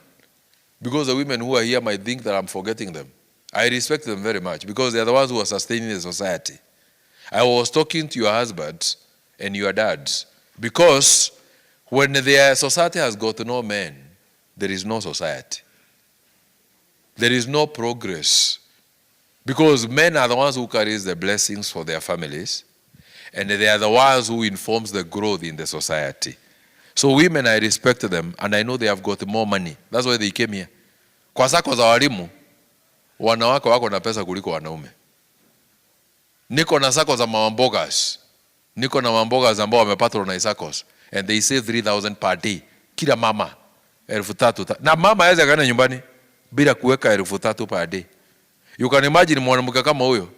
Speaker 20: because the women who are here might think that I'm forgetting them. I respect them very much because they are the ones who are sustaining the society. I was talking to your husbands and your dads because when their society has got no men, there is no society. There is no progress. Because men are the ones who carries the blessings for their families, and they are the ones who informs the growth in the society. So women, I respect them, and I know they have got more money. That's why they came here. Kwa Sacco za walimu, wanawake wako na pesa kuliko wanaume. Niko na Sacco za mambogas. Niko na mambogas ambao wamepatronize Saccos, and they save 3,000 per day. Kila mama 3,000. Na mama hawezi akaenda nyumbani bila kuweka 3,000 per day. You can imagine mwanamke kama huyo,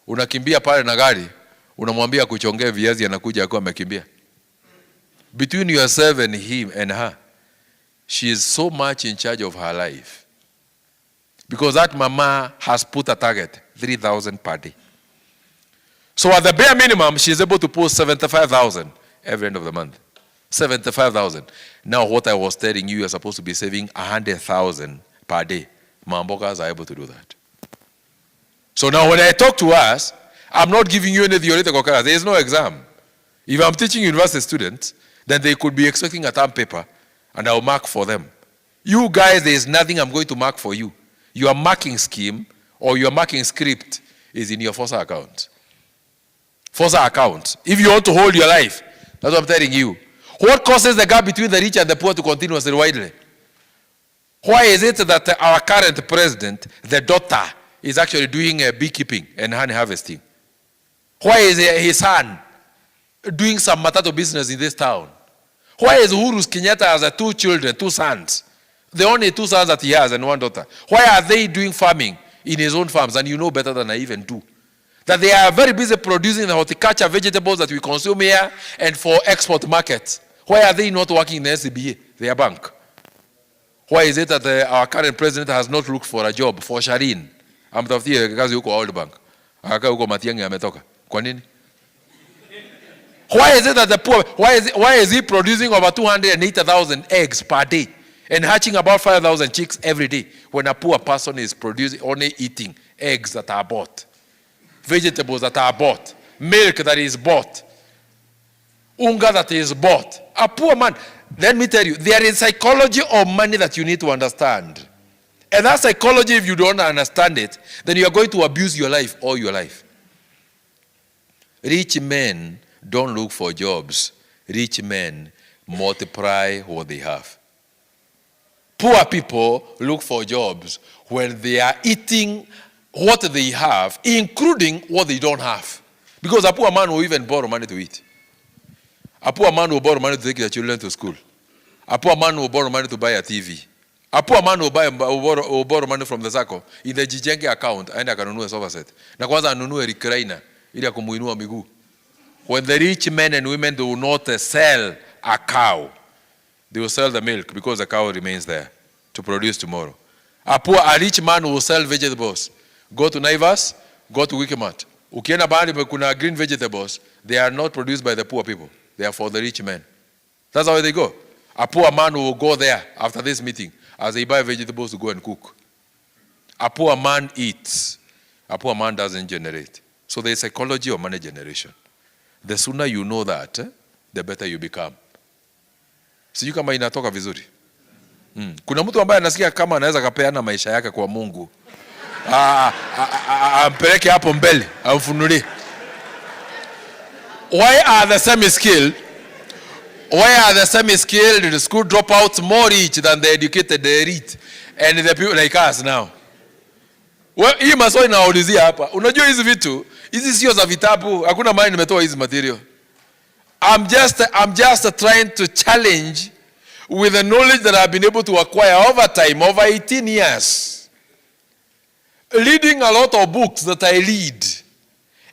Speaker 20: unakimbia pale na gari, unamwambia kuchongea viazi, anakuja akiwa amekimbia. Between yourself and him and her, she is so much in charge of her life. Because that mama has put a target, 3,000 per day. So at the bare minimum, she is able to post 75,000 every end of the month. 75,000. Now what I was telling you, you're supposed to be saving 100,000 per day. Mambokas are able to do that. So now when I talk to us, I'm not giving you any theoretical class. There is no exam. If I'm teaching university students, then they could be expecting a term paper and I'll mark for them. You guys, there is nothing I'm going to mark for you. Your marking scheme or your marking script is in your FOSA account. FOSA account. If you want to hold your life, that's what I'm telling you. What causes the gap between the rich and the poor to continuously widely? Why is it that our current president, the daughter, is actually doing beekeeping and honey harvesting? Why is his son doing some matatu business in this town? Why is Uhuru Kenyatta has 2 children, 2 sons? The only 2 sons that he has and 1 daughter. Why are they doing farming in his own farms? And you know better than I even do. That they are very busy producing the horticulture vegetables that we consume here and for export markets. Why are they not working in the SCBA, their bank? Why is it that our current president has not looked for a job for Shireen? Amtafutie kazi huko World Bank. Akakaa huko Matiang'i ametoka. Kwa nini? Why is it that the poor, why is he producing over 280,000 eggs per day and hatching about 5,000 chicks every day when a poor person is producing, only eating eggs that are bought, vegetables that are bought, milk that is bought, unga that is bought? A poor man. Let me tell you, there is psychology of money that you need to understand. And that psychology, if you don't understand it, then you are going to abuse your life all your life. Rich men don't look for jobs. Rich men multiply what they have. Poor people look for jobs when they are eating what they have, including what they don't have. Because a poor man will even borrow money to eat. A poor man will borrow money to take their children to school. A poor man will borrow money to buy a TV. A poor man will borrow money from the Sacco in the Jijenge account, aende akanunue sofa set. Na kwanza anunue recliner ili akumuinua miguu. When the rich men and women do not sell a cow, they will sell the milk because the cow remains there to produce tomorrow. A rich man will sell vegetables. Go to Naivas, go to Wikimat. Ukienda bahari kuna green vegetables, they are not produced by the poor people. They are for the rich men. That's how they go. A poor man will go there after this meeting as they buy vegetables to go and cook. A poor man eats. A poor man doesn't generate. So there is psychology of money generation. The sooner you know that, the better you become. Sijui kama inatoka vizuri. Kuna mtu ambaye anasikia kama anaweza kapeana maisha yake kwa Mungu. Ampeleke hapo mbele, amfunulie. Why are the semi-skilled? Why are the semi-skilled, the school dropouts more rich than the educated, the elite, and the people like us now? Well, hii maswali naulizia hapa. Unajua hizi vitu, hizi sio za vitabu. Hakuna mahali nimetoa hizi material. I'm just trying to challenge with the knowledge that I've been able to acquire over time, over 18 years. Reading a lot of books that I read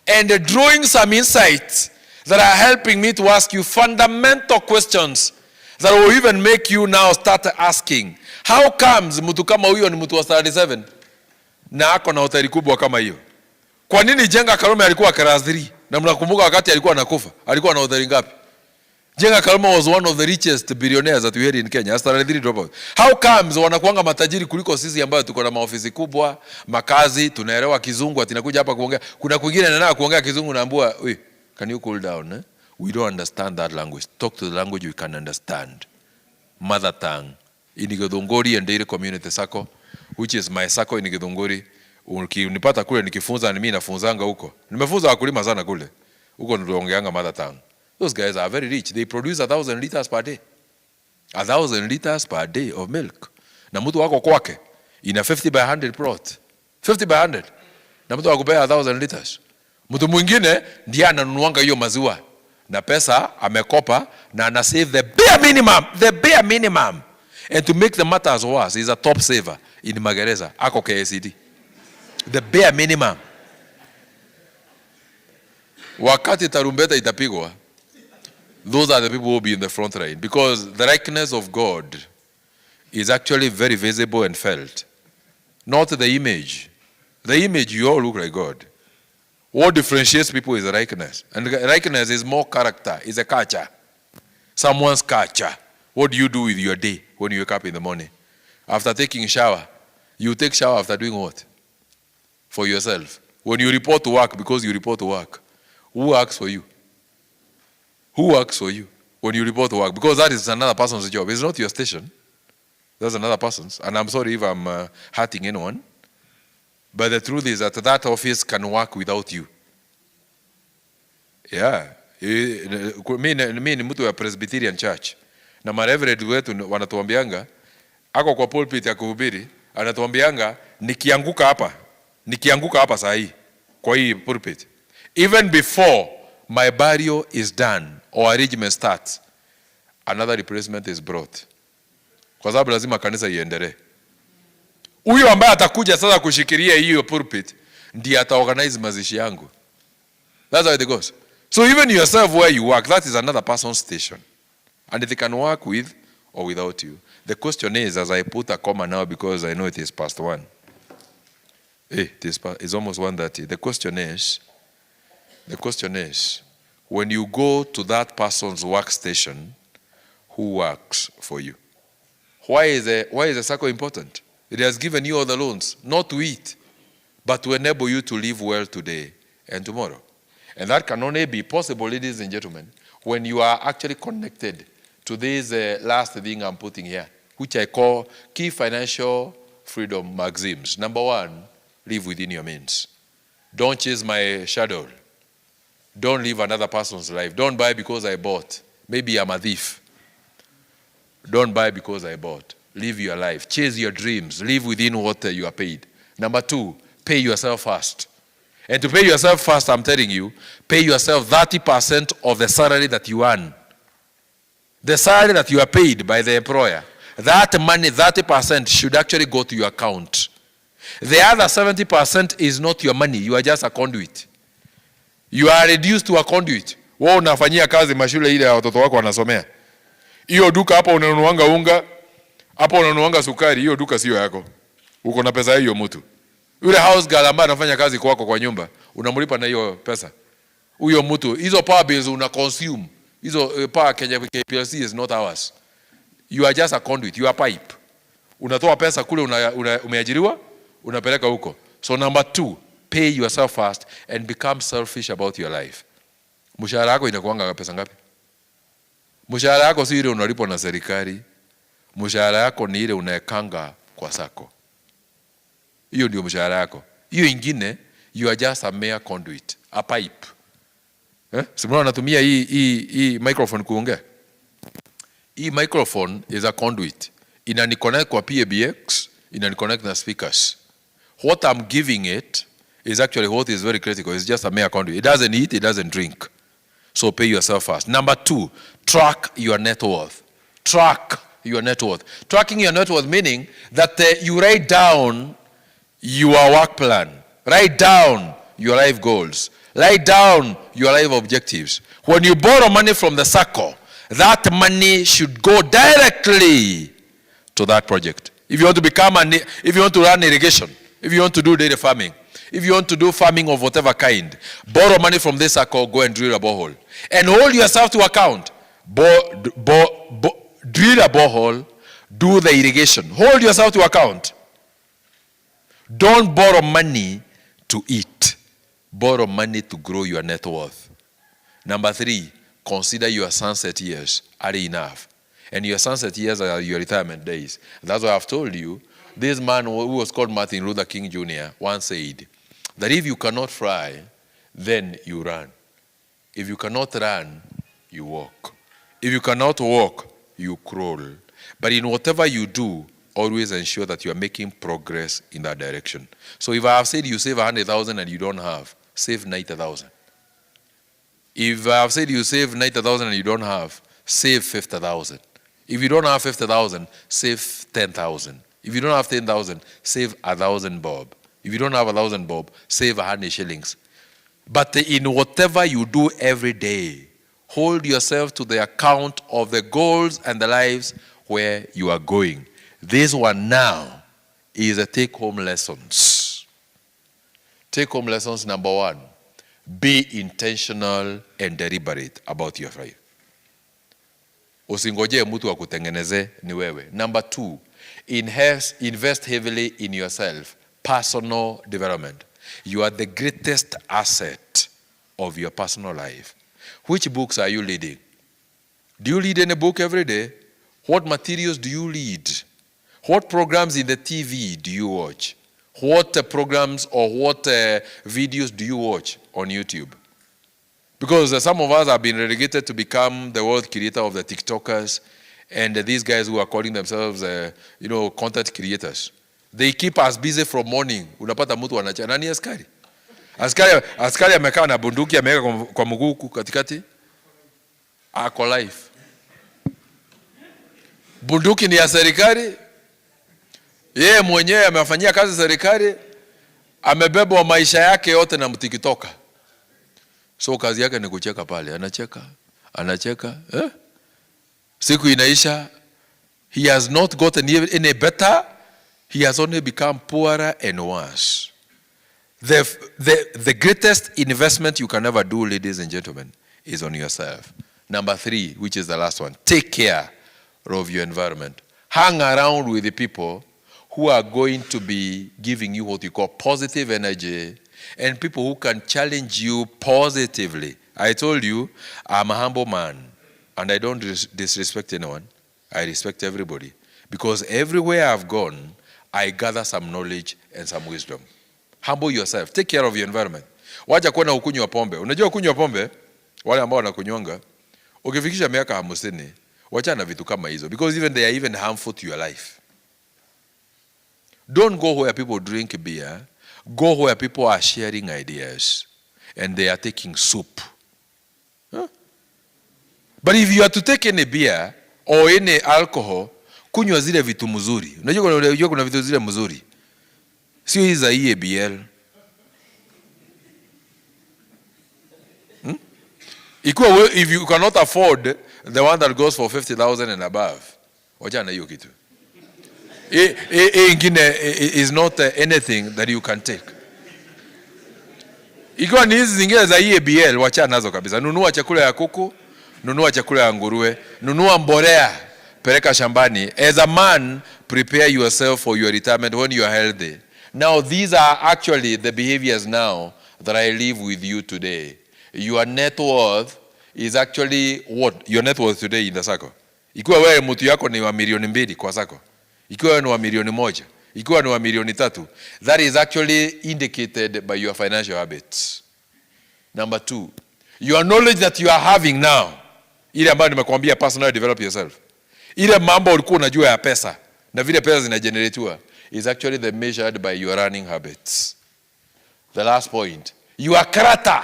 Speaker 20: and drawing some insights that are helping me to ask you fundamental questions that will even make you now start asking, how comes mtu kama huyo ni mtu wa 37 na ako na hoteli kubwa kama hiyo? Kwa nini Jenga Karume alikuwa class 3 na mnakumbuka wakati alikuwa anakufa alikuwa na hoteli ngapi? Jenga Karume was one of the richest billionaires that we had in Kenya. After 3 dropouts. How comes wanakuanga matajiri kuliko sisi ambao tuko na maofisi kubwa, makazi, tunaelewa kizungu, atinakuja hapa kuongea. Kuna kwingine anataka kuongea kizungu naambua, "Wait, can you cool down? Eh? We don't understand that language. Talk to the language we can understand." Mother tongue. In Githunguri and Dairy Community Sacco, which is my Sacco in Githunguri. Unipata kule nikifunza, mimi nafunzanga huko. Nimefunza wakulima sana kule. Huko ndio mother tongue. Those guys are very rich. They produce 1,000 liters per day. 1,000 liters per day of milk. Na mtu wako kwake ina 50 by 100 plot. 50 by 100. Na mtu akupea 1,000 liters. Mtu mwingine ndiye ananunuanga hiyo maziwa na pesa amekopa na ana save the bare minimum. The bare minimum. And to make the matters worse, he's a top saver in Magereza. Ako KCD. The bare minimum. Wakati tarumbeta itapigwa, those are the people who will be in the front line, because the likeness of God is actually very visible and felt. Not the image. The image, you all look like God. What differentiates people is the likeness. And the likeness is more character, is a culture. Someone's culture. What do you do with your day when you wake up in the morning? After taking a shower, you take shower after doing what? For yourself. When you report to work, because you report to work, who works for you? Who works for you when you report to work? Because that is another person's job. It's not your station. That's another person's. And I'm sorry if I'm hurting anyone. But the truth is that that office can work without you. Yeah. Mi ni mtu wa Presbyterian Church. Na mareverend wetu wanatuambianga, ako kwa pulpit ya kuhubiri, anatuambianga nikianguka hapa saa hii kwa hii pulpit, even before my burial is done or arrangement starts, another replacement is brought. Kwa sababu lazima kanisa iendelee. Huyo ambaye atakuja sasa kushikilia hiyo pulpit ndiye ataorganize mazishi yangu. That's how it goes. So even yourself where you work, that is another person's station. And they can work with or without you. The question is, as I put a comma now because I know it is past 1. It's almost 1:30. The question is, when you go to that person's workstation, who works for you? Why is the Sacco important? It has given you all the loans, not to eat, but to enable you to live well today and tomorrow. And that can only be possible, ladies and gentlemen, when you are actually connected to this last thing I'm putting here, which I call key financial freedom maxims. Number 1, live within your means. Don't chase my shadow. Don't live another person's life. Don't buy because I bought. Maybe I'm a thief. Don't buy because I bought. Live your life. Chase your dreams. Live within what you are paid. Number 2, pay yourself first. And to pay yourself first, I'm telling you, pay yourself 30% of the salary that you earn. The salary that you are paid by the employer, that money, 30% should actually go to your account. The other 70% is not your money. You are just a conduit. You are reduced to a conduit. Wewe unafanyia kazi mashule ile ya watoto wako wanasomea. Hiyo duka hapa unanunuanga unga, hapa unanunuanga sukari, hiyo duka sio yako. Uko na pesa hiyo mtu. Yule house girl ambaye anafanya kazi kwako kwa nyumba, unamlipa na hiyo pesa. Huyo mtu, hizo power bills una consume. Hizo power Kenya KPLC is not ours. You are just a conduit, you are pipe. Unatoa pesa kule umeajiriwa, unapeleka huko. So number 2, pay yourself first and become selfish about your life. Mshahara wako inakuanga pesa ngapi? Mshahara wako si ile unalipwa na serikali. Mshahara wako ni ile unaekanga kwa Sacco. Hiyo ndio mshahara wako. Hiyo ingine, you are just a mere conduit, a pipe. Simona natumia hii microphone kuongea. Hii microphone is a conduit. Inaniconnect kwa PABX, inaniconnect na speakers. What I'm giving it is actually what is very critical. It's just a mere conduit. It doesn't eat, it doesn't drink. So pay yourself first. Number 2, track your net worth. Track your net worth. Tracking your net worth meaning that you write down your work plan. Write down your life goals. Write down your life objectives. When you borrow money from the Sacco, that money should go directly to that project. If you want to if you want to run irrigation, if you want to do dairy farming, if you want to do farming of whatever kind, borrow money from this Sacco, go and drill a borehole. And hold yourself to account. Drill a borehole, do the irrigation. Hold yourself to account. Don't borrow money to eat. Borrow money to grow your net worth. Number 3, consider your sunset years early enough. And your sunset years are your retirement days. That's why I've told you, this man who was called Martin Luther King Jr. once said that if you cannot fly, then you run. If you cannot run, you walk. If you cannot walk, you crawl. But in whatever you do, always ensure that you are making progress in that direction. So if I have said you save 100,000 and you don't have, save 90,000. If I have said you save 90,000 and you don't have, save 50,000. If you don't have 50,000, save 10,000. If you don't have 10,000, save 1,000 bob. If you don't have 1,000 bob, save 100 shillings. But in whatever you do every day, hold yourself to the account of the goals and the lives where you are going. This one now is a take-home lessons. Take-home lessons number 1, be intentional and deliberate about your life. Usingoje mtu akutengeneze ni wewe. Number 2, invest heavily in yourself, personal development. You are the greatest asset of your personal life. Which books are you reading? Do you read any book every day? What materials do you read? What programs in the TV do you watch? What programs or what videos do you watch on YouTube? Because some of us have been relegated to become the world creator of the TikTokers and these guys who are calling themselves, content creators. They keep us busy from morning. Unapata mtu anacha. Nani askari? Askari amekaa na bunduki ameweka kwa mguu katikati. Ako life. Bunduki ni ya serikali. Yeye mwenyewe amefanyia kazi serikali. Amebebwa maisha yake yote na mtikitoka. So kazi yake ni kucheka pale. Anacheka. Siku inaisha. He has not gotten any better. He has only become poorer and worse. The greatest investment you can ever do, ladies and gentlemen, is on yourself. Number 3, which is the last one, take care of your environment. Hang around with the people who are going to be giving you what you call positive energy, and people who can challenge you positively. I told you, I'm a humble man, and I don't disrespect anyone. I respect everybody. Because everywhere I've gone, I gather some knowledge and some wisdom. Humble yourself. Take care of your environment. Wacha kuona ukunywa pombe. Unajua kunywa pombe? Wale ambao wanakunywanga, ukifikisha miaka 50, wacha na vitu kama hizo. Because even they are even harmful to your life. Don't go where people drink beer. Go where people are sharing ideas. And they are taking soup. Huh? But if you are to take any beer or any alcohol, kunywa zile vitu mzuri. Unajua kuna vitu zile mzuri. Sio hizi za EABL. If you cannot afford the one that goes for 50,000 and above, wacha na hiyo kitu. Ingine is not anything that you can take. Ikiwa ni hizi zingine za EABL, wacha nazo kabisa. Nunua chakula ya kuku, nunua chakula ya nguruwe, nunua mbolea, peleka shambani. As a man, prepare yourself for your retirement when you are healthy. Now, these are actually the behaviors now that I live with you today. Your net worth is actually what? Your net worth today in the Sacco. Ikiwa wewe mtu yako ni wa milioni 2 kwa Sacco. Ikiwa wewe ni wa milioni 1. Ikiwa ni wa milioni 3. That is actually indicated by your financial habits. Number 2, your knowledge that you are having now. Ile ambayo nimekuambia personally develop yourself. Ile mambo ulikuwa unajua ya pesa na vile pesa zinageneratiwa is actually the measured by your running habits. The last point, your character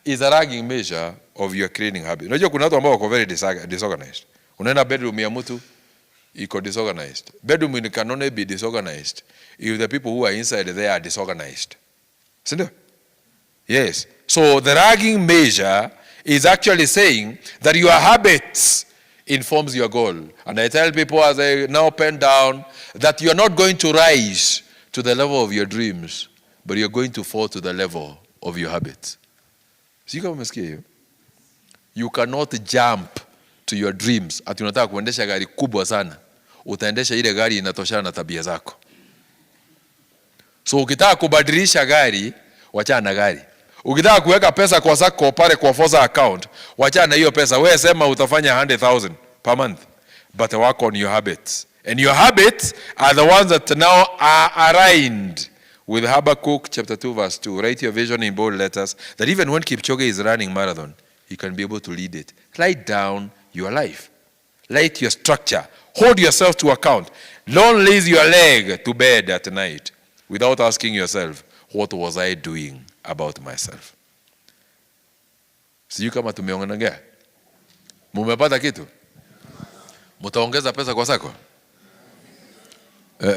Speaker 20: is a lagging measure of your cleaning habit. Unajua kuna watu ambao wako very disorganized. Unaenda bedroom ya mtu iko disorganized. Bedroom can only be disorganized if the people who are inside there are disorganized. Sindio? Yes. So the lagging measure is actually saying that your habits informs your goal. And I tell people as I now pen down that you're not going to rise to the level of your dreams, but you're going to fall to the level of your habits. Sika umesikia hiyo? You cannot jump to your dreams. Ati unataka kuendesha gari kubwa sana. Utaendesha ile gari inatoshana na tabia zako. So ukitaka kubadilisha gari, wachana na gari. Ukitaka kuweka pesa kwa Sacco pale kwa Forza account, wachana na hiyo pesa. Wewe sema utafanya 100,000 per month, but work on your habits. And your habits are the ones that now are aligned with Habakkuk chapter 2 verse 2. Write your vision in bold letters that even when Kipchoge is running marathon, he can be able to lead it. Write down your life. Write your structure. Hold yourself to account. Don't laze your leg to bed at night without asking yourself, what was I doing about myself? Sijui kama tumeongea. Mumepata kitu? Mutaongeza pesa kwa Sacco?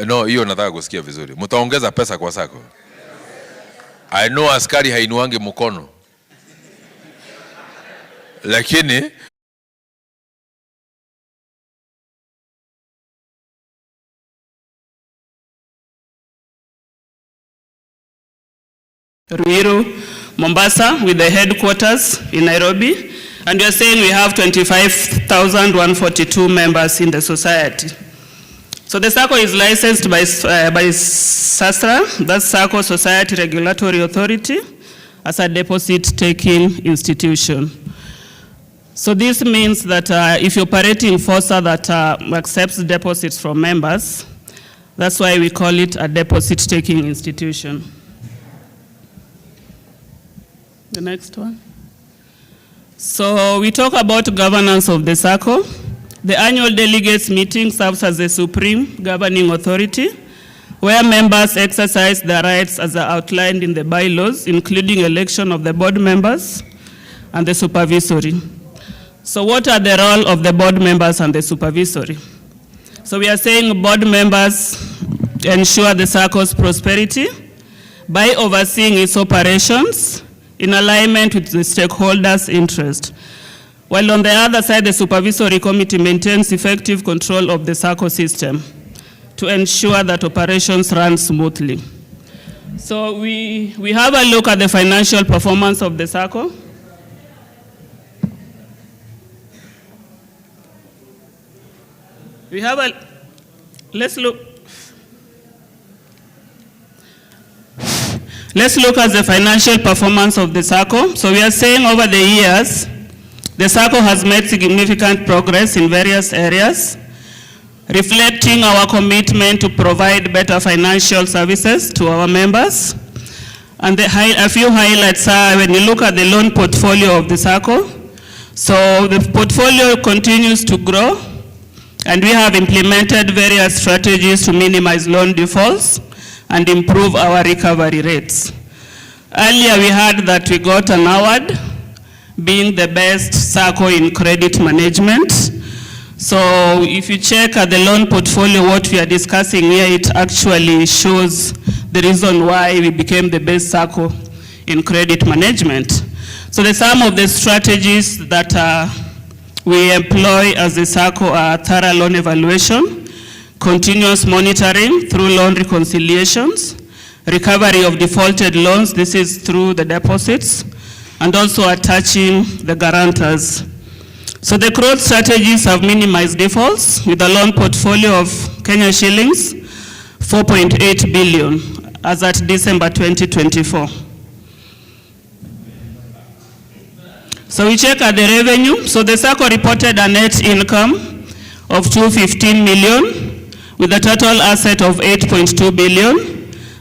Speaker 20: No, hiyo nataka kusikia vizuri. Mutaongeza pesa kwa Sacco? I know askari hainuangi mkono. Lakini
Speaker 1: Ruiru, Mombasa, with the headquarters in Nairobi, and you're saying we have 25,142 members in the society. So the Sacco is licensed by SASRA, that's Sacco Society Regulatory Authority, as a deposit-taking institution. So this means that if you're operating FOSA that accepts deposits from members, that's why we call it a deposit-taking institution. The next one. So we talk about governance of the Sacco. The annual delegates meeting serves as the supreme governing authority, where members exercise their rights as are outlined in the bylaws, including election of the board members and the supervisory. So what are the role of the board members and the supervisory? So we are saying board members ensure the Sacco's prosperity by overseeing its operations in alignment with the stakeholders' interest. While on the other side, the supervisory committee maintains effective control of the Sacco system to ensure that operations run smoothly. So we have a look at the financial performance of the Sacco. Let's look at the financial performance of the Sacco. So we are saying over the years, the Sacco has made significant progress in various areas, reflecting our commitment to provide better financial services to our members. And a few highlights are when you look at the loan portfolio of the Sacco. So the portfolio continues to grow, and we have implemented various strategies to minimize loan defaults and improve our recovery rates. Earlier we heard that we got an award being the best Sacco in credit management. So if you check at the loan portfolio, what we are discussing here, it actually shows the reason why we became the best Sacco in credit management. So some of the strategies that we employ as a Sacco are thorough loan evaluation, continuous monitoring through loan reconciliations, recovery of defaulted loans, this is through the deposits, and also attaching the guarantors. So the growth strategies have minimized defaults with a loan portfolio of Kenya shillings 4.8 billion as at December 2024. So we check at the revenue. So the Sacco reported a net income of 215 million with a total asset of 8.2 billion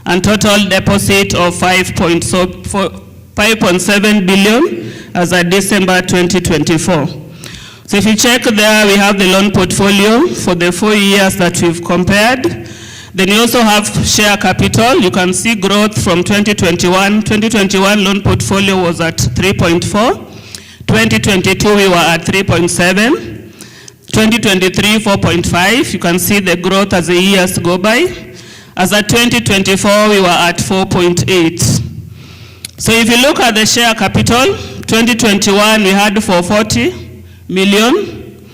Speaker 1: and total deposit of 5.7 billion as at December 2024. So if you check there, we have the loan portfolio for the 4 years that we've compared. Then you also have share capital. You can see growth from 2021. 2021 loan portfolio was at 3.4. 2022 we were at 3.7. 2023 4.5. You can see the growth as the years go by. As at 2024 we were at 4.8. So if you look at the share capital, 2021 we had 440 million.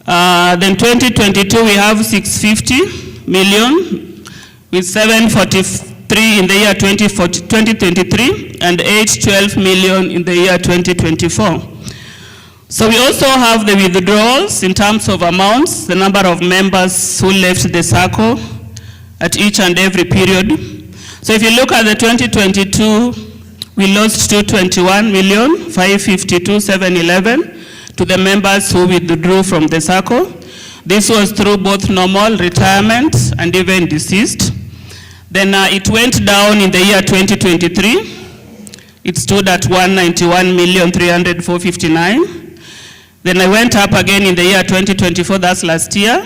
Speaker 1: Then 2022 we have 650 million with 743 in the year 2023 and 812 million in the year 2024. So we also have the withdrawals in terms of amounts, the number of members who left the Sacco at each and every period. So if you look at the 2022, we lost 221 million, 552, 711 to the members who withdrew from the Sacco. This was through both normal retirement and even deceased. Then it went down in the year 2023. It stood at 191 million, 304,59. Then I went up again in the year 2024, that's last year,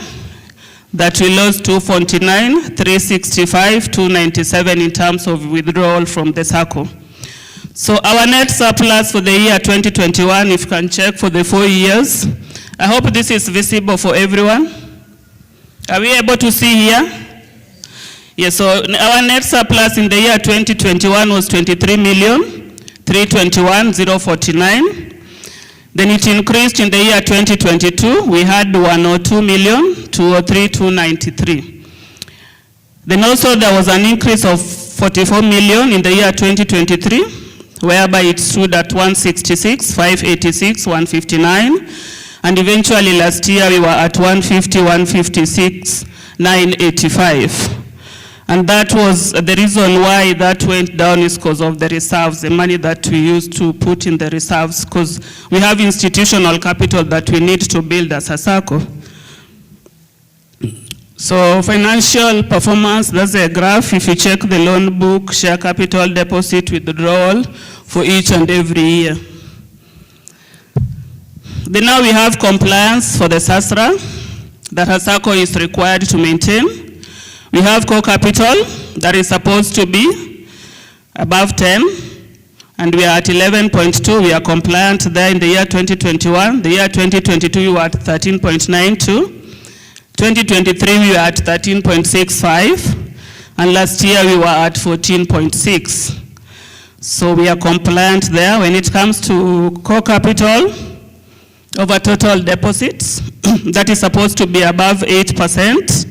Speaker 1: that we lost 249, 365, 297 in terms of withdrawal from the Sacco. So our net surplus for the year 2021, if you can check for the 4 years, I hope this is visible for everyone. Are we able to see here? Yes, so our net surplus in the year 2021 was 23 million, 321,049. Then it increased in the year 2022. We had 102 million, 203,293. Then also there was an increase of 44 million in the year 2023, whereby it stood at 166, 586, 159. And eventually last year we were at 150, 156, 985. And that was the reason why that went down is because of the reserves, the money that we used to put in the reserves, because we have institutional capital that we need to build as a Sacco. So financial performance, that's a graph. If you check the loan book, share capital, deposit, withdrawal for each and every year. Then now we have compliance for the SASRA that a Sacco is required to maintain. We have core capital that is supposed to be above 10, and we are at 11.2. We are compliant there in the year 2021. The year 2022, we were at 13.92. 2023, we were at 13.65. And last year, we were at 14.6. So we are compliant there. When it comes to core capital over total deposits, that is supposed to be above 8%.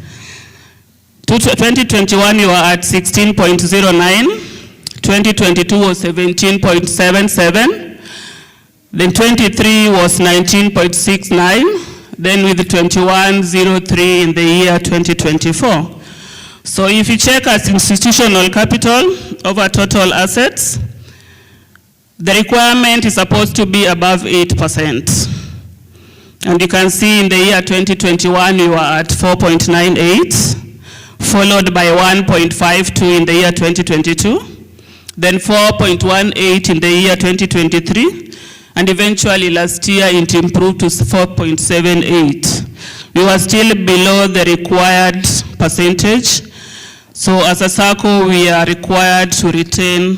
Speaker 1: 2021, we were at 16.09. 2022 was 17.77. Then 23 was 19.69. Then with 21.03 in the year 2024. So if you check as institutional capital over total assets, the requirement is supposed to be above 8%. And you can see in the year 2021, we were at 4.98, followed by 1.52 in the year 2022, then 4.18 in the year 2023, and eventually last year it improved to 4.78. We were still below the required percentage. So as a Sacco, we are required to retain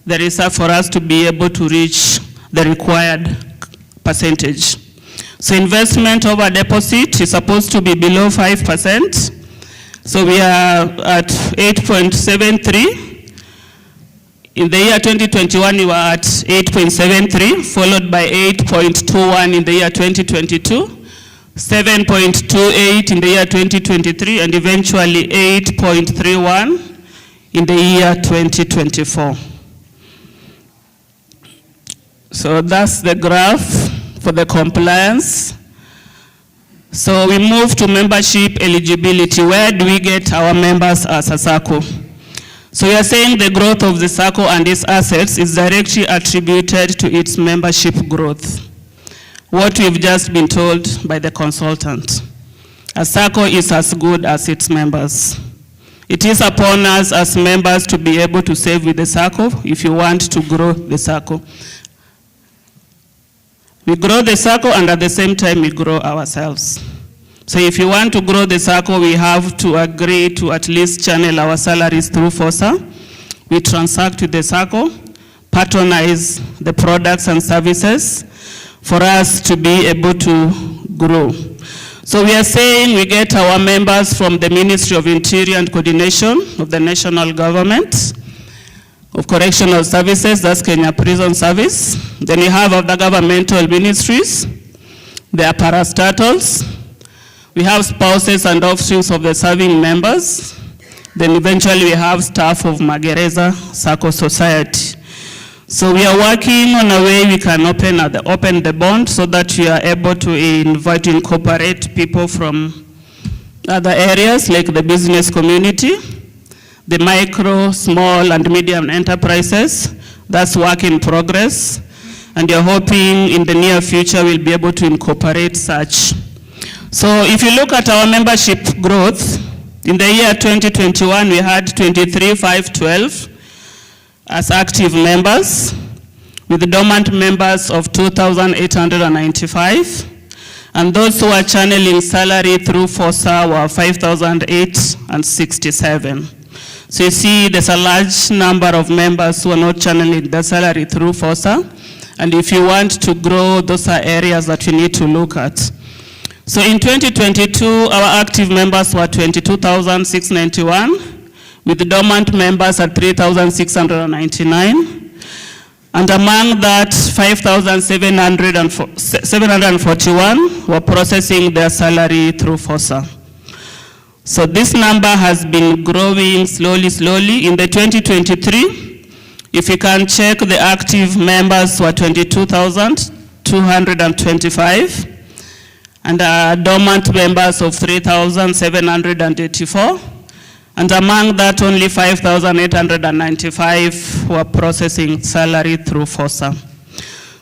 Speaker 1: the reserve for us to be able to reach the required percentage. So investment over deposit is supposed to be below 5%. So we are at 8.73. In the year 2021, we were at 8.73, followed by 8.21 in the year 2022. 7.28 in the year 2023, and eventually 8.31 in the year 2024. So that's the graph for the compliance. So we move to membership eligibility. Where do we get our members as a Sacco? So we are saying the growth of the Sacco and its assets is directly attributed to its membership growth. What we've just been told by the consultant. A Sacco is as good as its members. It is upon us as members to be able to save with the Sacco if you want to grow the Sacco. We grow the Sacco and at the same time we grow ourselves. So if you want to grow the Sacco, we have to agree to at least channel our salaries through FOSA. We transact with the Sacco, patronize the products and services for us to be able to grow. So we are saying we get our members from the Ministry of Interior and Coordination of the National Government of Correctional Services, that's Kenya Prison Service. Then we have other governmental ministries, there are parastatals, we have spouses and offsprings of the serving members, then eventually we have staff of Magereza Sacco Society. So we are working on a way we can open the bond so that we are able to incorporate people from other areas like the business community, the micro, small, and medium enterprises. That's work in progress. And you're hoping in the near future we'll be able to incorporate such. So if you look at our membership growth, in the year 2021, we had 23,512 as active members, with dormant members of 2,895. And those who are channeling salary through FOSA were 5,867. So you see there's a large number of members who are not channeling the salary through FOSA. And if you want to grow, those are areas that you need to look at. So in 2022, our active members were 22,691, with dormant members at 3,699. And among that, 5,741 were processing their salary through FOSA. So this number has been growing slowly. In the 2023, if you can check, the active members were 22,225, and dormant members of 3,784. And among that, only 5,895 were processing salary through FOSA.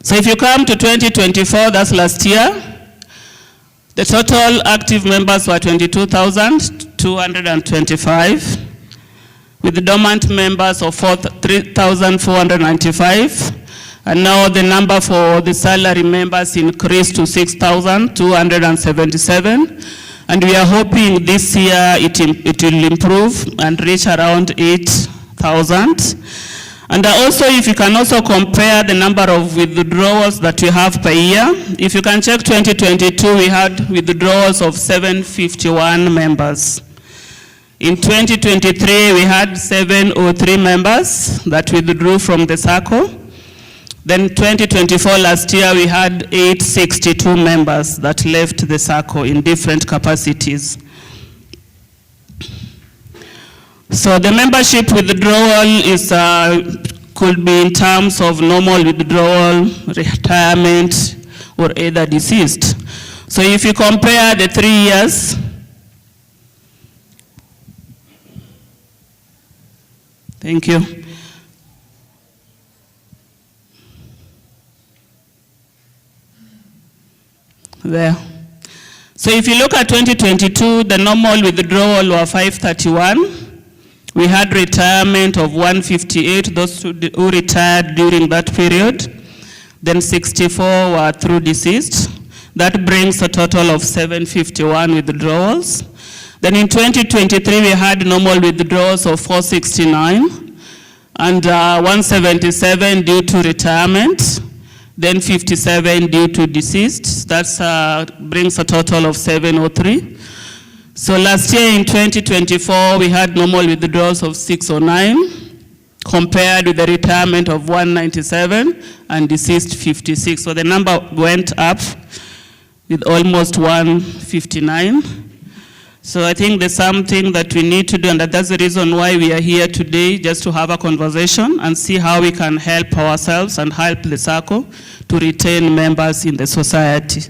Speaker 1: So if you come to 2024, that's last year, the total active members were 22,225, with dormant members of 3,495, And now the number for the salary members increased to 6,277. And we are hoping this year it will improve and reach around 8,000. And also, if you can also compare the number of withdrawals that we have per year, if you can check 2022, we had withdrawals of 751 members. In 2023, we had 703 members that withdrew from the Sacco. Then 2024, last year, we had 862 members that left the Sacco in different capacities. So the membership withdrawal is, could be in terms of normal withdrawal, retirement, or either deceased. So if you compare the 3 years, thank you. There. So if you look at 2022, the normal withdrawal were 531. We had retirement of 158, those who retired during that period. Then 64 were through deceased. That brings a total of 751 withdrawals. Then in 2023, we had normal withdrawals of 469 and 177 due to retirement. Then 57 due to deceased. That brings a total of 703. So last year in 2024, we had normal withdrawals of 609 compared with the retirement of 197 and deceased 56. So the number went up with almost 159. So I think there's something that we need to do, and that's the reason why we are here today, just to have a conversation and see how we can help ourselves and help the Sacco to retain members in the society.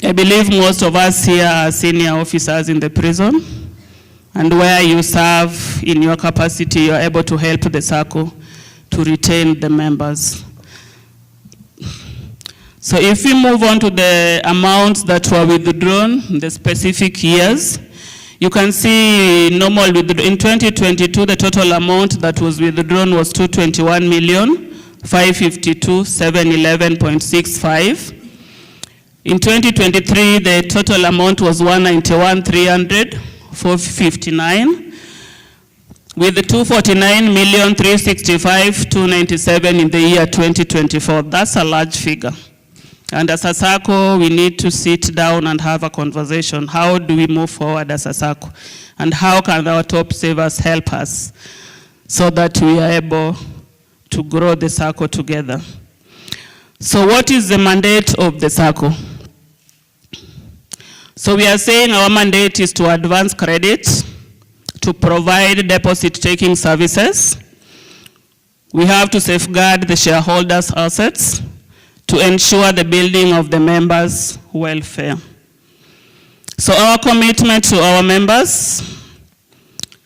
Speaker 1: I believe most of us here are senior officers in the prison, and where you serve in your capacity, you're able to help the Sacco to retain the members. So if we move on to the amounts that were withdrawn in the specific years, you can see normal in 2022, the total amount that was withdrawn was 221,552,711.65. In 2023, the total amount was 191,300,459, with the 249,365,297 in the year 2024. That's a large figure. And as a Sacco, we need to sit down and have a conversation. How do we move forward as a Sacco? And how can our top savers help us so that we are able to grow the Sacco together? So what is the mandate of the Sacco? So we are saying our mandate is to advance credit, to provide deposit-taking services. We have to safeguard the shareholders' assets, to ensure the building of the members' welfare. So our commitment to our members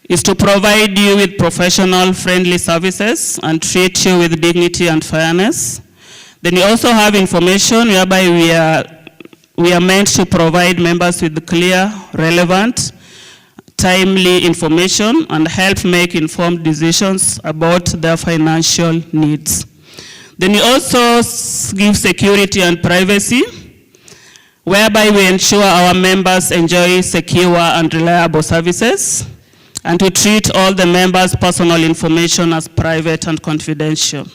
Speaker 1: is to provide you with professional, friendly services and treat you with dignity and fairness. Then we also have information whereby we are meant to provide members with clear, relevant, timely information and help make informed decisions about their financial needs. Then we also give security and privacy, whereby we ensure our members enjoy secure and reliable services, and to treat all the members' personal information as private and confidential.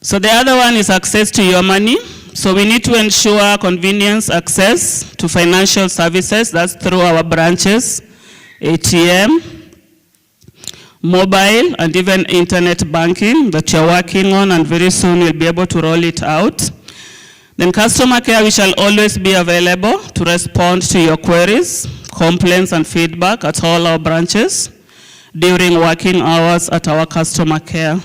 Speaker 1: So the other one is access to your money. So we need to ensure convenience access to financial services. That's through our branches, ATM, mobile, and even internet banking that you're working on, and very soon we'll be able to roll it out. Then customer care, we shall always be available to respond to your queries, complaints, and feedback at all our branches during working hours at our customer care.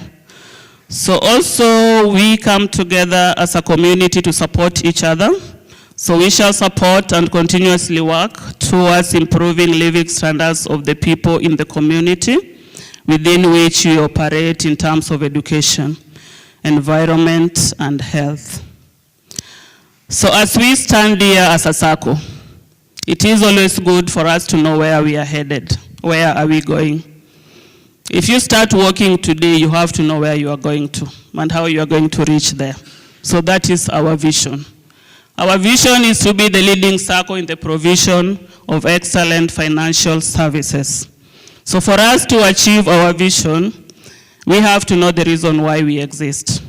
Speaker 1: So also we come together as a community to support each other. So we shall support and continuously work towards improving living standards of the people in the community within which we operate in terms of education, environment, and health. So as we stand here as a Sacco, it is always good for us to know where we are headed. Where are we going? If you start working today, you have to know where you are going to and how you are going to reach there. So that is our vision. Our vision is to be the leading Sacco in the provision of excellent financial services. So for us to achieve our vision, we have to know the reason why we exist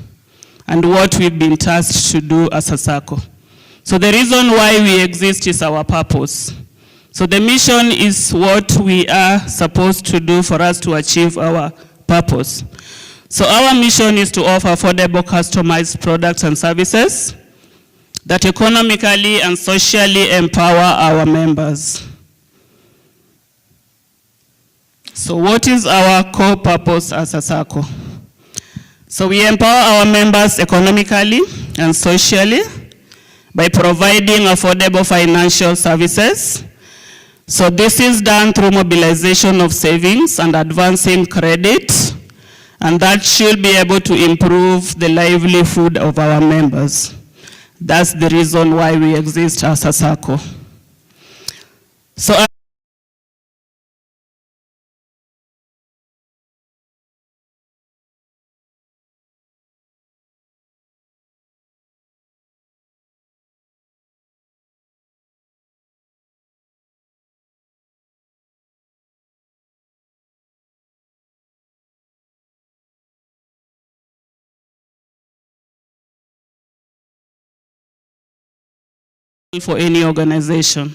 Speaker 1: and what we've been tasked to do as a Sacco. So the reason why we exist is our purpose. So the mission is what we are supposed to do for us to achieve our purpose. So our mission is to offer affordable, customized products and services that economically and socially empower our members. So what is our core purpose as a Sacco? So we empower our members economically and socially by providing affordable financial services. So this is done through mobilization of savings and advancing credit, and that should be able to improve the livelihood of our members. That's the reason why we exist as a Sacco. So for any organization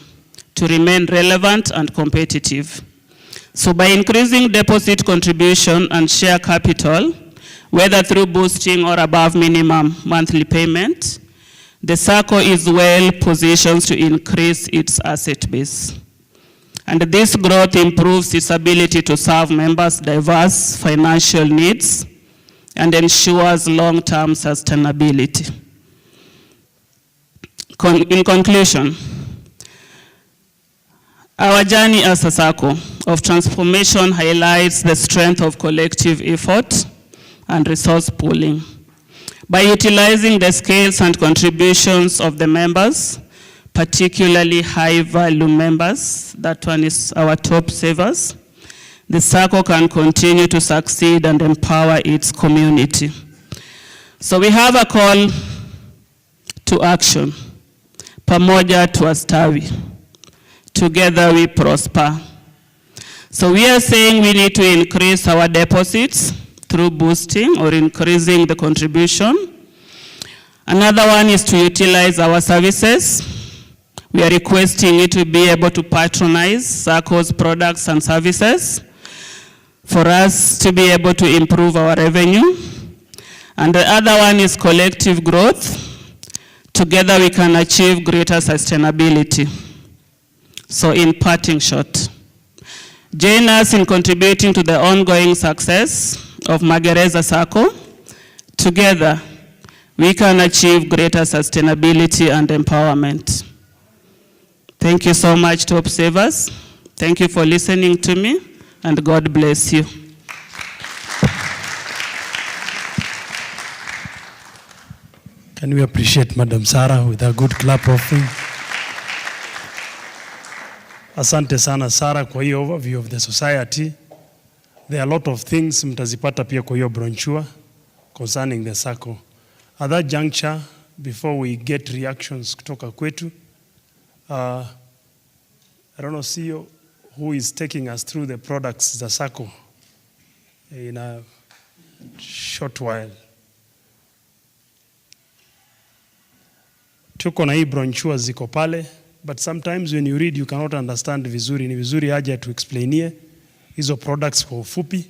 Speaker 1: to remain relevant and competitive. So by increasing deposit contribution and share capital, whether through boosting or above minimum monthly payment, the Sacco is well positioned to increase its asset base. And this growth improves its ability to serve members' diverse financial needs and ensures long-term sustainability. In conclusion, our journey as a Sacco of transformation highlights the strength of collective effort and resource pooling. By utilizing the skills and contributions of the members, particularly high-value members, that one is our top savers, the Sacco can continue to succeed and empower its community. So we have a call to action. Pamoja tuwastawi. Together we prosper. So we are saying we need to increase our deposits through boosting or increasing the contribution. Another one is to utilize our services. We are requesting you to be able to patronize Sacco's products and services for us to be able to improve our revenue. And the other one is collective growth. Together we can achieve greater sustainability. So in parting shot, join us in contributing to the ongoing success of Magereza Sacco. Together, we can achieve greater sustainability and empowerment. Thank you so much, top savers. Thank you for listening to me, and God bless you.
Speaker 18: Can we appreciate Madam Sarah with a good clap offering? Asante sana Sarah kwa hiyo overview of the society. There are a lot of things mtazipata pia kwa hiyo brochure concerning the Sacco. At that juncture, before we get reactions kutoka kwetu, I don't know, CEO, who is taking us through the products the Sacco in a short while. Tuko na hii brochure ziko pale, but sometimes when you read you cannot understand vizuri. Ni vizuri aje to explainie hizo products kwa ufupi,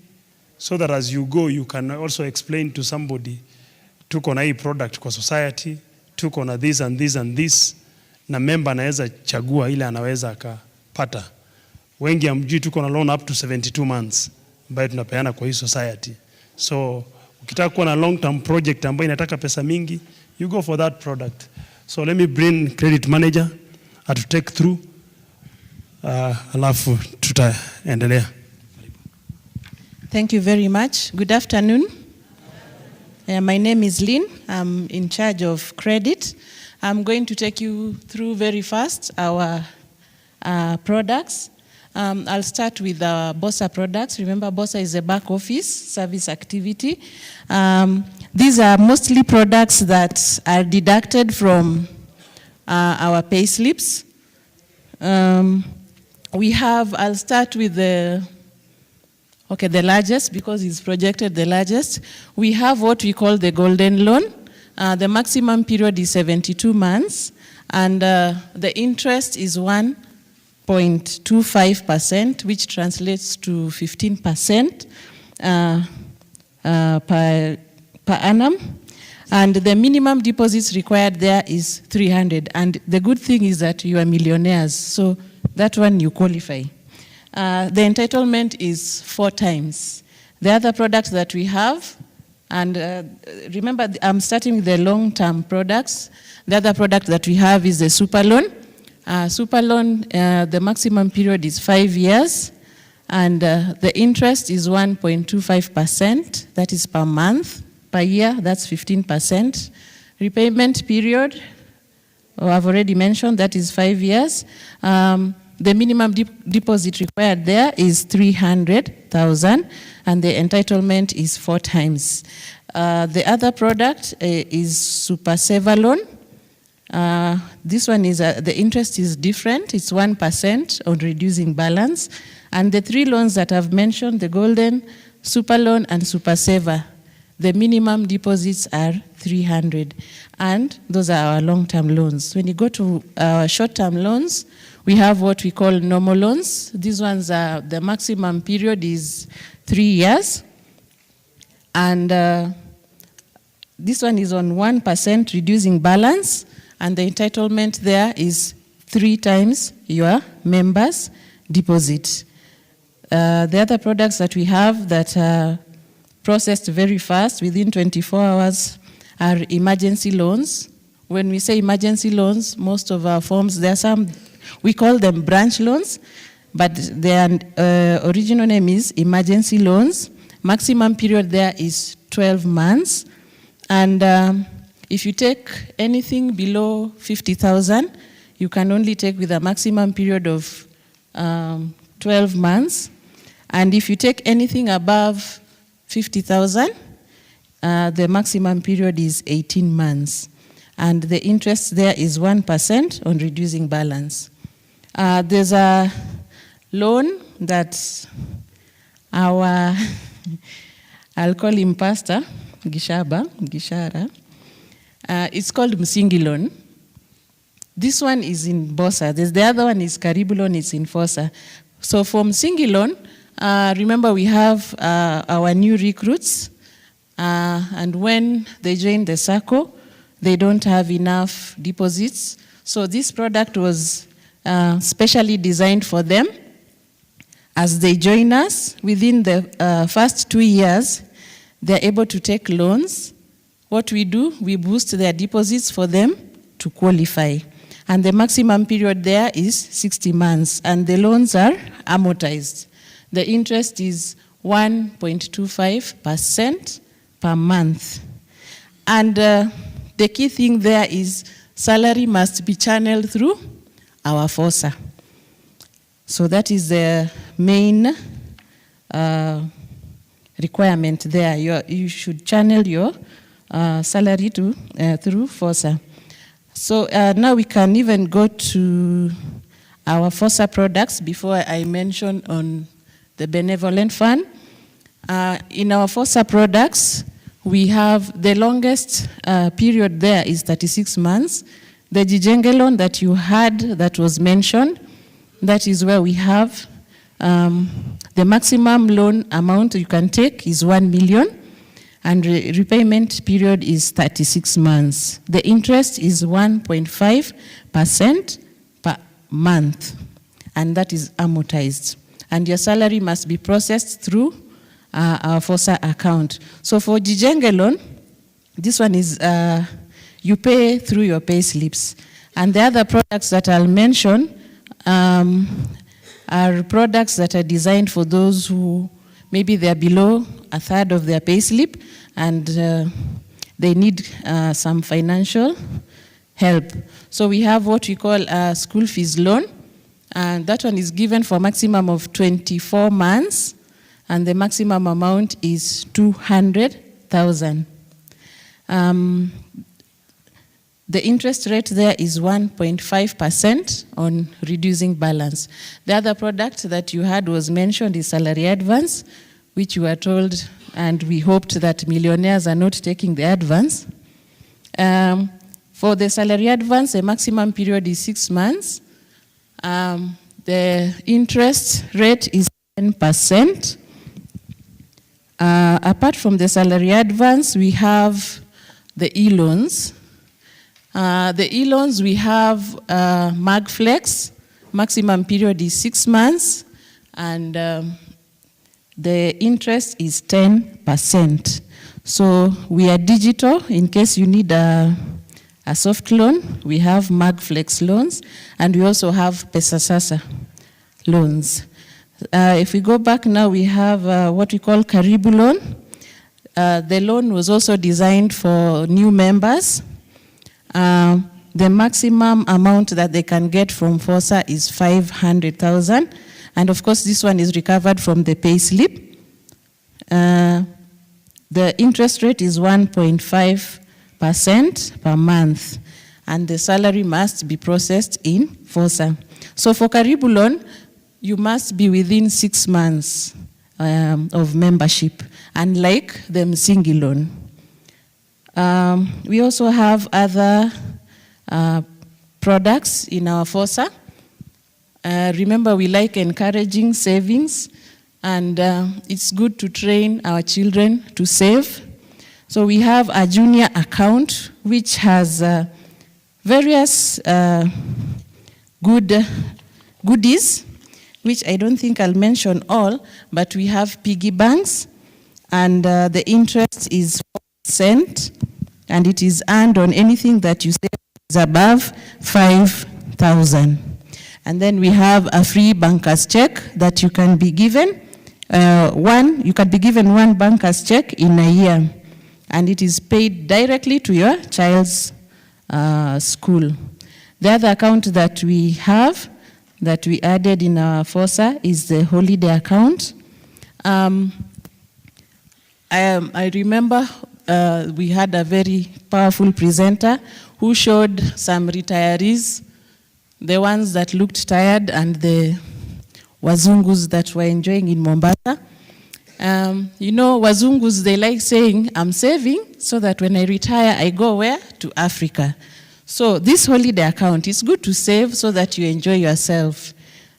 Speaker 18: so that as you go you can also explain to somebody, tuko na hii product kwa society, tuko na this and this and this, na member anaweza chagua ile anaweza akapata. Wengi hamjui tuko na loan up to 72 months ambayo tunapeana kwa hii society. So ukitaka kuwa na long term project ambayo inataka pesa mingi, you go for that product. So let me bring credit manager to take through, alafu tutaendelea.
Speaker 21: Thank you very much. Good afternoon. My name is Lynn. I'm in charge of credit. I'm going to take you through very fast our products. I'll start with BOSA products. Remember, BOSA is a back office service activity. These are mostly products that are deducted from our pay slips. I'll start with the largest, because it's projected the largest. We have what we call the golden loan. The maximum period is 72 months, and the interest is 1.25%, which translates to 15% per annum. And the minimum deposits required there is 300. And the good thing is that you are millionaires, so that one you qualify. The entitlement is 4 times. The other products that we have, and remember, I'm starting with the long-term products. The other product that we have is the super loan. Super loan, the maximum period is 5 years, and the interest is 1.25%, that is per month. Per year, that's 15%. Repayment period, I've already mentioned, that is 5 years. The minimum deposit required there is 300,000, and the entitlement is 4 times. The other product is Super Saver Loan. This one is, the interest is different. It's 1% on reducing balance. And the 3 loans that I've mentioned, the Golden, Super Loan, and Super Saver, the minimum deposits are 300. And those are our long-term loans. When you go to our short-term loans, we have what we call normal loans. These ones are, the maximum period is 3 years. And this one is on 1% reducing balance. And the entitlement there is 3 times your members' deposit. The other products that we have that are processed very fast, within 24 hours, are emergency loans. When we say emergency loans, most of our forms, there are some, we call them branch loans, but their original name is emergency loans. Maximum period there is 12 months. And if you take anything below 50,000, you can only take with a maximum period of 12 months. And if you take anything above 50,000, the maximum period is 18 months. And the interest there is 1% on reducing balance. There's a loan that our, I'll call him Pastor Gishara. It's called Msingi loan. This one is in BOSA. The other one is Karibu loan, it's in FOSA. So for Msingi loan, remember we have our new recruits, and when they join the Sacco, they don't have enough deposits. So this product was specially designed for them. As they join us, within the first 2 years, they're able to take loans. What we do, we boost their deposits for them to qualify. And the maximum period there is 60 months, and the loans are amortized. The interest is 1.25% per month. And the key thing there is salary must be channeled through our FOSA. So that is the main requirement there. You should channel your salary through FOSA. So now we can even go to our FOSA products before I mention on the benevolent fund. In our FOSA products, we have the longest period there is 36 months. The Jijenge loan that you had that was mentioned, that is where we have the maximum loan amount you can take is 1 million, and repayment period is 36 months. The interest is 1.5% per month, and that is amortized. And your salary must be processed through our FOSA account. So for Jijenge loan, this one is you pay through your pay slips. And the other products that I'll mention are products that are designed for those who maybe they're below a third of their pay slip and they need some financial help. So we have what we call a school fees loan. And that one is given for a maximum of 24 months, and the maximum amount is 200,000. The interest rate there is 1.5% on reducing balance. The other product that you had was mentioned is salary advance, which you were told, and we hoped that millionaires are not taking the advance. For the salary advance, the maximum period is 6 months. The interest rate is 10%. Apart from the salary advance, we have the e-loans. The e-loans, we have MagFlex. Maximum period is 6 months, and the interest is 10%. So we are digital. In case you need a soft loan, we have MagFlex loans, and we also have Pesasasa loans. If we go back now, we have what we call Karibu loan. The loan was also designed for new members. The maximum amount that they can get from FOSA is 500,000. And of course, this one is recovered from the pay slip. The interest rate is 1.5% per month. And the salary must be processed in FOSA. So for Karibu loan, you must be within 6 months of membership, unlike the Msingi loan. We also have other products in our FOSA. Remember, we like encouraging savings, and it's good to train our children to save. So we have a junior account, which has various goodies, which I don't think I'll mention all, but we have piggy banks, and the interest is 4%, and it is earned on anything that you save is above 5,000. And then we have a free banker's check that you can be given. You can be given one banker's check in a year, and it is paid directly to your child's school. The other account that we have, that we added in our FOSA, is the holiday account. I remember we had a very powerful presenter who showed some retirees, the ones that looked tired and the wazungus that were enjoying in Mombasa. You know, wazungus, they like saying, I'm saving so that when I retire, I go where? To Africa. So this holiday account, it's good to save so that you enjoy yourself.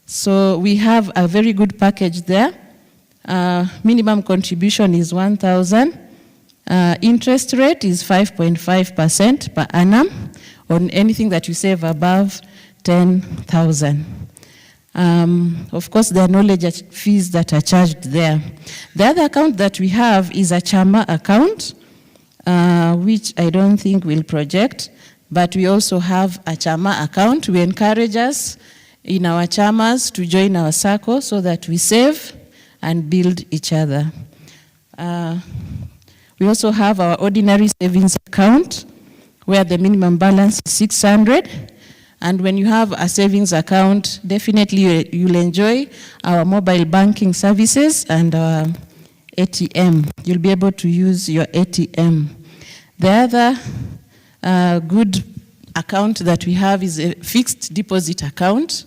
Speaker 21: So we have a very good package there. Minimum contribution is 1,000. Interest rate is 5.5% per annum on anything that you save above 10,000. Of course, there are knowledge fees that are charged there. The other account that we have is a Chama account, which I don't think will project, but we also have a Chama account. We encourage us in our Chamas to join our Sacco so that we save and build each other. We also have our ordinary savings account, where the minimum balance is 600. And when you have a savings account, definitely you'll enjoy our mobile banking services and our ATM. You'll be able to use your ATM. The other good account that we have is a fixed deposit account.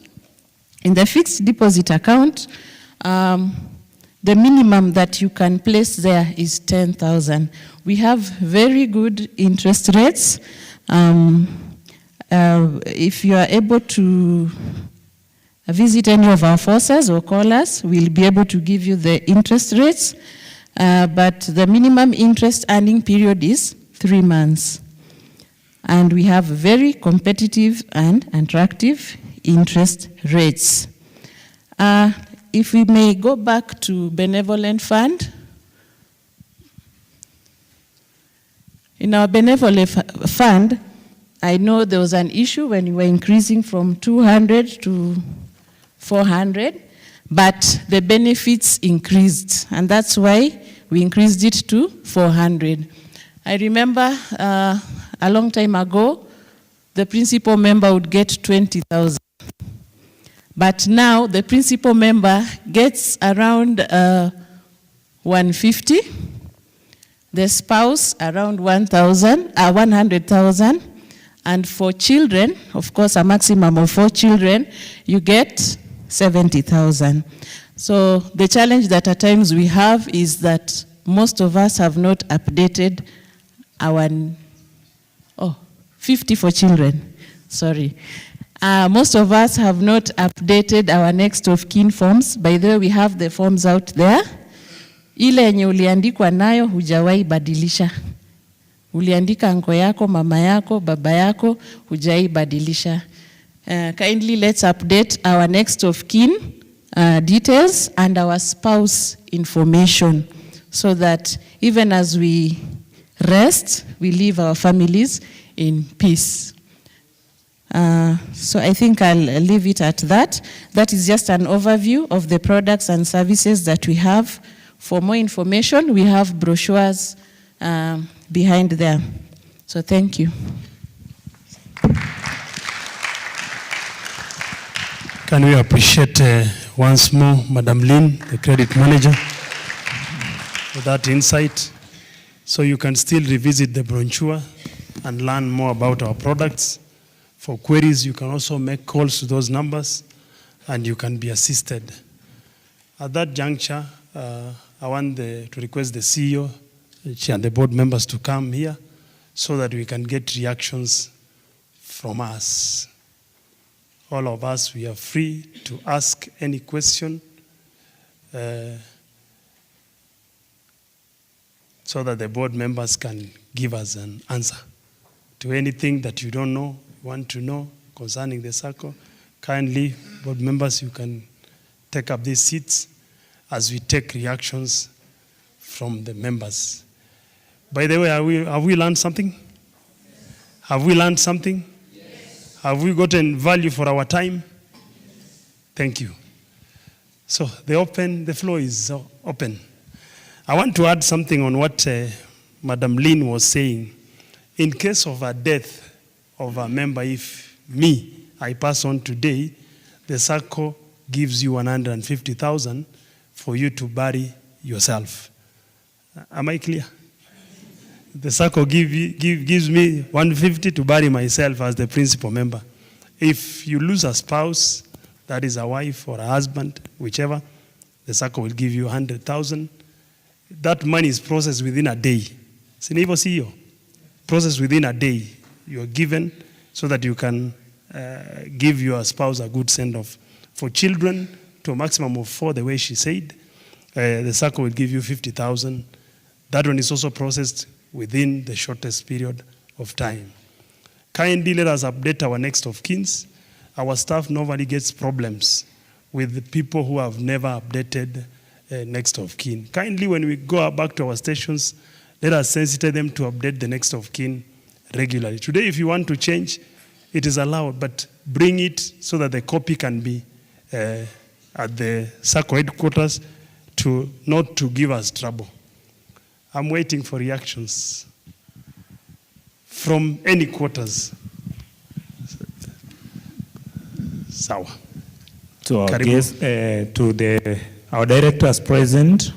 Speaker 21: In the fixed deposit account, the minimum that you can place there is 10,000. We have very good interest rates. If you are able to visit any of our FOSAs or call us, we'll be able to give you the interest rates. But the minimum interest earning period is 3 months. And we have very competitive and attractive interest rates. If we may go back to benevolent fund. In our benevolent fund, I know there was an issue when you were increasing from 200 to 400, but the benefits increased, and that's why we increased it to 400. I remember a long time ago, the principal member would get 20,000. But now the principal member gets around 150, the spouse around 100,000, and for children, of course, a maximum of 4 children, you get 70,000. So the challenge that at times we have is that most of us have not updated our 50 for children, sorry. Most of us have not updated our next of kin forms. By the way, we have the forms out there. Ile yenye uliandikwa nayo hujawahi badilisha. Uliandika anko yako, mama yako, baba yako, hujawahi badilisha. Kindly let's update our next of kin details and our spouse information so that even as we rest, we leave our families in peace. So I think I'll leave it at that. That is just an overview of the products and services that we have. For more information, we have brochures behind there. So thank you.
Speaker 18: Can we appreciate once more Madam Lynn, the credit manager, for that insight. So you can still revisit the brochure and learn more about our products. For queries, you can also make calls to those numbers and you can be assisted. At that juncture, I want to request the CEO and the board members to come here so that we can get reactions from us. All of us, we are free to ask any question so that the board members can give us an answer to anything that you don't know, want to know concerning the Sacco. Kindly, board members, you can take up these seats as we take reactions from the members. By the way, have we learned something? Have we learned something? Yes. Have we gotten value for our time? Thank you. So the floor is open. I want to add something on what Madam Lynn was saying. In case of a death of a member, if I pass on today, the Sacco gives you 150,000 for you to bury yourself. Am I clear? The Sacco gives me 150 to bury myself as the principal member. If you lose a spouse, that is a wife or a husband, whichever, the Sacco will give you 100,000. That money is processed within a day. Sinivo CEO, processed within a day. You are given so that you can give your spouse a good send-off. For children, to a maximum of 4, the way she said, the Sacco will give you 50,000. That one is also processed within the shortest period of time. Kindly let us update our next of kins. Our staff normally gets problems with the people who have never updated next of kin. Kindly, when we go back to our stations, let us sensitize them to update the next of kin regularly. Today, if you want to change, it is allowed, but bring it so that the copy can be at the Sacco headquarters not to give us trouble. I'm waiting for reactions from any quarters. Sawa.
Speaker 2: To our guests, to our directors present,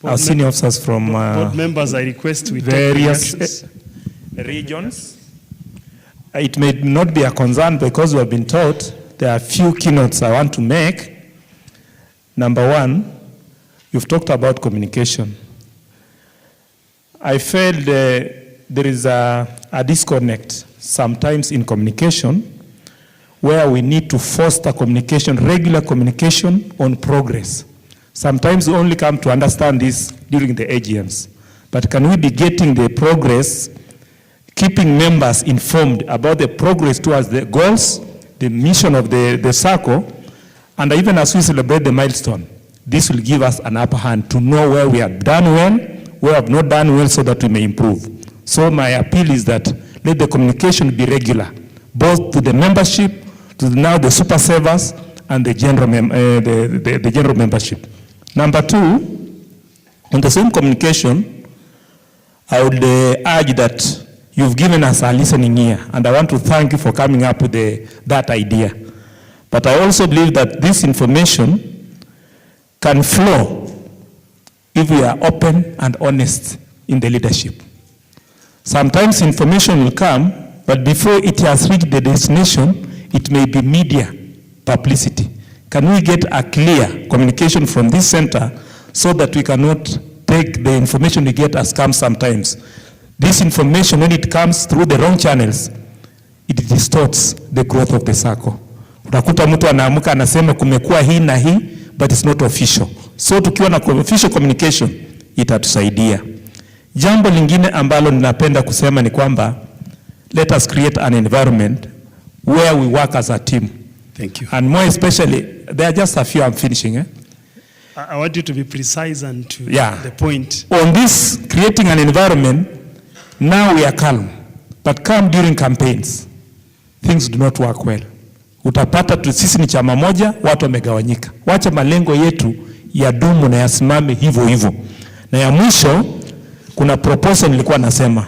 Speaker 2: our senior officers from
Speaker 18: board members, I request we
Speaker 2: various regions. It may not be a concern because we have been taught. There are a few keynotes I want to make. Number one, you've talked about communication. I felt there is a disconnect sometimes in communication where we need to foster communication, regular communication on progress. Sometimes we only come to understand this during the AGMs. But can we be getting the progress, keeping members informed about the progress towards the goals, the mission of the Sacco, and even as we celebrate the milestone, this will give us an upper hand to know where we have done well, where we have not done well, so that we may improve. So my appeal is that let the communication be regular, both to the membership, to now the super servers, and the general membership. Number two, on the same communication, I would urge that you've given us a listening ear, and I want to thank you for coming up with that idea. But I also believe that this information can flow if we are open and honest in the leadership. Sometimes information will come, but before it has reached the destination, it may be media publicity. Can we get a clear communication from this center so that we cannot take the information we get as comes sometimes? This information, when it comes through the wrong channels, it distorts the growth of the Sacco. Unakuta mtu anaamuka anasema kumekuwa hii na hii, but it's not official. So tukiwa na official communication, itatusaidia. Jambo lingine ambalo ninapenda kusema ni kwamba let us create an environment where we work as a team.
Speaker 18: Thank you.
Speaker 2: And more especially, there are just a few, I'm finishing.
Speaker 18: I want you to be precise and to the point.
Speaker 2: On this, creating an environment, now we are calm. But calm during campaigns, things do not work well. Utapata sisi ni chama moja, watu wamegawanyika. Wacha malengo yetu ya dumu na yasimame hivyo hivyo. Na ya mwisho, kuna proposal nilikuwa nasema.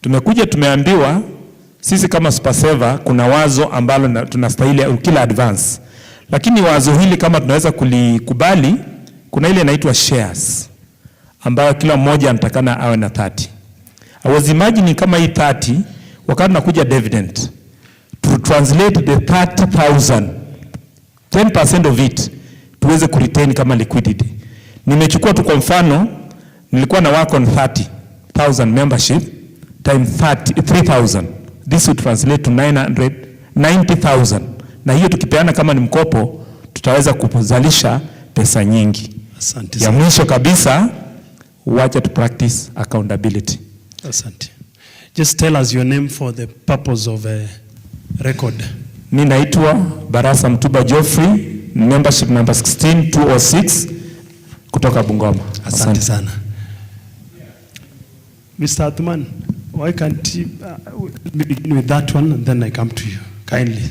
Speaker 2: Tumekuja tumeambiwa, sisi kama Spaseva, kuna wazo ambalo tunastahili kila advance. Lakini wazo hili kama tunaweza kulikubali, kuna ile inaitwa shares, ambayo kila mmoja anatakana awe na 30. I was imagining kama hii 30, wakati nakuja dividend, to translate the 30,000, 10% of it, tuweze kuretain kama liquidity. Nimechukua tu kwa mfano, nilikuwa na work on 30,000 membership, time 3,000. This would translate to 990,000. Na hiyo tukipeana kama ni mkopo, tutaweza kuzalisha pesa nyingi.
Speaker 18: Asante.
Speaker 2: Ya mwisho kabisa, wacha to practice accountability.
Speaker 18: Asante. Just tell us your name for the purpose of a record.
Speaker 2: Mimi naitwa Barasa Mtuba Geoffrey, membership number 16206 kutoka Bungoma.
Speaker 18: Asante sana. Mr. Atman, why can't you begin with that one and then I come to you, kindly.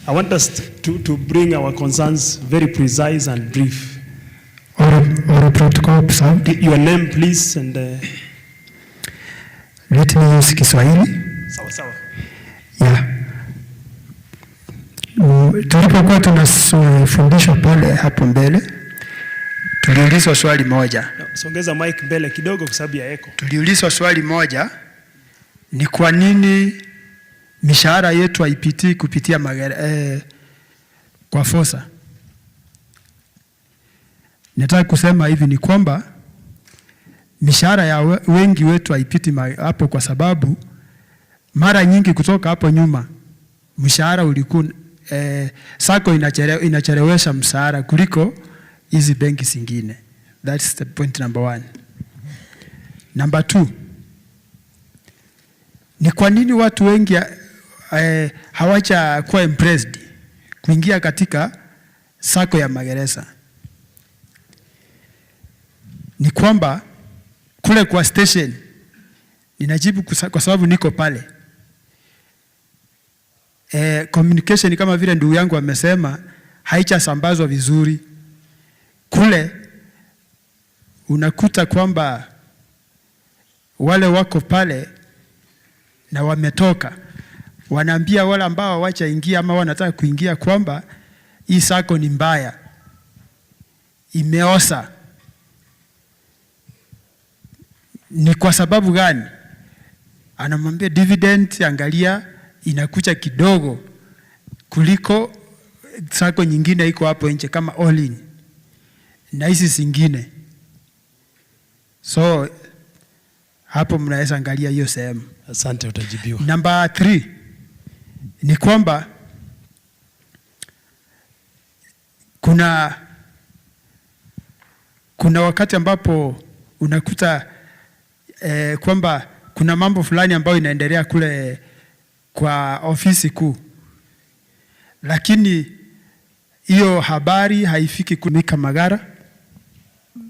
Speaker 18: I want us to bring our concerns very precise and brief.
Speaker 4: Or protocol, sir.
Speaker 18: Your name, please, and...
Speaker 4: Let me use Kiswahili.
Speaker 18: Sawa sawa.
Speaker 4: Yeah. Tulipokuwa tunafundishwa pale hapo mbele, tuliulizwa swali moja.
Speaker 18: Songeza mic mbele kidogo kwa sababu ya echo.
Speaker 4: Tuliulizwa swali moja, ni kwa nini mishahara yetu haipitii kupitia kwa fosa. Nataka kusema hivi ni kwamba mishahara ya wengi wetu haipiti hapo kwa sababu mara nyingi kutoka hapo nyuma mshahara ulikuwa Sacco inachelewesha mshahara kuliko hizi benki zingine. That's the point number 1. Number 2, ni kwa nini watu wengi hawacha kuwa impressed kuingia katika Sacco ya Magereza? Ni kwamba kule kwa station, ninajibu kwa sababu niko pale. Communication kama vile ndugu yangu amesema haijasambazwa vizuri. Kule unakuta kwamba wale wako pale na wametoka, wanaambia wale ambao wacha ingia ama wanataka kuingia kwamba hii Sacco ni mbaya, imeosa. Ni kwa sababu gani? Anamwambia dividend, angalia inakucha kidogo kuliko Sacco nyingine iko hapo nje kama all in na hizi zingine. So hapo mnaweza angalia hiyo sehemu.
Speaker 18: Asante, utajibiwa.
Speaker 4: Number 3 ni kwamba kuna wakati ambapo unakuta kwamba kuna mambo fulani ambayo inaendelea kule kwa ofisi kuu, lakini hiyo habari haifiki Mika Magara.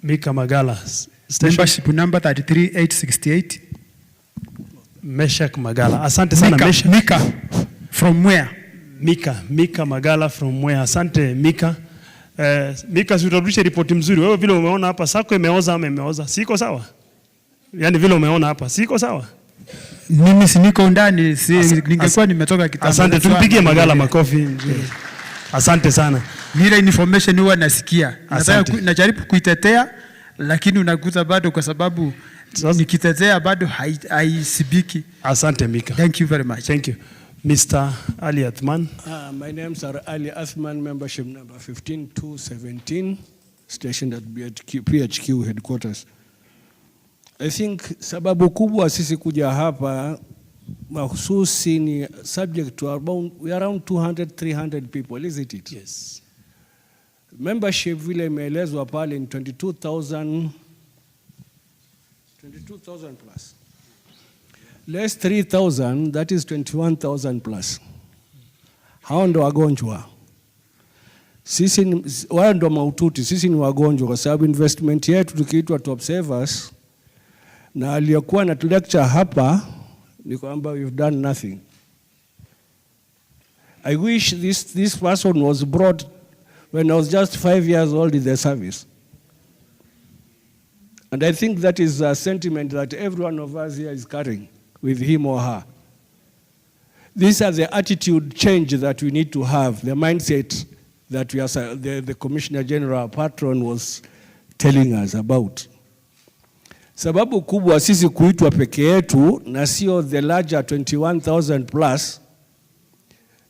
Speaker 18: Mika Magala,
Speaker 4: membership number 33868.
Speaker 18: Meshak Magala. Asante sana Meshak.
Speaker 4: Mika from where?
Speaker 18: Mika Magala from where? Asante Mika. Mika, si utarudisha ripoti mzuri. Wewe vile umeona hapa Sacco imeoza ama imeoza? Siko sawa? Yaani vile umeona hapa siko sawa?
Speaker 4: Mimi si niko ndani, ningekuwa nimetoka kitambo.
Speaker 18: Asante, tumpigie Magala makofi. Asante sana.
Speaker 4: Ile information huwa nasikia. Najaribu kuitetea lakini unakuta bado kwa sababu nikitetea bado haisibiki.
Speaker 18: Asante Mika.
Speaker 4: Thank you very much.
Speaker 18: Thank you. Mr. Ali Athman.
Speaker 5: My name is Ali Athman, membership number 15217, stationed at PHQ headquarters. I think sababu kubwa sisi kuja hapa mahususi ni subject to around 200-300 people, isn't it?
Speaker 18: Yes.
Speaker 5: Membership vile imeelezwa pale ni 22,000 plus. Less 3,000, that is 21,000 plus. Hao ndo wagonjwa. Sisi wao ndo maututi, sisi ni wagonjwa kwa sababu investment yetu tukiitwa top savers na aliyokuwa na lecture hapa ni kwamba we've done nothing. I wish this person was brought when I was just 5 years old in the service. And I think that is a sentiment that every one of us here is carrying with him or her. These are the attitude change that we need to have, the mindset that we are, the Commissioner General Patron was telling us about. Sababu kubwa sisi kuitwa peke yetu na sio the larger 21,000 plus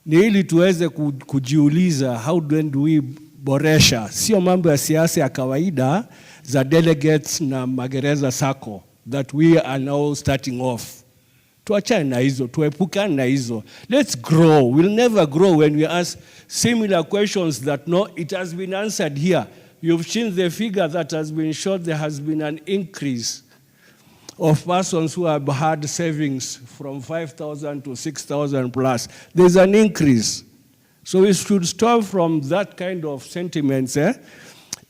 Speaker 5: ni ili tuweze kujiuliza how do we boresha, sio mambo ya siasa ya kawaida za delegates na Magereza Sacco that we are now starting off. Tuachane na hizo, tuepukane na hizo. Let's grow. We'll never grow when we ask similar questions that it has been answered here. You've seen the figure that has been shown. There has been an increase of persons who have had savings from 5,000 to 6,000 plus. There's an increase. So we should stop from that kind of sentiments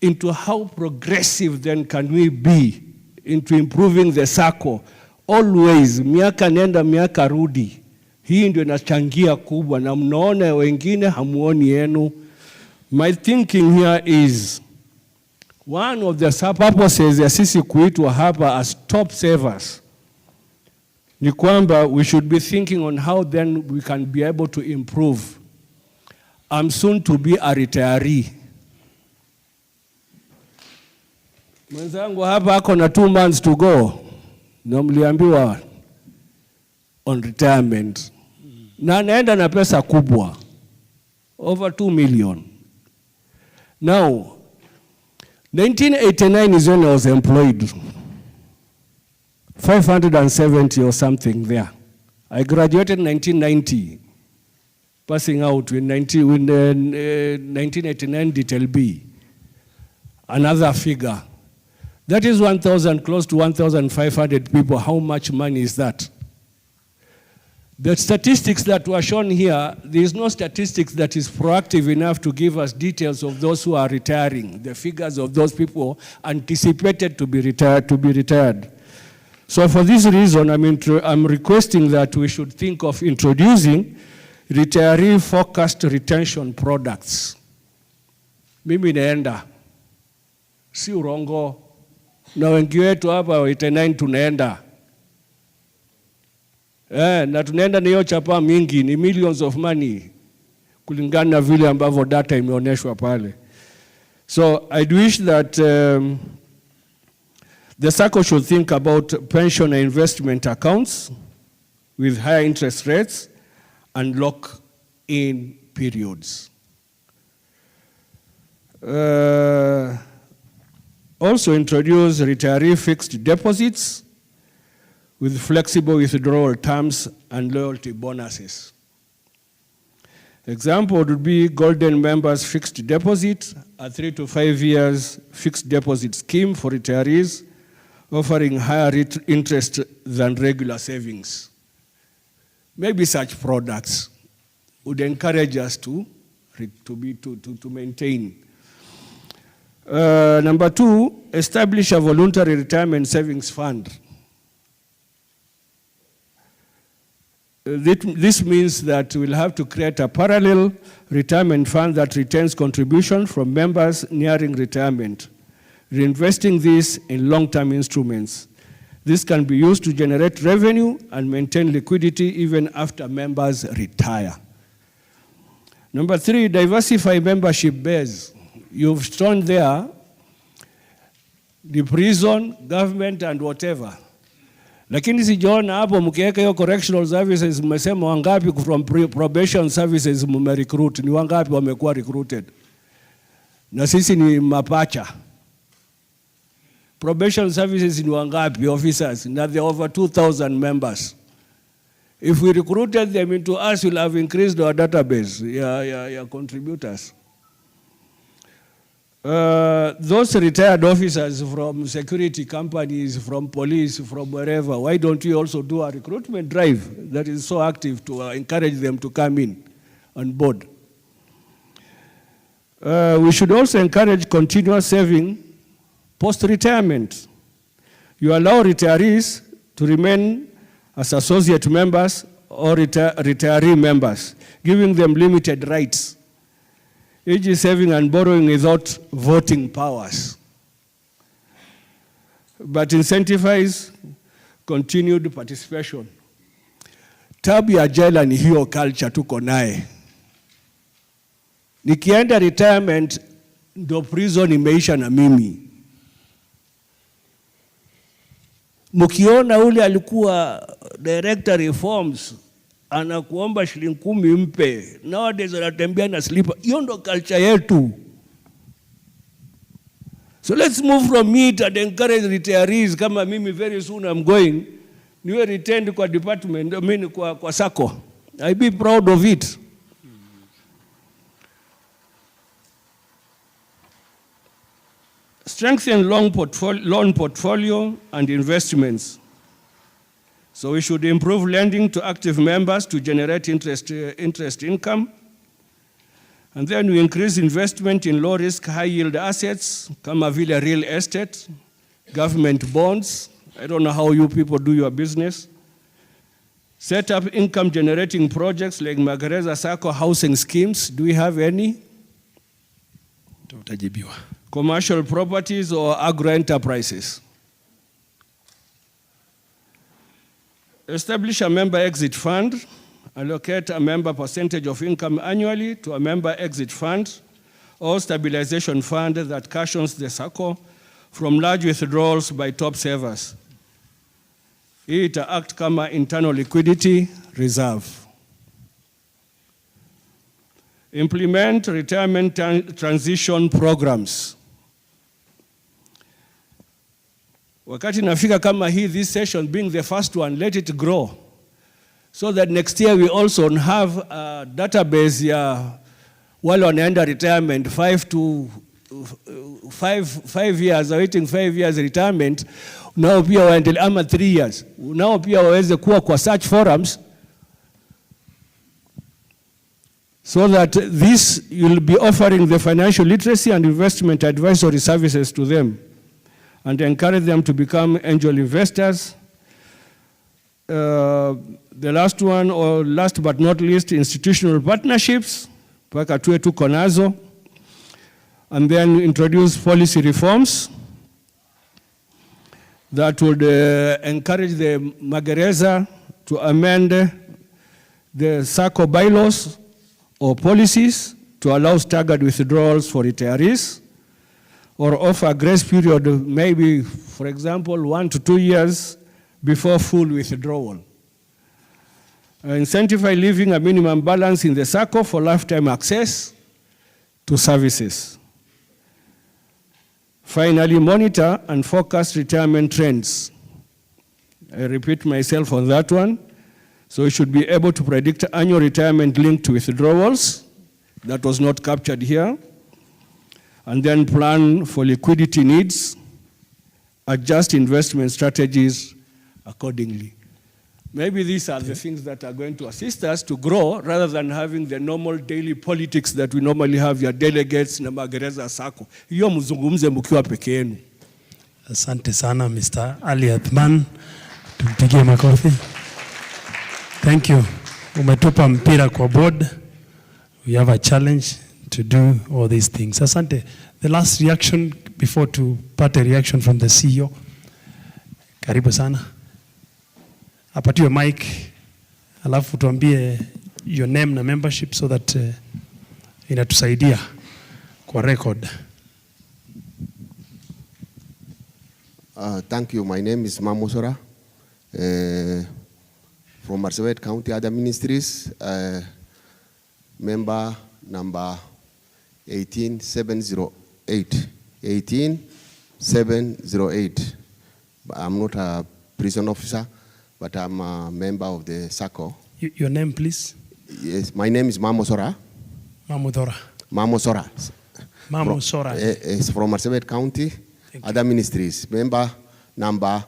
Speaker 5: into how progressive then can we be into improving the Sacco. Always, miaka nenda miaka rudi. Hii ndio inachangia kubwa na mnaona wengine hamuoni yenu. My thinking here is one of the purposes ya sisi kuitwa hapa as top savers ni kwamba we should be thinking on how then we can be able to improve. I'm soon to be a retiree. Mwenzangu hapa ako na 2 months to go. Na mliambiwa on retirement. Na naenda na pesa kubwa. Over 2 million. Now, 1989 is when I was employed. 570 or something there. I graduated in 1990. Passing out in 1989 detail B. Another figure. That is 1,000, close to 1,500 people. How much money is that? The statistics that were shown here, there is no statistics that is proactive enough to give us details of those who are retiring, the figures of those people anticipated to be retired. So for this reason, I'm requesting that we should think of introducing retiree-focused retention products. Mimi naenda, si urongo, na wengi wetu hapa 89 tunaenda. Na tunaenda niyo chapa mingi, ni millions of money, kulingana na vile ambavyo data imeonyeshwa pale. So I'd wish that the Sacco should think about pension and investment accounts with higher interest rates and lock-in periods. Also introduce retiree fixed deposits with flexible withdrawal terms and loyalty bonuses. Example would be Golden Members Fixed Deposit, a 3 to 5 years fixed deposit scheme for retirees, offering higher interest than regular savings. Maybe such products would encourage us to maintain. Number 2, establish a voluntary retirement savings fund. This means that we'll have to create a parallel retirement fund that retains contribution from members nearing retirement, reinvesting this in long-term instruments. This can be used to generate revenue and maintain liquidity even after members retire. Number 3, diversify membership base. You've shown there the prison, government and whatever. Lakini sijaona hapo mkiweka hiyo correctional services mmesema wangapi from probation services mmerecruit, ni wangapi wamekuwa recruited? Na sisi ni mapacha. Probation services ni wangapi officers? Na there are over 2,000 members. If we recruited them into us, we'll have increased our database, contributors. Those retired officers from security companies, from police, from wherever, why don't we also do a recruitment drive that is so active to encourage them to come in on board? We should also encourage continuous saving post-retirement. You allow retirees to remain as associate members or retiree members, giving them limited rights, e.g. saving and borrowing without voting powers. But incentivize continued participation. Tabu ya jela ni hiyo culture tuko naye. Nikienda retirement ndo prison imeisha na mimi. Mkiona ule alikuwa director reforms anakuomba shilingi 10 mpe, nowadays anatembea na slipper. Hiyo ndo culture yetu. So let's move from it and encourage retirees. Kama mimi very soon I'm going, niwe retained kwa department, I mean kwa Sacco. I be proud of it. Strengthen loan portfolio and investments. So we should improve lending to active members to generate interest income. And then we increase investment in low-risk, high-yield assets, kama vile real estate, government bonds. I don't know how you people do your business. Set up income-generating projects like Magereza Sacco housing schemes. Do we have any? Commercial properties or agro-enterprises. Establish a member exit fund. Allocate a member percentage of income annually to a member exit fund or stabilization fund that cushions the Sacco from large withdrawals by top savers. It act kama internal liquidity reserve. Implement retirement transition programs. Wakati nafika kama hii, this session being the first one, let it grow. So that next year we also have a database ya wale wanaenda retirement 5 years, awaiting 5 years retirement, nao pia waendelea ama 3 years. Nao pia waweze kuwa kwa search forums, so that this you'll be offering the financial literacy and investment advisory services to them and encourage them to become angel investors. The last one, or last but not least, institutional partnerships, paka tuwe tuko nazo, and then introduce policy reforms that would encourage the Magereza to amend the Sacco bylaws or policies to allow staggered withdrawals for retirees, or offer a grace period of maybe, for example, 1 to 2 years before full withdrawal. Incentivize leaving a minimum balance in the Sacco for lifetime access to services. Finally, monitor and forecast retirement trends. I repeat myself on that one. So we should be able to predict annual retirement linked to withdrawals. That was not captured here. And then plan for liquidity needs, adjust investment strategies accordingly. Maybe these are the things that are going to assist us to grow rather than having the normal daily politics that we normally have, your delegates na Magereza Sacco. Hiyo mzungumze mkiwa peke yenu.
Speaker 18: Asante sana Mr. Ali Athman. Tumpigie makofi. Thank you. Umetupa mpira kwa board. We have a challenge to do all these things. Asante. The last reaction before to part a reaction from the CEO.
Speaker 17: Karibu sana. Apatiwe mic, alafu tuambie your name na membership so that inatusaidia kwa record.
Speaker 6: Thank you. My name is Mamosora from Marsabit County Other Ministries, member number 18708. 18708. I'm not a prison officer, but I'm a member of the Sacco.
Speaker 17: Your name, please?
Speaker 6: Yes, my name is Mamosora.
Speaker 17: Mamodora.
Speaker 6: Mamosora.
Speaker 17: Mamosora.
Speaker 6: It's from Marsabit County Other Ministries, member number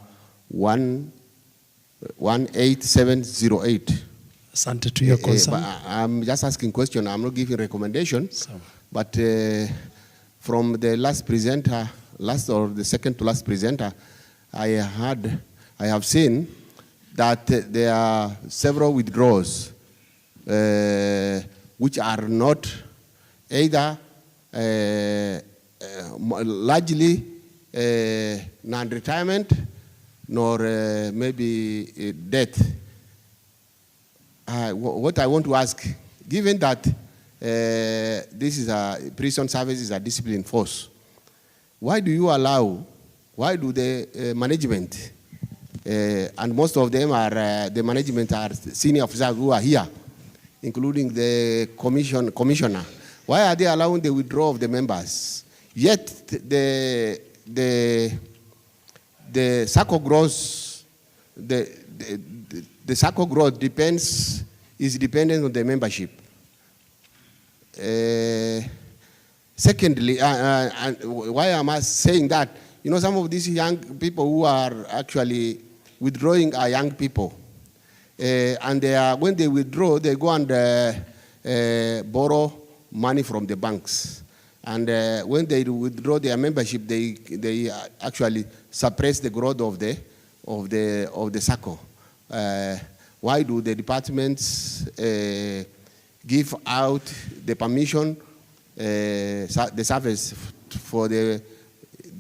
Speaker 6: 18708.
Speaker 17: Asante to your concern.
Speaker 6: I'm just asking question. I'm not giving recommendations. But from the last presenter, last or the second to last presenter, I have seen that there are several withdrawals which are not either largely non-retirement nor maybe death. What I want to ask, given that this is prison service is a discipline force, why do you allow, why do the management, and most of them are, the management are senior officers who are here, including the commissioner, why are they allowing the withdrawal of the members? Yet the Sacco growth, the Sacco growth is dependent on the membership. Secondly, why am I saying that? You know, some of these young people who are actually withdrawing are young people. And they are, when they withdraw, they go and borrow money from the banks. And when they withdraw their membership, they actually suppress the growth of the Sacco. Why do the departments give out the permission, the service for the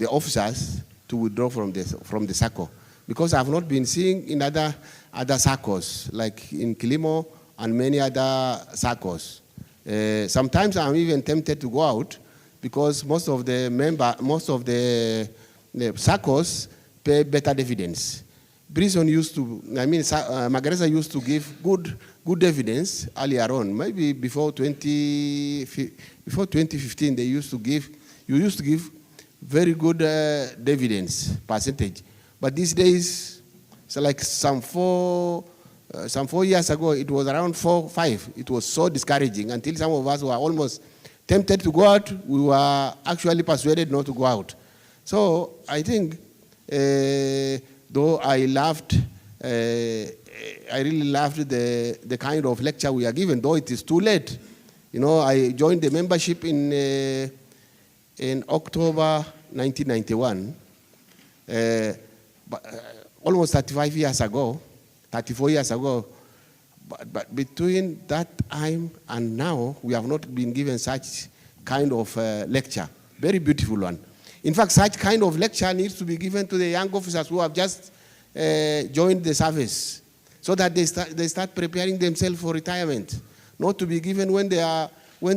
Speaker 6: officers to withdraw from the Sacco? Because I've not been seeing in other Saccos, like in Kilimo and many other Saccos. Sometimes I'm even tempted to go out because most of the Saccos pay better dividends. Prison used to, Magereza used to give good evidence earlier on. Maybe before 2015, you used to give very good dividends percentage. But these days, so like some 4 years ago, it was around 4, 5. It was so discouraging until some of us were almost tempted to go out. We were actually persuaded not to go out. So I think, though I really loved the kind of lecture we are given, though it is too late. You know, I joined the membership in October 1991, almost 35 years ago, 34 years ago. But between that time and now, we have not been given such kind of lecture. Very beautiful one. In fact, such kind of lecture needs to be given to the young officers who have just joined the service, so that they start preparing themselves for retirement, not to be given when they are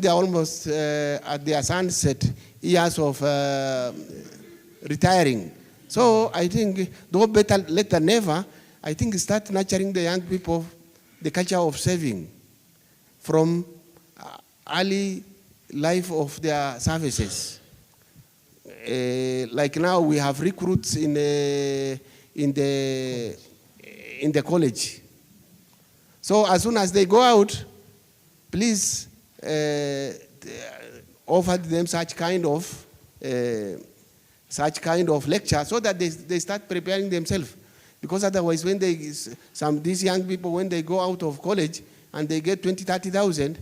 Speaker 6: almost at their sunset years of retiring. So I think, though better late than never, I think start nurturing the young people the culture of saving from early life of their services. Like now we have recruits in the college. So as soon as they go out, please offer them such kind of lecture so that they start preparing themselves. Because otherwise, when these young people, when they go out of college and they get 20,000, 30,000,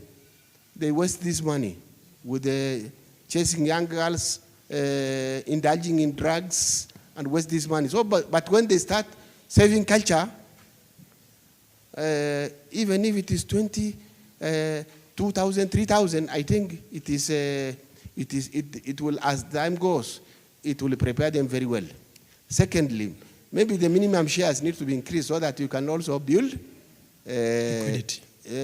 Speaker 6: they waste this money with chasing young girls, indulging in drugs, and waste this money. So, but when they start saving culture, even if it is 20, 2,000, 3,000, I think it will, as time goes, it will prepare them very well. Secondly, maybe the minimum shares need to be increased so that you can also build
Speaker 17: Liquidity.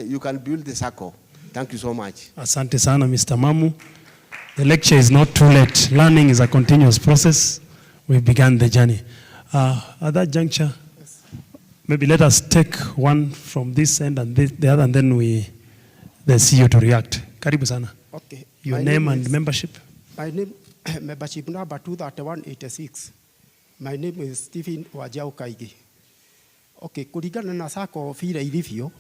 Speaker 6: You can build the Sacco. Thank you so much.
Speaker 17: Asante sana, Mr. Mamu. The lecture is not too late. Learning is a continuous process. We've begun the journey. At that juncture, maybe let us take one from this end and the other, and then the CEO to react. Karibu sana.
Speaker 10: Okay.
Speaker 17: Your name and membership.
Speaker 10: My name, membership number 23186. My name is Stephen Wajau Kaigi. Okay, kulingana na Sacco vile ilivyo,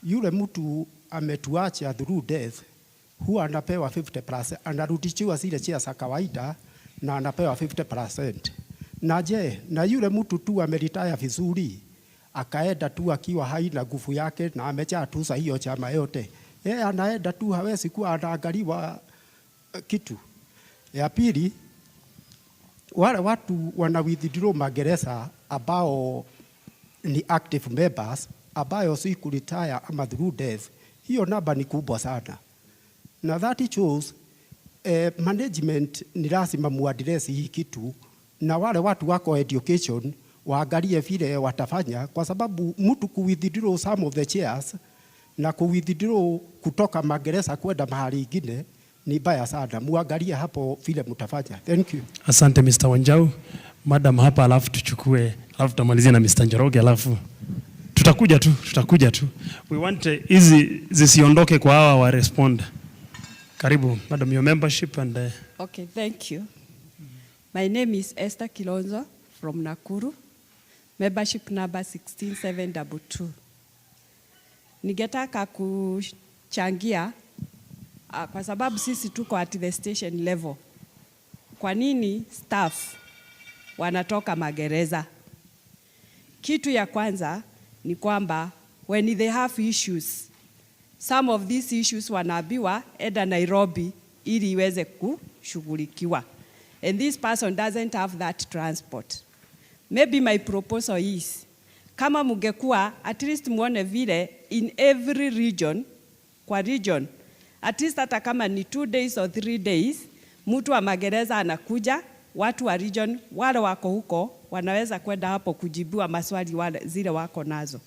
Speaker 10: yule mtu ametuacha through death, huwa anapewa 50%, anarudishiwa zile shares za kawaida na anapewa 50%. Na je, na yule mtu tu ameretire vizuri, akaenda tu akiwa haina nguvu yake na amejaa tu za hiyo chama yote, yeye anaenda tu, hawezi kuwa anaangaliwa kitu. Ya pili, wale watu wana withdraw Magereza ambao ni active members, ambayo si kuretire ama through death, hiyo namba ni kubwa sana. Na that shows management ni lazima muaddress hii kitu, na wale watu wako education waangalie vile watafanya, kwa sababu mtu kuwithdraw some of the shares na kuwithdraw kutoka Magereza kwenda mahali ingine ni baya sana. Muangalie hapo vile mtafanya. Thank you.
Speaker 17: Asante Mr. Wanjau. Madam hapa, alafu tuchukue, alafu tutamalizia na Mr. Njoroge, alafu tutakuja tu. We want hizi zisiondoke kwa hawa wa respond. Karibu, Madam, your membership and
Speaker 22: Okay, thank you. My name is Esther Kilonzo from Nakuru. Membership number 16722. Ningetaka kuchangia kwa sababu sisi tuko at the station level. Kwa nini staff wanatoka Magereza? Kitu ya kwanza ni kwamba when they have issues, some of these issues wanaambiwa enda Nairobi ili iweze kushughulikiwa. And this person doesn't have that transport. Maybe my proposal is, kama mungekuwa at least muone vile in every region, kwa region, at least hata kama ni 2 days or 3 days, mtu wa Magereza anakuja, watu wa region wale wako huko wanaweza kwenda hapo kujibiwa maswali wale zile wako nazo.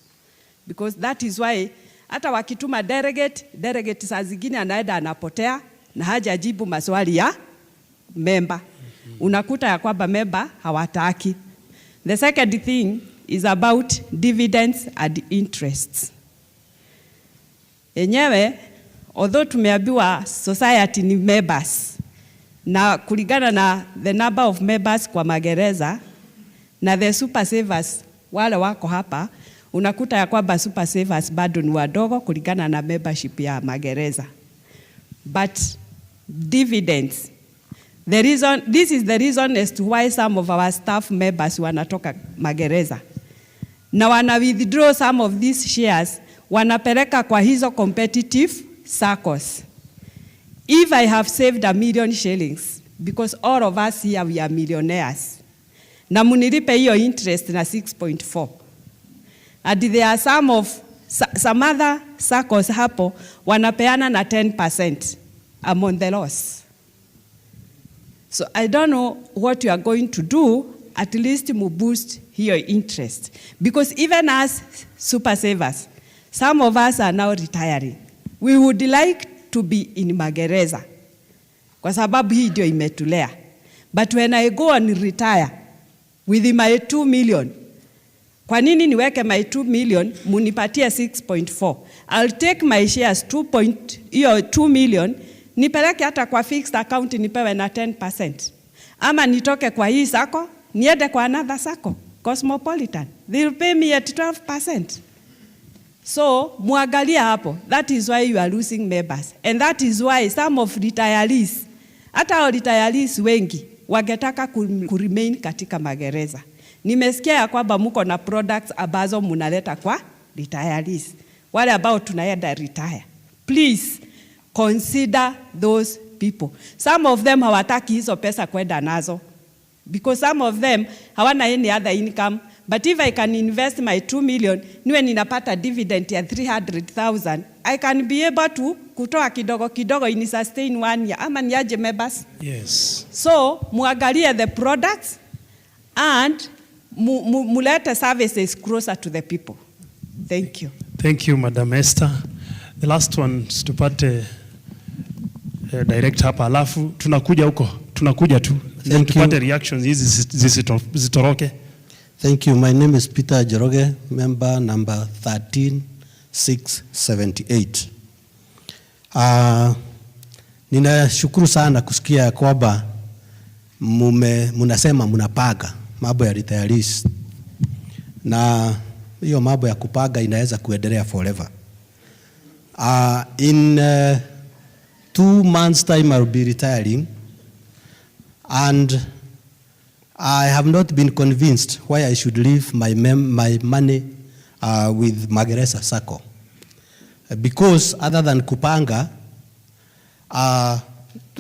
Speaker 22: Because that is why hata wakituma delegate saa zingine anaenda anapotea na hajajibu maswali ya member. Unakuta ya kwamba member hawataki. The second thing is about dividends and interests. Enyewe, although tumeambiwa society ni members, na kulingana na the number of members kwa Magereza na the super savers wale wako hapa, unakuta ya kwamba super savers bado ni wadogo kulingana na membership ya Magereza. But dividends, this is the reason as to why some of our staff members wanatoka Magereza. Na wana withdraw some of these shares, wanapeleka kwa hizo competitive Saccos. If I have saved 1 million shillings, because all of us here we are millionaires, na munilipe hiyo interest na 6.4. And there are some other Saccos hapo wanapeana na 10%. I'm on the loss. So I don't know what you are going to do, at least mu boost your interest. Because even as super savers, some of us are now retiring. We would like to be in Magereza, kwa sababu hii ndio imetulea. But when I go and retire with my 2 million, kwa nini niweke my 2 million, munipatie 6.4? I'll take my shares 2 million, nipeleke hata kwa fixed account nipewe na 10%. Ama nitoke kwa hii Sacco, niende kwa another Sacco, Cosmopolitan. They'll pay me at 12%. So, muangalia hapo. That is why you are losing members. And that is why some of retirees, hata retirees wengi, wangetaka kuremain katika Magereza. Nimesikia ya kwamba muko na products ambazo munaleta kwa retirees. Wale ambao tunaenda retire. Please consider those people. Some of them hawataki hizo pesa kwenda nazo. Because some of them hawana any other income. But if I can invest my 2 million, niwe ninapata dividend ya 300,000, I can be able to kutoa kidogo ini sustain 1 year. Ama niaje members?
Speaker 17: Yes.
Speaker 22: So, muangalie the products and mulete services closer to the people. Thank you.
Speaker 17: Thank you, Madam Esther. The last one tupate direct hapa, alafu tunakuja tu. Then tupate reactions hizi zitoroke.
Speaker 3: Thank you. My name is Peter Joroge, member number 13678. Ninashukuru sana kusikia kwamba munasema munapaga mambo ya retirees, na hiyo mambo ya kupaga inaweza kuendelea forever. In 2 months time I'll be retiring, and I have not been convinced why I should leave my money with Magereza Sacco, because other than kupanga,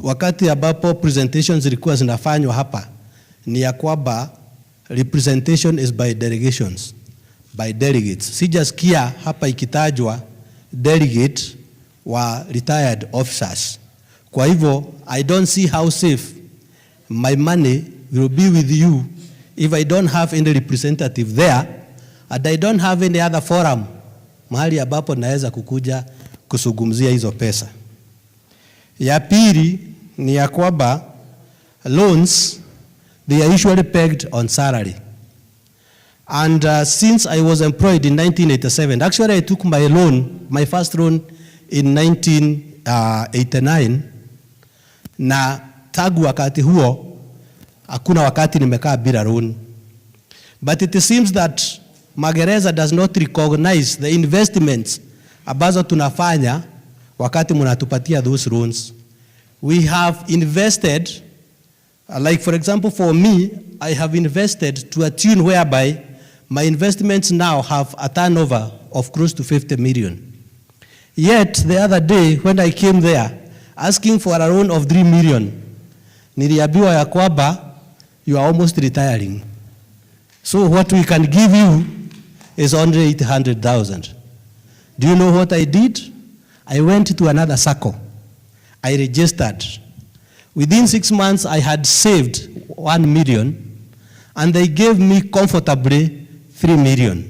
Speaker 3: wakati ambapo presentations zilikuwa zinafanywa hapa ni ya kwamba representation is by delegations, by delegates. Sijasikia hapa ikitajwa delegate wa retired officers. Kwa hivyo I don't see how safe my money will be with you if I don't have any representative there, and I don't have any other forum mahali ambapo naweza kukuja kusugumzia hizo pesa. Ya pili ni ya kwamba loans, they are usually pegged on salary. And since I was employed in 1987, actually I took my loan, my first loan in 1989, na tangu wakati huo hakuna wakati nimekaa bila loan. But it seems that Magereza does not recognize the investments ambazo tunafanya wakati mnatupatia those loans. We have invested, like for example for me, I have invested to a tune whereby my investments now have a turnover of close to 50 million. Yet the other day when I came there asking for a loan of 3 million, niliambiwa ya kwamba you are almost retiring. So what we can give you is only 800,000. Do you know what I did? I went to another Sacco. I registered. Within 6 months, I had saved 1 million, and they gave me comfortably 3 million.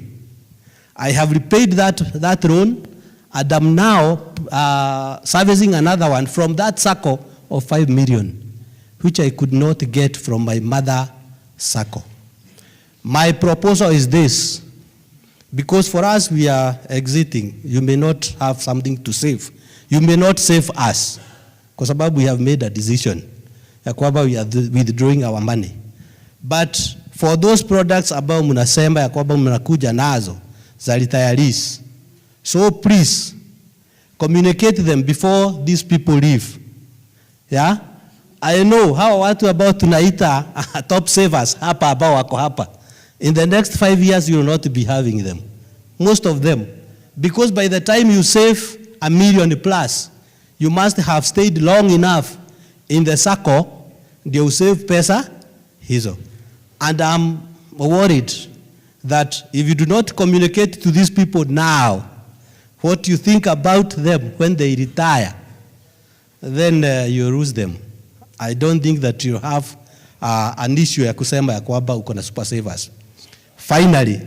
Speaker 3: I have repaid that loan, and I'm now servicing another one from that Sacco of 5 million, which I could not get from my mother Sacco. My proposal is this, because for us we are exiting, you may not have something to save. You may not save us, kwa sababu we have made a decision ya kwamba we are withdrawing our money. But for those products ambao mnasema ya kwamba mnakuja nazo za retirees, so please communicate them before these people leave. Yeah? I know hawa watu ambao tunaita top savers hapa ambao wako hapa, in the next 5 years you will not be having them, most of them, because by the time you save $1 million plus, you must have stayed long enough in the Sacco ndio usave pesa hizo. And I'm worried that if you do not communicate to these people now what you think about them when they retire, then you lose them. I don't think that you have an issue ya kusema ya kwamba uko na super savers. Finally,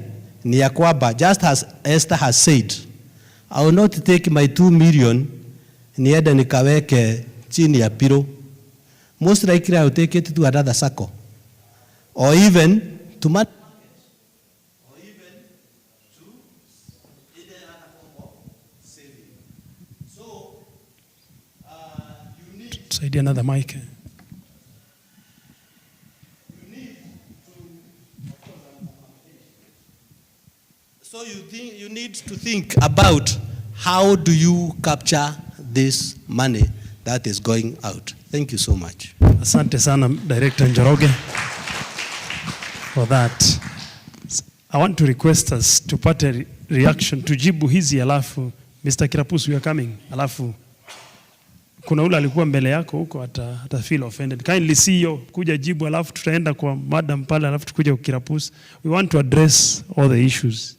Speaker 3: ni ya kwamba, just as Esther has said, I will not take my 2 million niende nikaweke chini ya pilo. Most likely I will take it to another Sacco, or even to market, or even to any other form of saving. So you need
Speaker 17: Saidia another mic.
Speaker 3: So you need to think about how do you capture this money that is going out. Thank you so much.
Speaker 17: Asante sana Director Njoroge for that. I want to request us to put a reaction tujibu hizi, alafu Mr. Kirapus, we are coming, alafu kuna ule alikuwa mbele yako huko ata feel offended. Kindly CEO kuja jibu, alafu tutaenda kwa madam pale, alafu tukuja kwa Kirapus. We want to address all the issues.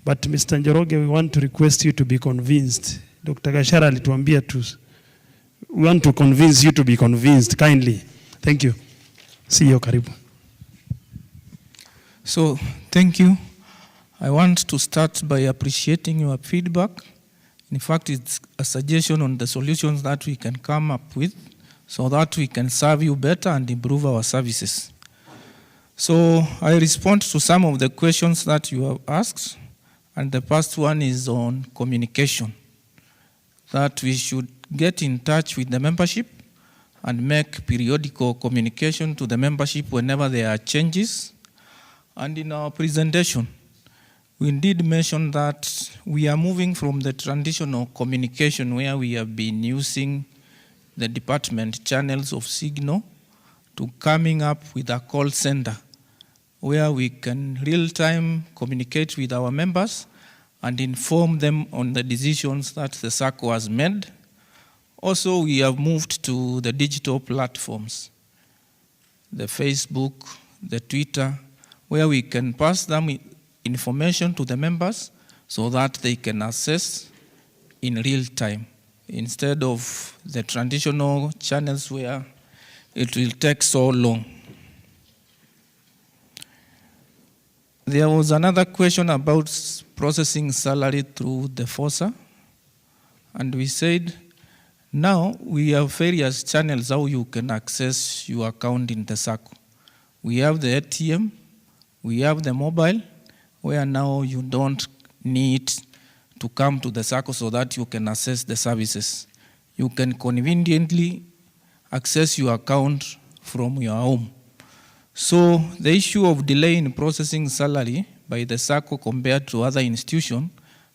Speaker 17: But Mr. Njoroge, we want to request you to be convinced. Dr. Gashara alituambia we want to convince you to be convinced kindly. Thank you. CEO, karibu.
Speaker 9: So, thank you. I want to start by appreciating your feedback. In fact, it's a suggestion on the solutions that we can come up with so that we can serve you better and improve our services. So I respond to some of the questions that you have asked, and the first one is on communication, that we should get in touch with the membership and make periodical communication to the membership whenever there are changes. And in our presentation, we did mention that we are moving from the traditional communication where we have been using the department channels of signal to coming up with a call center where we can real-time communicate with our members and inform them on the decisions that the Sacco has made. Also, we have moved to the digital platforms, the Facebook, the Twitter, where we can pass them information to the members so that they can access in real time, instead of the traditional channels where it will take so long. There was another question about processing salary through the FOSA, and we said, now we have various channels how you can access your account in the Sacco. We have the ATM, we have the mobile, where now you don't need to come to the Sacco so that you can access the services. You can conveniently access your account from your home. So the issue of delay in processing salary by the Sacco compared to other institutions,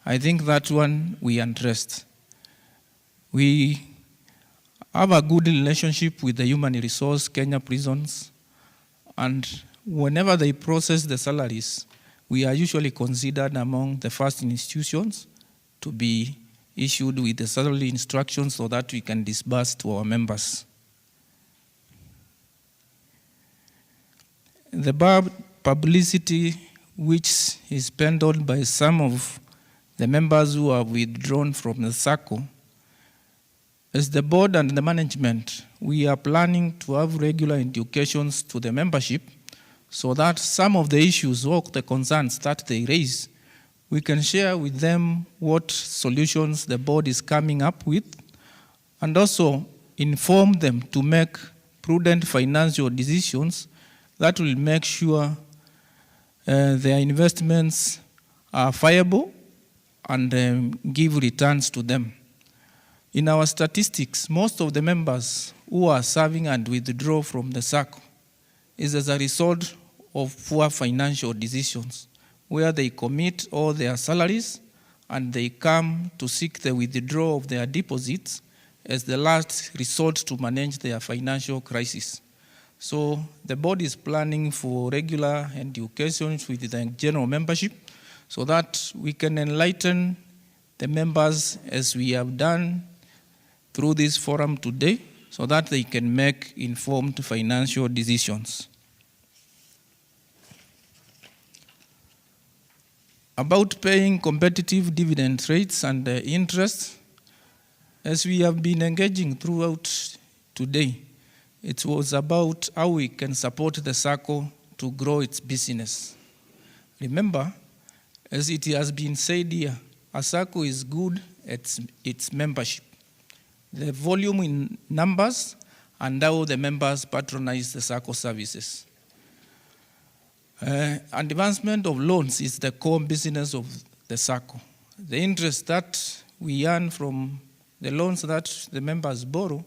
Speaker 9: I think that one we addressed. We have a good relationship with the Human Resource Kenya prisons, and whenever they process the salaries, we are usually considered among the first institutions to be issued with the salary instructions so that we can disburse to our members. The bad publicity which is peddled by some of the members who are withdrawn from the Sacco, as the board and the management, we are planning to have regular educations to the membership so that some of the issues or the concerns that they raise, we can share with them what solutions the board is coming up with, and also inform them to make prudent financial decisions that will make sure their investments are viable and give returns to them. In our statistics, most of the members who are serving and withdraw from the Sacco is as a result of poor financial decisions, where they commit all their salaries and they come to seek the withdrawal of their deposits as the last resort to manage their financial crisis. So the board is planning for regular educations with the general membership so that we can enlighten the members as we have done through this forum today so that they can make informed financial decisions. About paying competitive dividend rates and interest, as we have been engaging throughout today, it was about how we can support the Sacco to grow its business. Remember, as it has been said here, a Sacco is good at its membership. The volume in numbers and how the members patronize the Sacco services. Advancement of loans is the core business of the Sacco. The interest that we earn from the loans that the members borrow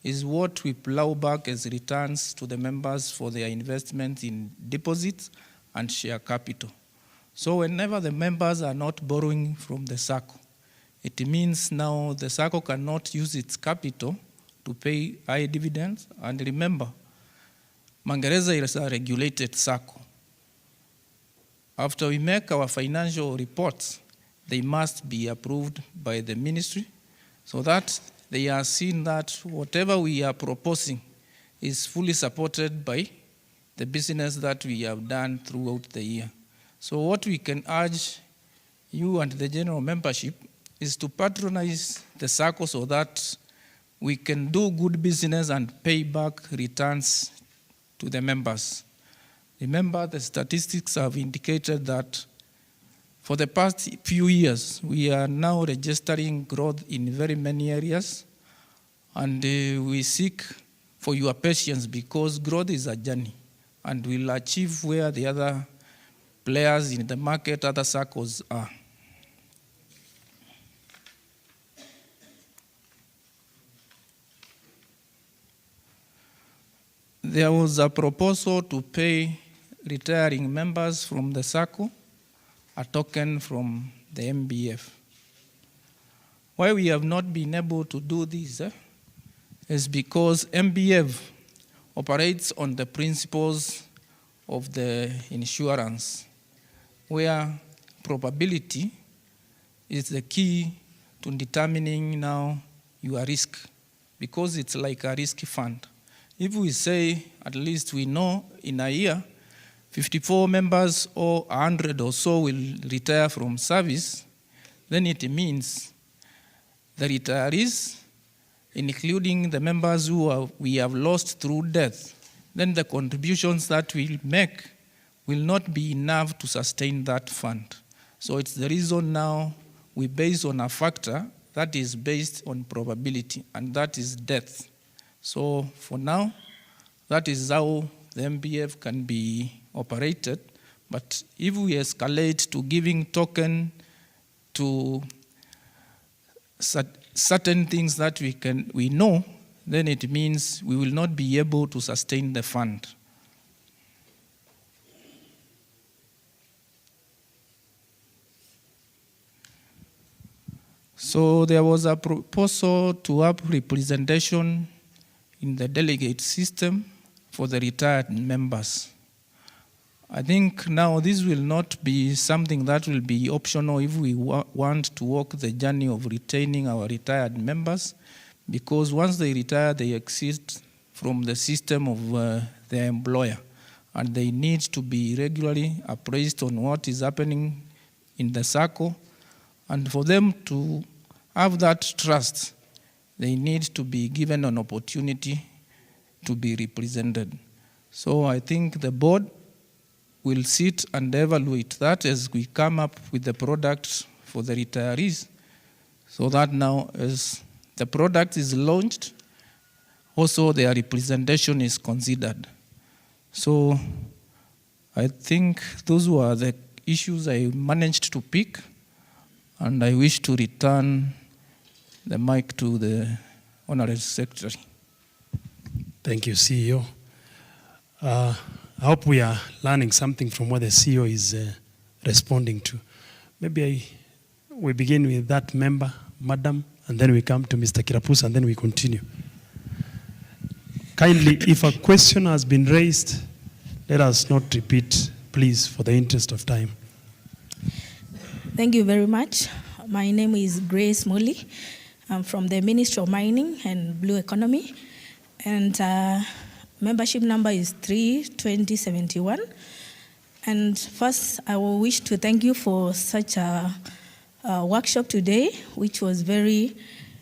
Speaker 9: is what we plow back as returns to the members for their investment in deposits and share capital. So whenever the members are not borrowing from the Sacco, it means now the Sacco cannot use its capital to pay high dividends. And remember, Magereza is a regulated Sacco. After we make our financial reports, they must be approved by the ministry so that they are seen that whatever we are proposing is fully supported by the business that we have done throughout the year. So what we can urge you and the general membership is to patronize the Sacco so that we can do good business and pay back returns to the members. Remember, the statistics have indicated that for the past few years, we are now registering growth in very many areas, and we seek for your patience because growth is a journey, and we'll achieve where the other players in the market, other circles are. There was a proposal to pay retiring members from the Sacco a token from the MBF. Why we have not been able to do this is because MBF operates on the principles of the insurance, where probability is the key to determining now your risk, because it's like a risk fund. If we say, at least we know in a year, 54 members or 100 or so will retire from service, then it means the retirees, including the members who we have lost through death, then the contributions that we make will not be enough to sustain that fund. So it's the reason now we base on a factor that is based on probability, and that is death. So for now, that is how the MBF can be operated. But if we escalate to giving token to certain things that we know, then it means we will not be able to sustain the fund. So there was a proposal to have representation in the delegate system for the retired members. I think now this will not be something that will be optional if we want to walk the journey of retaining our retired members, because once they retire, they exit from the system of their employer, and they need to be regularly appraised on what is happening in the Sacco. And for them to have that trust, they need to be given an opportunity to be represented. So I think the board will sit and evaluate that as we come up with the product for the retirees, so that now as the product is launched, also their representation is considered. So I think those were the issues I managed to pick, and I wish to return the mic to the Honorary Secretary.
Speaker 17: Thank you, CEO. I hope we are learning something from what the CEO is responding to. Maybe we begin with that member, Madam, and then we come to Mr. Kirapus, and then we continue. Kindly, if a question has been raised, let us not repeat, please, for the interest of time.
Speaker 11: Thank you very much. My name is Grace Molly. I'm from the Ministry of Mining and Blue Economy. And membership number is 32071. And first, I will wish to thank you for such a workshop today, which was very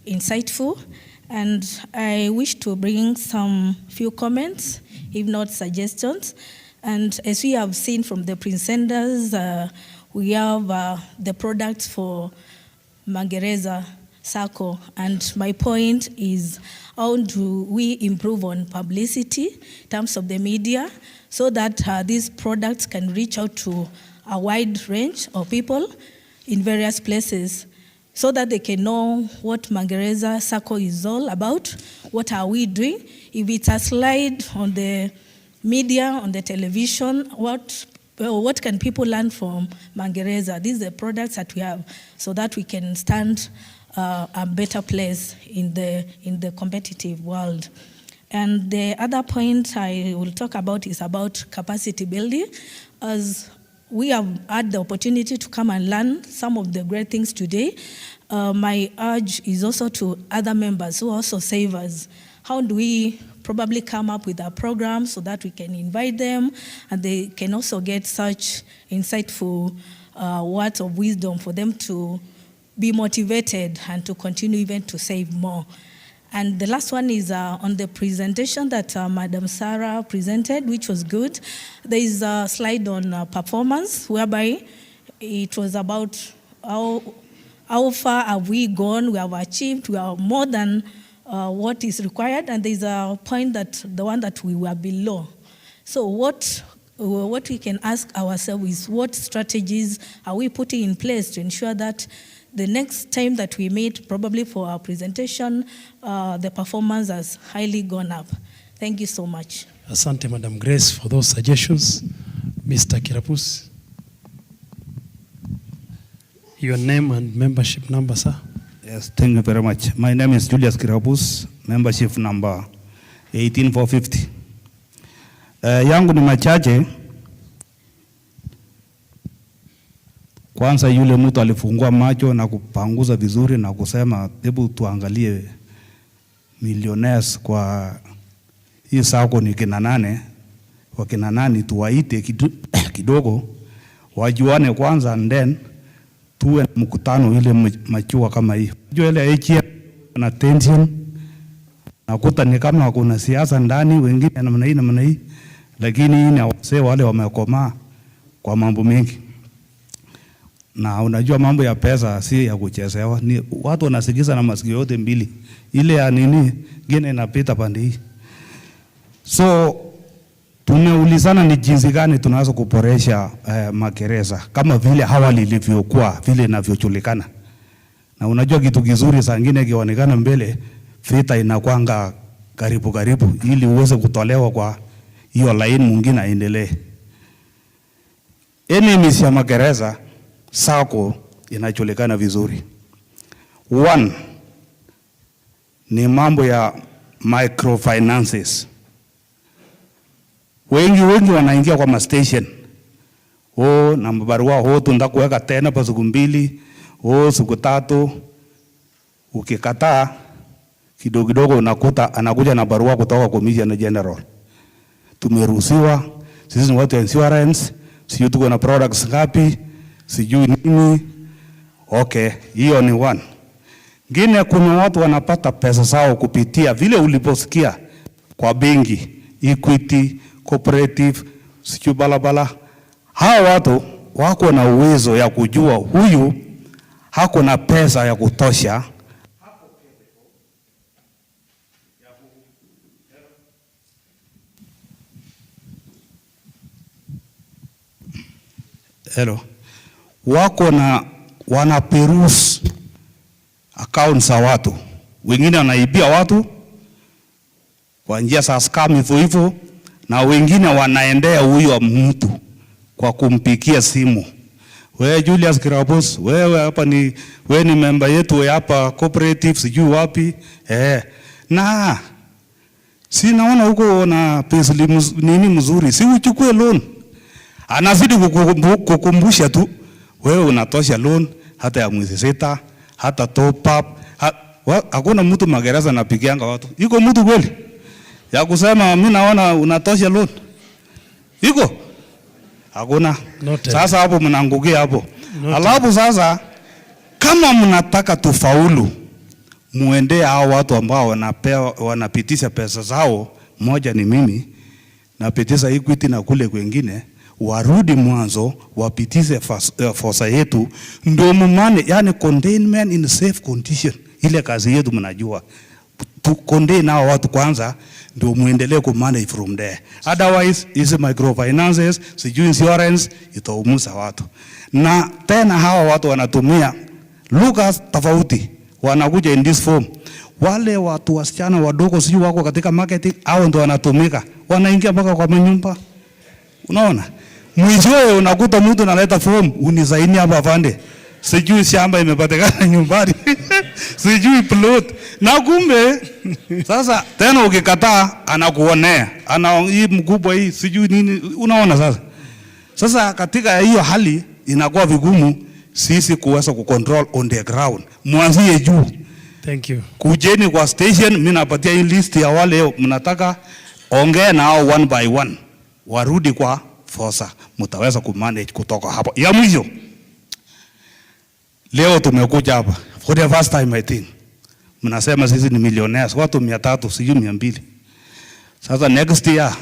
Speaker 11: insightful. And I wish to bring some few comments, if not suggestions. And as we have seen from the presenters, we have the products for Magereza Sacco. And my point is, how do we improve on publicity in terms of the media so that these products can reach out to a wide range of people in various places, so that they can know what Magereza Sacco is all about, what are we doing. If it's a slide on the media, on the television, what can people learn from Magereza? These are the products that we have, so that we can stand a better place in the competitive world. And the other point I will talk about is about capacity building. As we have had the opportunity to come and learn some of the great things today, my urge is also to other members who are also savers. How do we probably come up with a program so that we can invite them and they can also get such insightful words of wisdom for them to be motivated and to continue even to save more. And the last one is on the presentation that Madam Sarah presented, which was good. There is a slide on performance, whereby it was about how far have we gone, we have achieved, we are more than what is required, and there's a point that the one that we were below. So what we can ask ourselves is, what strategies are we putting in place to ensure that the next time that we meet, probably for our presentation, the performance has highly gone up. Thank you so much.
Speaker 17: Asante, Madam Grace, for those suggestions. Mr. Kirapus, your name and membership number, sir.
Speaker 12: Yes, thank you very much. My name is Julius Kirapus, membership number 18450. Yangu ni machache. Kwanza yule mtu alifungua macho na kupanguza vizuri na kusema hebu tuangalie millionaires kwa hii Sacco ni kina nane, wakina nani tuwaite kidogo wajuane kwanza, and then tuwe mkutano ile machua kama hii. Unajua ile HM na tension nakuta ni kama kuna siasa ndani, wengine namna hii, lakini hii ni wase wale wamekomaa kwa mambo mengi. Na unajua mambo ya pesa si ya kuchezewa, ni watu wanasikiza na masikio yote mbili, ile ya nini ngine inapita pande hii. So tumeulizana ni jinsi gani tunaweza kuboresha Magereza kama vile awali ilivyokuwa, vile inavyojulikana. Na unajua kitu kizuri saa nyingine kionekana mbele, vita inakwanga karibu ili uweze kutolewa kwa hiyo line mwingine aendelee. Enemies ya Magereza Sacco inajulikana vizuri. One ni mambo ya microfinances. Wengi wanaingia kwa station. Na barua tunataka kuweka tena pa siku 2, siku 3. Ukikataa kidogo unakuta anakuja na barua kutoka Commissioner General. Tumeruhusiwa, sisi ni watu insurance, sisi tuko na products ngapi, sijui nini. Okay, hiyo ni one. Ngine kuna watu wanapata pesa zao kupitia vile uliposikia kwa benki, Equity, Cooperative, sijui balabala. Hawa watu wako na uwezo ya kujua huyu hako na pesa ya kutosha. Hello. Wako na wanaperuse accounts za watu. Wengine wanaibia watu kwa njia za scam hivyo, na wengine wanaendea huyo mtu kwa kumpikia simu. Wewe Julius Kirapus, wewe hapa ni wewe ni member yetu hapa cooperative sijui wapi. Na si naona huko na pesa nini mzuri, si uchukue loan. Anazidi kukumbusha tu, wewe unatosha loan hata ya mwezi 6, hata top up. Hakuna mtu Magereza anapigianga watu. Iko mtu kweli ya kusema mimi naona unatosha loan? Iko? Hakuna. Sasa hapo mnaangukia hapo. Alafu sasa kama mnataka tufaulu, muendee hao watu ambao wanapitisha pesa zao. Moja ni mimi napitisha Equity na kule kwingine, warudi mwanzo wapitishe forsa yetu, ndio mumane, yani containment in safe condition. Ile kazi yetu mnajua, tu contain hao watu kwanza ndio muendelee ku manage from there. Otherwise is microfinances, sijui insurance itaumusa watu. Na tena hawa watu wanatumia lugha tofauti, wanakuja in this form. Wale watu wasichana wadogo sijui wako katika marketing, hao ndio wanatumika, wanaingia mpaka kwa nyumba. Unaona? Mwishowe unakuta mtu analeta form, unisaini hapa afande, sijui shamba imepatikana nyumbani sijui plot, na kumbe sasa tena ukikataa anakuonea, ana hii mkubwa hii sijui nini. Unaona sasa katika hiyo hali inakuwa vigumu sisi kuweza kucontrol on the ground. Mwanzie juu.
Speaker 17: Thank you.
Speaker 12: Kujeni kwa station, mimi napatia hii list ya wale mnataka, ongea nao one by one, warudi kwa forsa, mtaweza kumanage kutoka hapo. Ya mwisho, leo tumekuja hapa for the first time I think. mnasema sisi ni millionaires, watu 300 sijui 200. Sasa next year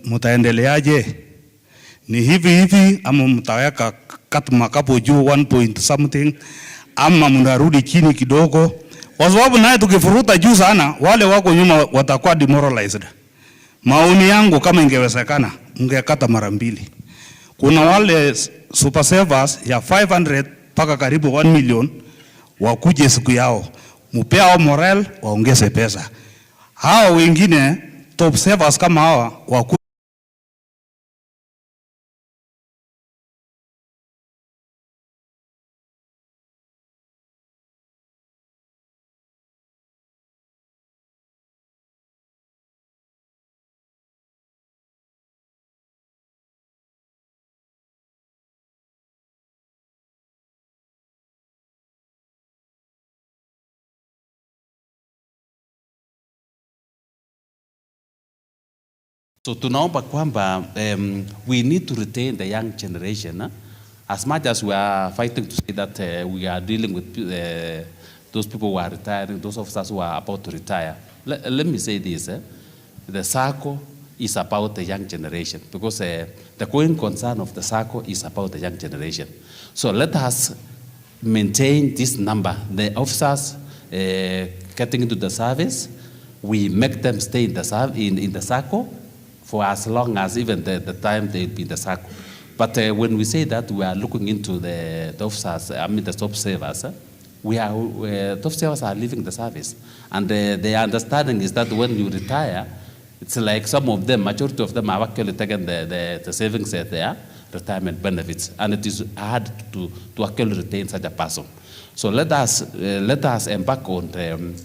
Speaker 12: mtaendeleaje? Ni hivi ama mtaweka makapo juu 1 point something ama mnarudi chini kidogo? Kwa sababu naye tukifuruta juu sana, wale wako nyuma watakuwa demoralized. Maoni yangu kama ingewezekana, mngekata mara 2. Kuna wale super savers ya 500 paka karibu 1 million wakuje siku yao, mupea moral waongeze pesa. Hao wengine top savers kama hawa waku
Speaker 7: So tunaomba kwamba we need to retain the young generation. As much as we are fighting to say that we are dealing with those people who are retiring, those officers who are about to retire. Let me say this. The Sacco is about the young generation because the going concern of the Sacco is about the young generation. So let us maintain this number. The officers getting into the service, we make them stay in the Sacco for as long as even the time they'll be in the Sacco. But when we say that, we are looking into the officers, the top savers. Top savers are leaving the service. And the understanding is that when you retire, it's like some of them, majority of them have actually taken the savings at their retirement benefits. And it is hard to actually retain such a person. So let us embark on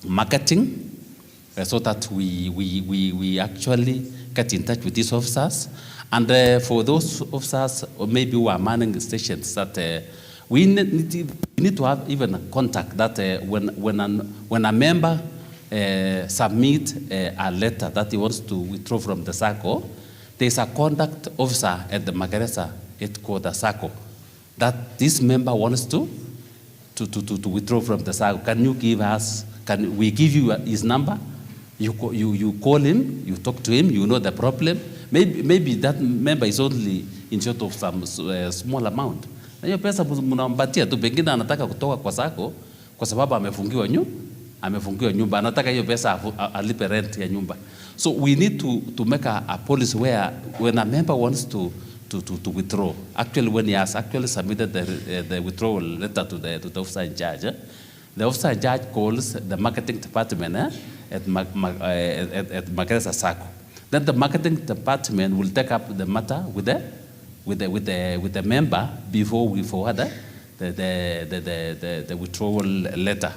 Speaker 7: marketing, so that we actually get in touch with these officers. And for those officers, or maybe who are manning stations, that we need to have even a contact that when a member submit a letter that he wants to withdraw from the Sacco, there's a contact officer at the Magereza headquarters Sacco that this member wants to withdraw from the Sacco. Can you give us? Can we give you his number? You call him, you talk to him, you know the problem. Maybe that member is only in short of some small amount. Na hiyo pesa mnampatia tu, pengine anataka kutoka kwa Sacco kwa sababu amefungiwa nyumba, anataka hiyo pesa alipe rent ya nyumba. So we need to make a policy where when a member wants to withdraw, actually when he has actually submitted the withdrawal letter to the officer in charge, the officer in charge calls the marketing department at Magereza Sacco. Then the marketing department will take up the matter with the member before we forward the withdrawal letter.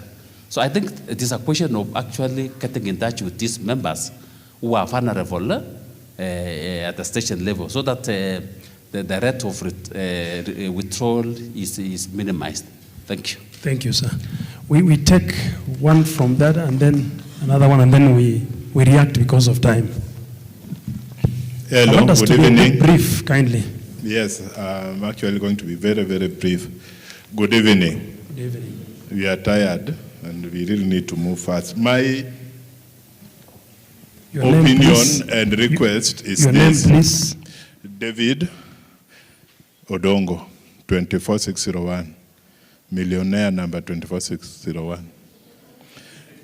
Speaker 7: So I think it is a question of actually getting in touch with these members who are vulnerable at the station level, so that the rate of withdrawal is minimized. Thank you.
Speaker 17: Thank you, sir. We take one from that and then another one, and then we react because of time.
Speaker 13: Hello,
Speaker 17: I want us
Speaker 13: good
Speaker 17: to be
Speaker 13: evening.
Speaker 17: brief, kindly.
Speaker 13: Yes, I'm actually going to be very, very brief. Good evening.
Speaker 17: Good evening.
Speaker 13: We are tired and we really need to move fast. My opinion and request is
Speaker 17: your
Speaker 13: this.
Speaker 17: Name, please.
Speaker 13: David Odongo, 24601. Millionaire number 24601.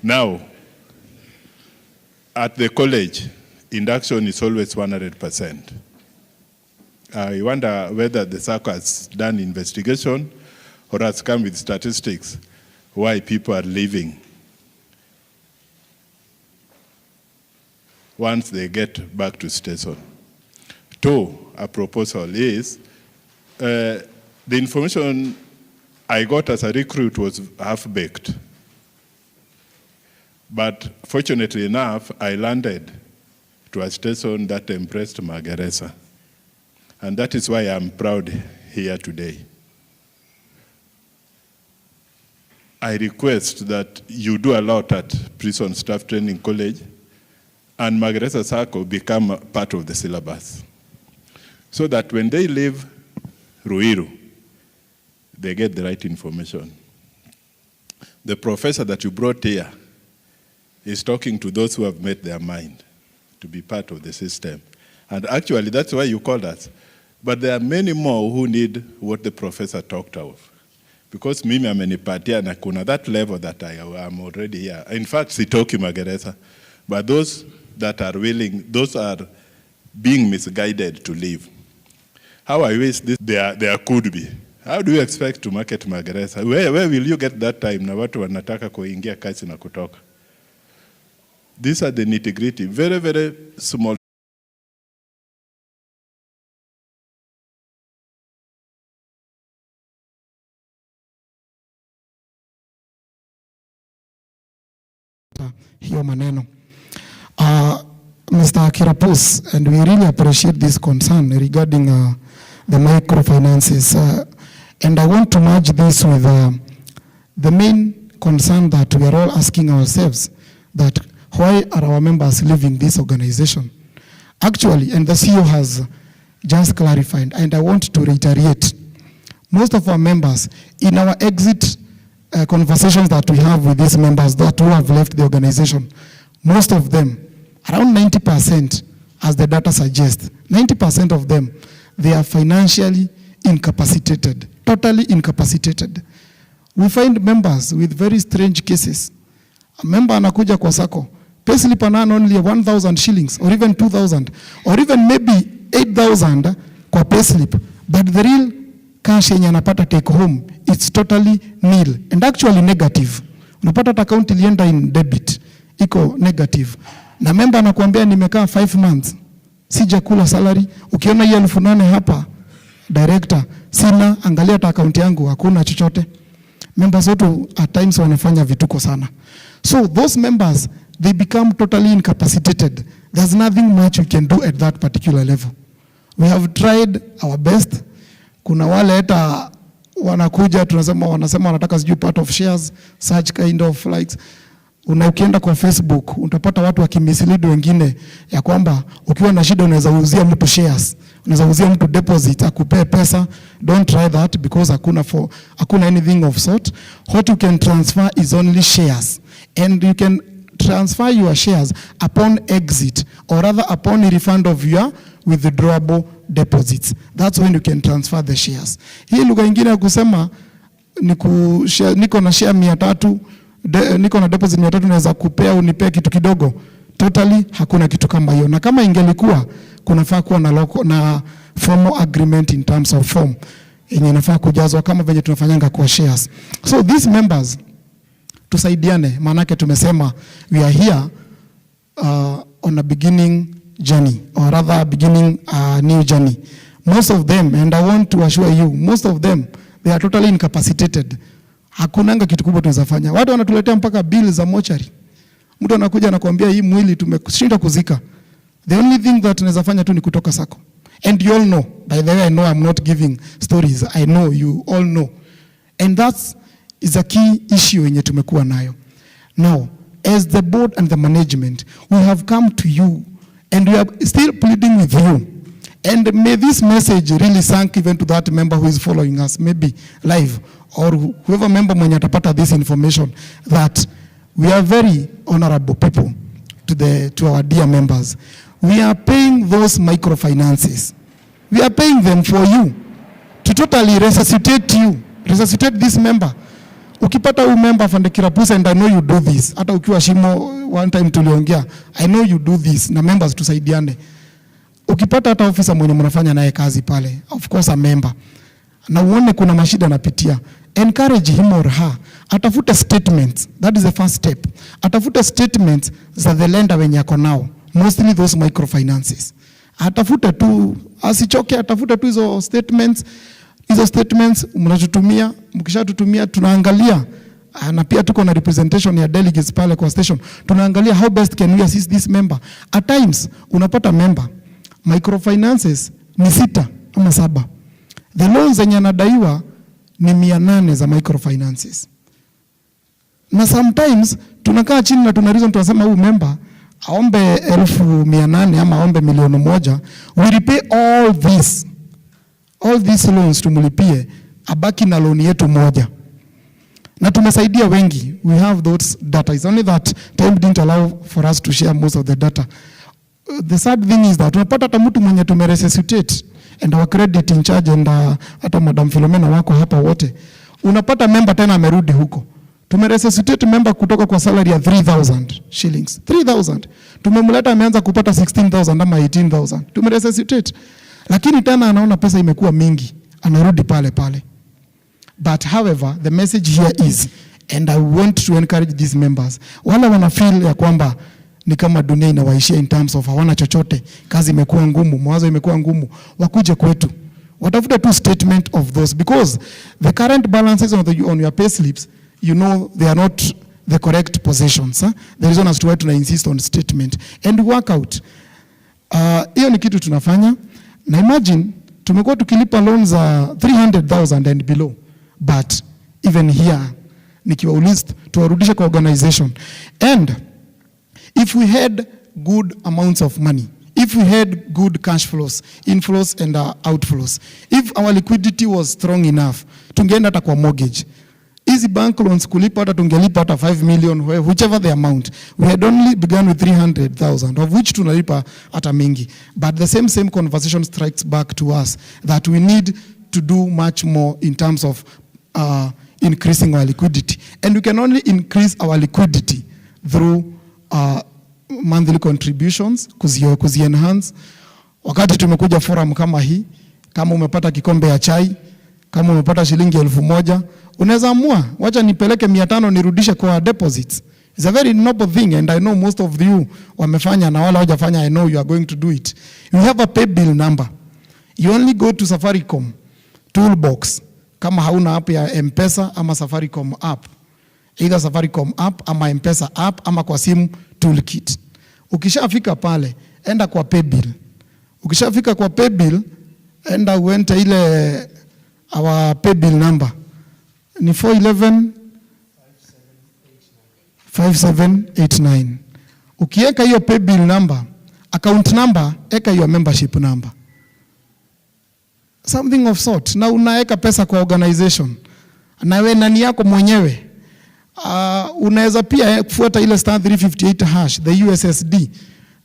Speaker 13: Now, at the college, induction is always 100%. I wonder whether the Sacco has done investigation or has come with statistics why people are leaving once they get back to station. Two, a proposal is, the information I got as a recruit was half-baked. But fortunately enough, I landed to a station that embraced Magereza. And that is why I'm proud here today. I request that you do a lot at Prison Staff Training College and Magereza Sacco become part of the syllabus, so that when they leave Ruiru, they get the right information. the professor that you brought here is talking to those who have made their mind to be part of the system. And actually, that's why you called us. But there are many more who need what the professor talked of. Because mimi amenipatia na kuna that level that I am already here. In fact, sitoki Magereza. But those that are willing, those are being misguided to leave. How I wish this there could be. How do you expect to market Magereza? Where will you get that time na watu wanataka kuingia kazi na kutoka? These are the nitty-gritty, very, very small.
Speaker 14: Hiyo maneno. Mr. Kirapus, and we really appreciate this concern regarding the microfinances. And I want to merge this with the main concern that we are all asking ourselves, that why are our members leaving this organization? Actually, and the CEO has just clarified, and I want to reiterate, most of our members, in our exit conversations that we have with these members that who have left the organization, most of them, around 90%, as the data suggests, 90% of them, they are financially incapacitated, totally incapacitated. We find members with very strange cases. A member anakuja kwa Sacco, payslip an only 1,000 shillings, or even 2,000, or even maybe 8,000 kwa payslip, but the real cash yenye anapata take home, it's totally nil, and actually negative. Unapata account ilienda in debit, iko negative. Na member anakuambia nimekaa 5 months, sijakula salary. Ukiona hiyo 8,000 hapa, director, sina, angalia ta account yangu, hakuna chochote. Members wetu at times wanafanya vituko sana. So those members, they become totally incapacitated. There's nothing much we can do at that particular level. We have tried our best. Kuna wale hata wanakuja wanasema wanataka sijui part of shares, such kind of likes. Ukienda kwa Facebook utapata watu wakimislead wengine ya kwamba ukiwa na shida unaweza uzia mtu shares, unaweza uzia mtu deposit akupe pesa. Don't try that because hakuna anything of sort. What you can transfer is only shares, and you can transfer your shares upon exit, or rather upon refund of your withdrawable deposits. That's when you can transfer the shares. Hii lugha nyingine ya kusema niko na share 300, niko na deposit 300 naweza kupea unipea kitu kidogo. Totally hakuna kitu kama hiyo. Na kama ingelikuwa kunafaa kuwa na formal agreement in terms of form yenye inafaa kujazwa kama venye tunafanyanga kwa shares. So these members tusaidiane, maanake tumesema we are here on a beginning journey, or rather beginning a new journey. Most of them, and I want to assure you, most of them, they are totally incapacitated. Hakunanga kitu kubwa tunaweza fanya. Watu wanatuletea mpaka bill za mochari. Mtu anakuja anakuambia hii mwili tumeshinda kuzika. The only thing that tunaweza fanya tu ni kutoka Sacco. And you all know, by the way, I know I'm not giving stories. I know you all know. And that is a key issue yenye tumekuwa nayo. Now, as the board and the management, we have come to you and we are still pleading with you. And may this message really sink even to that member who is following us, maybe live, or whoever member mwenye atapata this information, that we are very honorable people to our dear members. We are paying those microfinances. We are paying them for you to totally resuscitate you, resuscitate this member. Ukipata huyu member Afande Kirapusa, and I know you do this. Hata ukiwa Shimo one time tuliongea, I know you do this, na members tusaidiane. Ukipata hata ofisa mwenye mnafanya naye kazi pale, of course a member, na uone kuna mashida anapitia, encourage him or her, atafute statements. That is the first step. Atafute statements za the lender wenye ako nao, mostly those microfinances. Atafute tu, asichoke, atafute tu hizo statements. Hizo statements mnatutumia, mkishatutumia tunaangalia, na pia tuko na representation ya delegates pale kwa station. Tunaangalia how best can we assist this member. At times unapata member microfinances ni 6 ama 7. The loans zenye anadaiwa ni 800 za microfinances. Na sometimes tunakaa chini na tuna reason tunasema huyu member aombe 1,800 ama aombe 1,000,000. We repay all these loans tumulipie, abaki na loan yetu moja. Na tumesaidia wengi. We have those data. It's only that time didn't allow for us to share most of the data. The sad thing is that tunapata hata mtu mwenye tumeresuscitate and our credit in charge and hata Madam Philomena wako hapa wote. Unapata member tena amerudi huko. Tumeresuscitate member kutoka kwa salary ya 3,000 shillings. 3,000. Tumemleta ameanza kupata 16,000 ama 18,000. Tumeresuscitate. Lakini tena anaona pesa imekuwa mingi. Anarudi pale pale. But however, the message here is, and I want to encourage these members, wala wana feel ya kwamba ni kama dunia inawaishia in terms of hawana chochote, kazi imekuwa ngumu, mawazo imekuwa ngumu, wakuje kwetu. Watafute tu statement of those, because the current balances on your pay slips, you know, they are not the correct positions. The reason as to why tuna insist on statement and work out. Hiyo ni kitu tunafanya. Na imagine, tumekuwa tukilipa loans 300,000 and below. But even here, nikiwauliza tuwarudishe kwa organization. And if we had good amounts of money, if we had good cash flows, inflows and outflows, if our liquidity was strong enough, tungeenda hata kwa mortgage. Easy bank loans kulipa hata tungelipa hata 5 million, whichever the amount. We had only begun with 300,000, of which tunalipa hata mingi. But the same conversation strikes back to us that we need to do much more in terms of increasing our liquidity. And we can only increase our liquidity through monthly contributions, kuzi-enhance. Wakati tumekuja forum kama hii, kama umepata kikombe ya chai, kama umepata shilingi 1,000, unaweza amua, wacha nipeleke 500 nirudishe kwa deposits. It's a very noble thing, and I know most of you wamefanya, na wala hawajafanya, I know you are going to do it. You have a pay bill number. You only go to Safaricom toolbox, kama hauna app ya M-Pesa ama Safaricom app. Either Safaricom app ama M-Pesa app ama kwa simu toolkit. Ukishafika pale, enda kwa pay bill. Ukishafika kwa pay bill, enda uente ile our pay bill number. Ni 411-5789. Ukieka hiyo pay bill number, account number, eka your membership number. Something of sort. Na unaeka pesa kwa organization. Na we nani yako mwenyewe. Unaweza pia kufuata ile *358 hash, the USSD.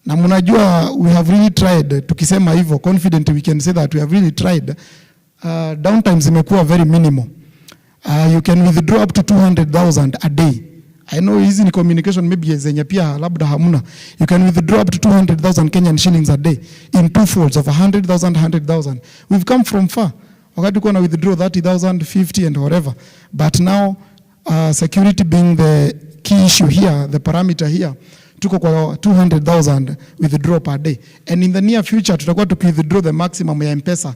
Speaker 14: Na mnajua we have really tried, tukisema hivyo, confident we can say that we have really tried. Downtimes imekuwa very minimal. You can withdraw up to 200,000 a day. I know hizi ni communication maybe zenye pia labda hamuna. You can withdraw up to 200,000 Kenyan shillings a day in two folds of 100,000, 100,000. We've come from far. Wakati kuna withdraw 30,000, 50 and whatever. But now security being the key issue here, the parameter here, tuko kwa 200,000 withdraw per day. And in the near future tutakuwa tuki-withdraw the maximum ya M-Pesa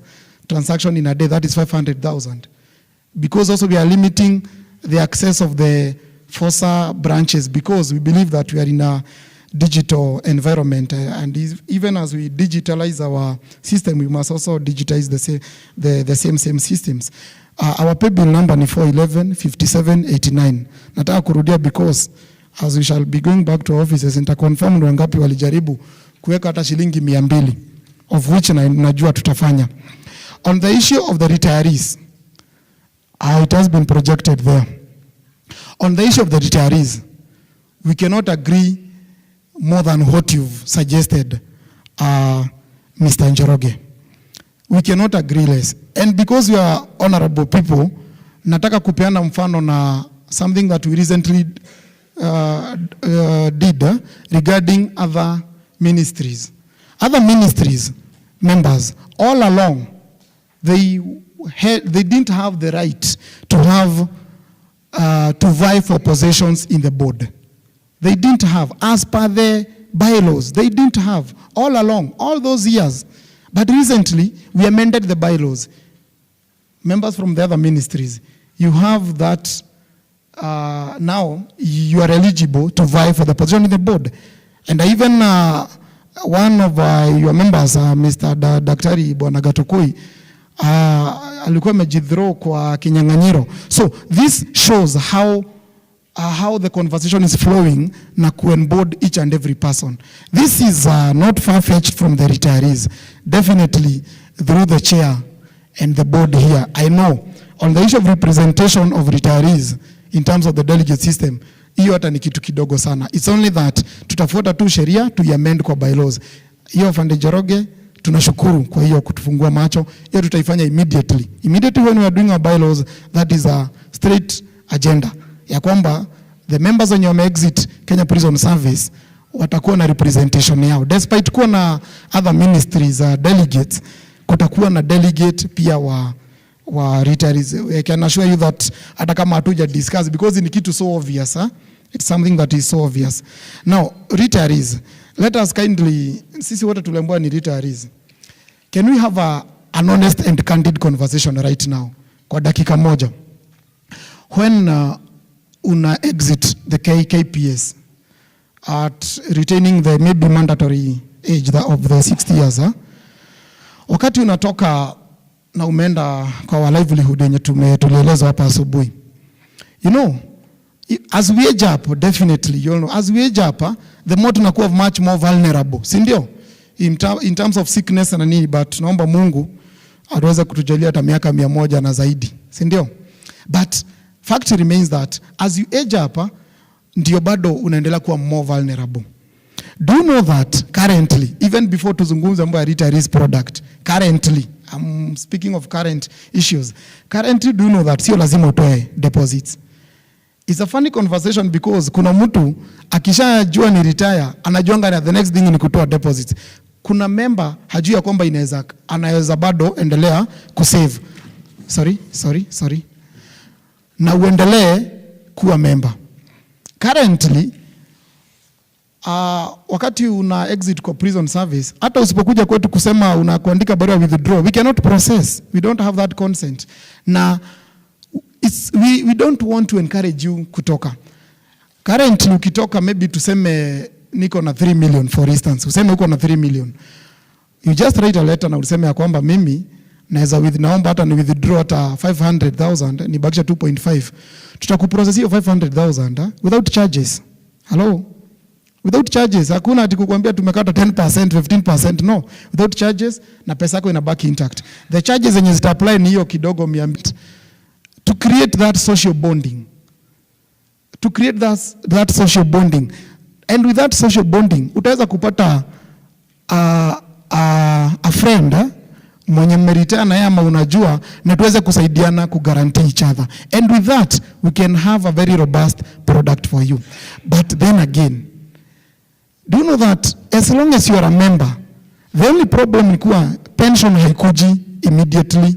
Speaker 14: transaction in a day, that is 500,000. Because also we are limiting the access of the FOSA branches, because we believe that we are in a digital environment, and even as we digitalize our system, we must also digitize the same systems. Our pay bill number ni 411-5789. Nataka kurudia because as we shall be going back to our offices, nitaconfirm ni wangapi walijaribu kuweka hata shilingi 200, of which najua tutafanya. On the issue of the retirees, it has been projected there. On the issue of the retirees, we cannot agree more than what you've suggested, Mr. Njoroge. We cannot agree less. And because we are honorable people, nataka kupeana mfano na something that we recently did regarding other ministries. Other ministries, members, all along, they didn't have the right to have to vie for positions in the board. They didn't have, as per the bylaws, they didn't have all along, all those years. But recently, we amended the bylaws. Members from the other ministries, you have that now you are eligible to vie for the position in the board. And even one of your members, Mr. Daktari Bwana Gatokoi, alikuwa amejithrow kwa kinyang'anyiro. So this shows how the conversation is flowing na ku-onboard each and every person. This is not far-fetched from the retirees. Definitely through the chair and the board here. I know on the issue of representation of retirees, in terms of the delegate system, hiyo hata ni kitu kidogo sana. It's only that tutafuata tu sheria tuiamend kwa bylaws. Hiyo Fande Njoroge tunashukuru kwa hiyo kutufungua macho. Hiyo tutaifanya immediately. Immediately when we are doing our bylaws, that is a straight agenda ya kwamba the members when you exit Kenya Prison Service watakuwa na representation yao. Despite kuwa na other ministries delegates, kutakuwa na delegate pia wa retirees. I can assure you that hata kama hatuja discuss because ni kitu so obvious, it's something that is so obvious. Now, retirees, let us kindly, sisi wote tuliambiwa ni retirees. Can we have an honest and candid conversation right now? Kwa dakika moja. When una exit the KPS at retaining the maybe mandatory age of the 60 years, wakati unatoka na umeenda kwa wa livelihood yenye tulielezwa hapa asubuhi. You know, as we age up, definitely, you know, as we age up, the more tunakuwa much more vulnerable, si ndio? In terms of sickness na nini, but naomba Mungu aweze kutujalia hata miaka 100 na zaidi, si ndio? But fact remains that as you age up, ndio bado unaendelea kuwa more vulnerable. Do you know that currently, even before tuzungumze mambo ya retirees product, currently, I'm speaking of current issues, currently do you know that sio lazima utoe deposits? It's a funny conversation because kuna mtu akishajua ni retire, anajuanga na the next thing ni kutoa deposits. Kuna member hajui ya kwamba anaweza bado endelea kusave. Sorry. Na uendelee kuwa member. Currently, wakati una exit kwa prison service, hata usipokuja kwetu kusema unakuandika barua withdraw, we cannot process. We don't have that consent. Na we don't want to encourage you kutoka. Currently ukitoka maybe tuseme niko na 3 million for instance, useme uko na 3 million. You just write a letter na useme ya kwamba mimi naomba hata ni withdraw hata 500,000 nibakisha 2.5. Tutakuprocess hiyo 500,000 without charges. Hello? Without charges. Hakuna ati kukuambia tumekata 10%, 15%, no. Without charges na pesa yako inabaki intact. The charges zenye zita apply ni hiyo kidogo 100. To create that social bonding. To create that social bonding. And with that social bonding, utaweza kupata a friend mwenye mmeritana naye ama unajua na tuweze kusaidiana kuguarantee each other. And with that, we can have a very robust product for you. But then again, do you know that as long as you are a member, the only problem ni kuwa pension haikuji immediately.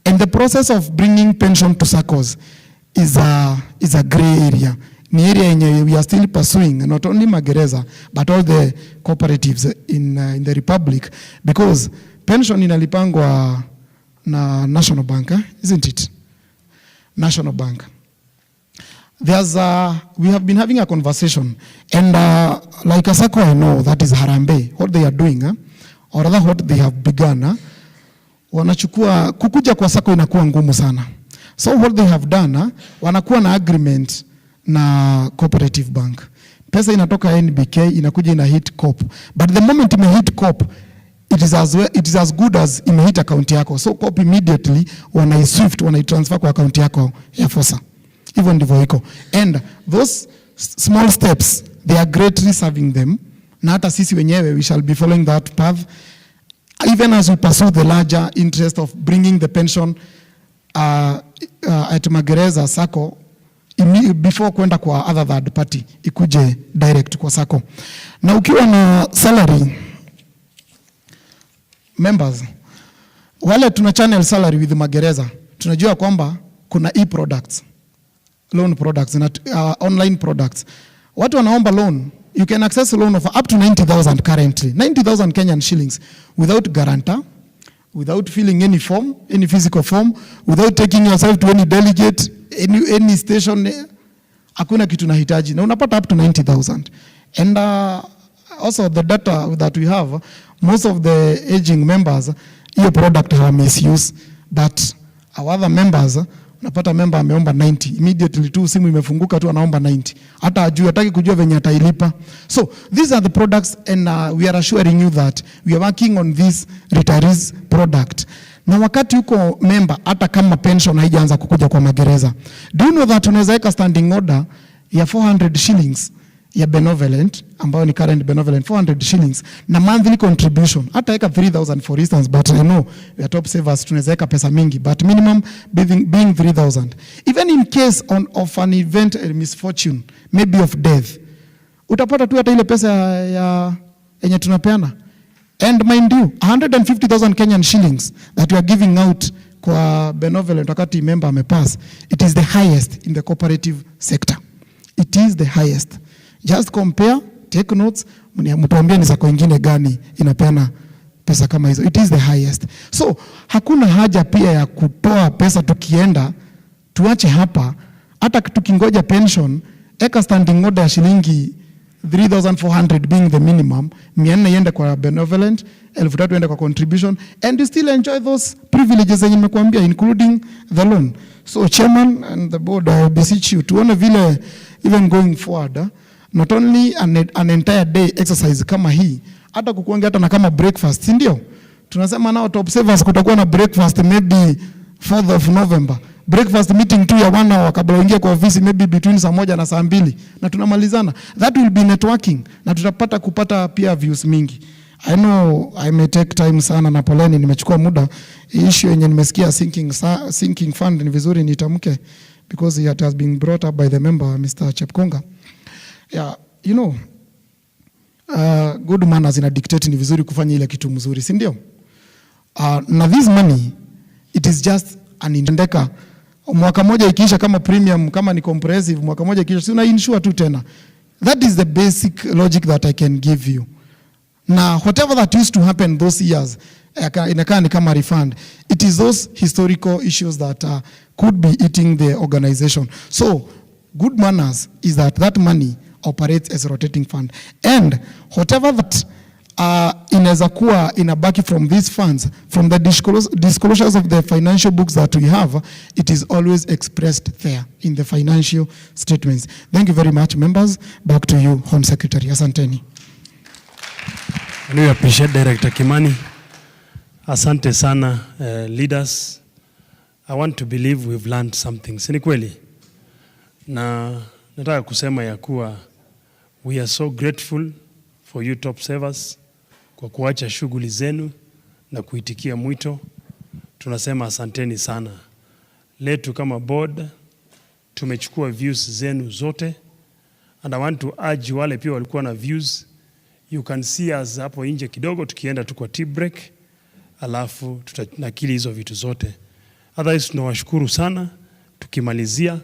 Speaker 14: And the process of bringing pension to Saccos is a gray area. Ni area yenye we are still pursuing, not only Magereza, but all the cooperatives in the Republic, because pension inalipangwa na National Bank, isn't it? National Bank. We have been having a conversation, and like a Sacco, I know that is Harambee, what they are doing, or rather what they have begun, wanachukua kukuja kwa Sacco inakuwa ngumu sana. So what they have done, wanakuwa na agreement na cooperative bank. Pesa inatoka NBK inakuja ina hit COP. But the moment ime hit COP, it is as good as ime hit account yako. So COP immediately wanai-transfer kwa account yako ya FOSA. Hivyo ndivyo iko. And those small steps, they are greatly serving them. Na hata sisi wenyewe, we shall be following that path. Even as we pursue the larger interest of bringing the pension at Magereza Sacco, before kwenda kwa other third party, ikuje direct kwa Sacco. Na ukiwa na salary members, wale tuna channel salary with Magereza, tunajua kwamba kuna e-products, loan products, na online products. Watu wanaomba loan, you can access a loan of up to 90,000 currently, 90,000 Kenyan shillings without guarantor, without filling any form, any physical form, without taking yourself to any delegate, any station, hakuna kitu nahitaji. Na unapata up to 90,000. And also the data that we have, most of the aging members, hiyo product have misuse, but our other members, unapata member ameomba 90. Immediately tu simu imefunguka tu anaomba 90. Hata ajui, hataki kujua venye atailipa. So these are the products, and we are assuring you that we are working on this retirees product. na wakati uko member, hata kama pension haijaanza kukuja kwa magereza. Do you know that unaweza weka standing order ya 400 shillings ya benevolent, ambayo ni current benevolent, 400 shillings, na monthly contribution, hata weka 3,000 for instance, but I know we are top savers, tunaweza weka pesa mingi, but minimum being 3,000. Even in case of an event, a misfortune, maybe of death, utapata tu hata ile pesa ya yenye tunapeana. And mind you, 150,000 Kenyan shillings that we are giving out kwa benevolent wakati member amepass, it is the highest in the cooperative sector. It is the highest. Just compare, take notes, mtuambie ni Sacco ingine gani inapeana pesa kama hizo. It is the highest. So, hakuna haja pia ya kutoa pesa tukienda, tuache hapa, hata tukingoja pension, eka standing order ya shilingi 3,400 being the minimum, 400 iende kwa benevolent, 1,300 iende kwa contribution, and you still enjoy those privileges zenye nimekuambia, including the loan. So, Chairman and the board, I beseech you, tuone vile, even going forward, not only an entire day exercise kama hii, hata kukuangia hata na kama breakfast, si ndio? Tunasema nao top savers kutakuwa na breakfast maybe 4th of November. Breakfast meeting tu ya 1 hour kabla uingie kwa ofisi, maybe between saa 1 na saa 2, na tunamalizana. That will be networking, na tutapata kupata pia views mingi. I know I may take time sana, na poleni nimechukua muda. Issue yenye nimesikia sinking fund ni vizuri nitamke, because it has been brought up by the member Mr. Chepkonga. Yeah, you know, good manners ina dictate ni vizuri kufanya ile kitu mzuri, si ndio? Na this money, it is just an indeka. Mwaka moja ikiisha kama premium, kama ni comprehensive, mwaka moja ikiisha, si una insure tu tena. That is the basic logic that I can give you. Na whatever that used to happen those years, inakaa ni kama refund. It is those historical issues that could be eating the organization. So, good manners is that money operates as a rotating fund. And whatever that inaweza kuwa inabaki from these funds, from the disclosures of the financial books that we have, it is always expressed there in the financial statements. Thank you very much, members. Back to you, Home Secretary. Asanteni.
Speaker 17: And we appreciate Director Kimani. Asante sana, leaders. I want to believe we've learned something. Si ni kweli? Na nataka kusema ya kuwa we are so grateful for you top savers kwa kuacha shughuli zenu na kuitikia mwito. Tunasema asanteni sana. Letu kama board tumechukua views zenu zote, and I want to urge wale pia walikuwa na views, you can see us hapo nje kidogo tukienda tu kwa tea break, alafu tutanakili hizo vitu zote. Otherwise tunawashukuru sana. Tukimalizia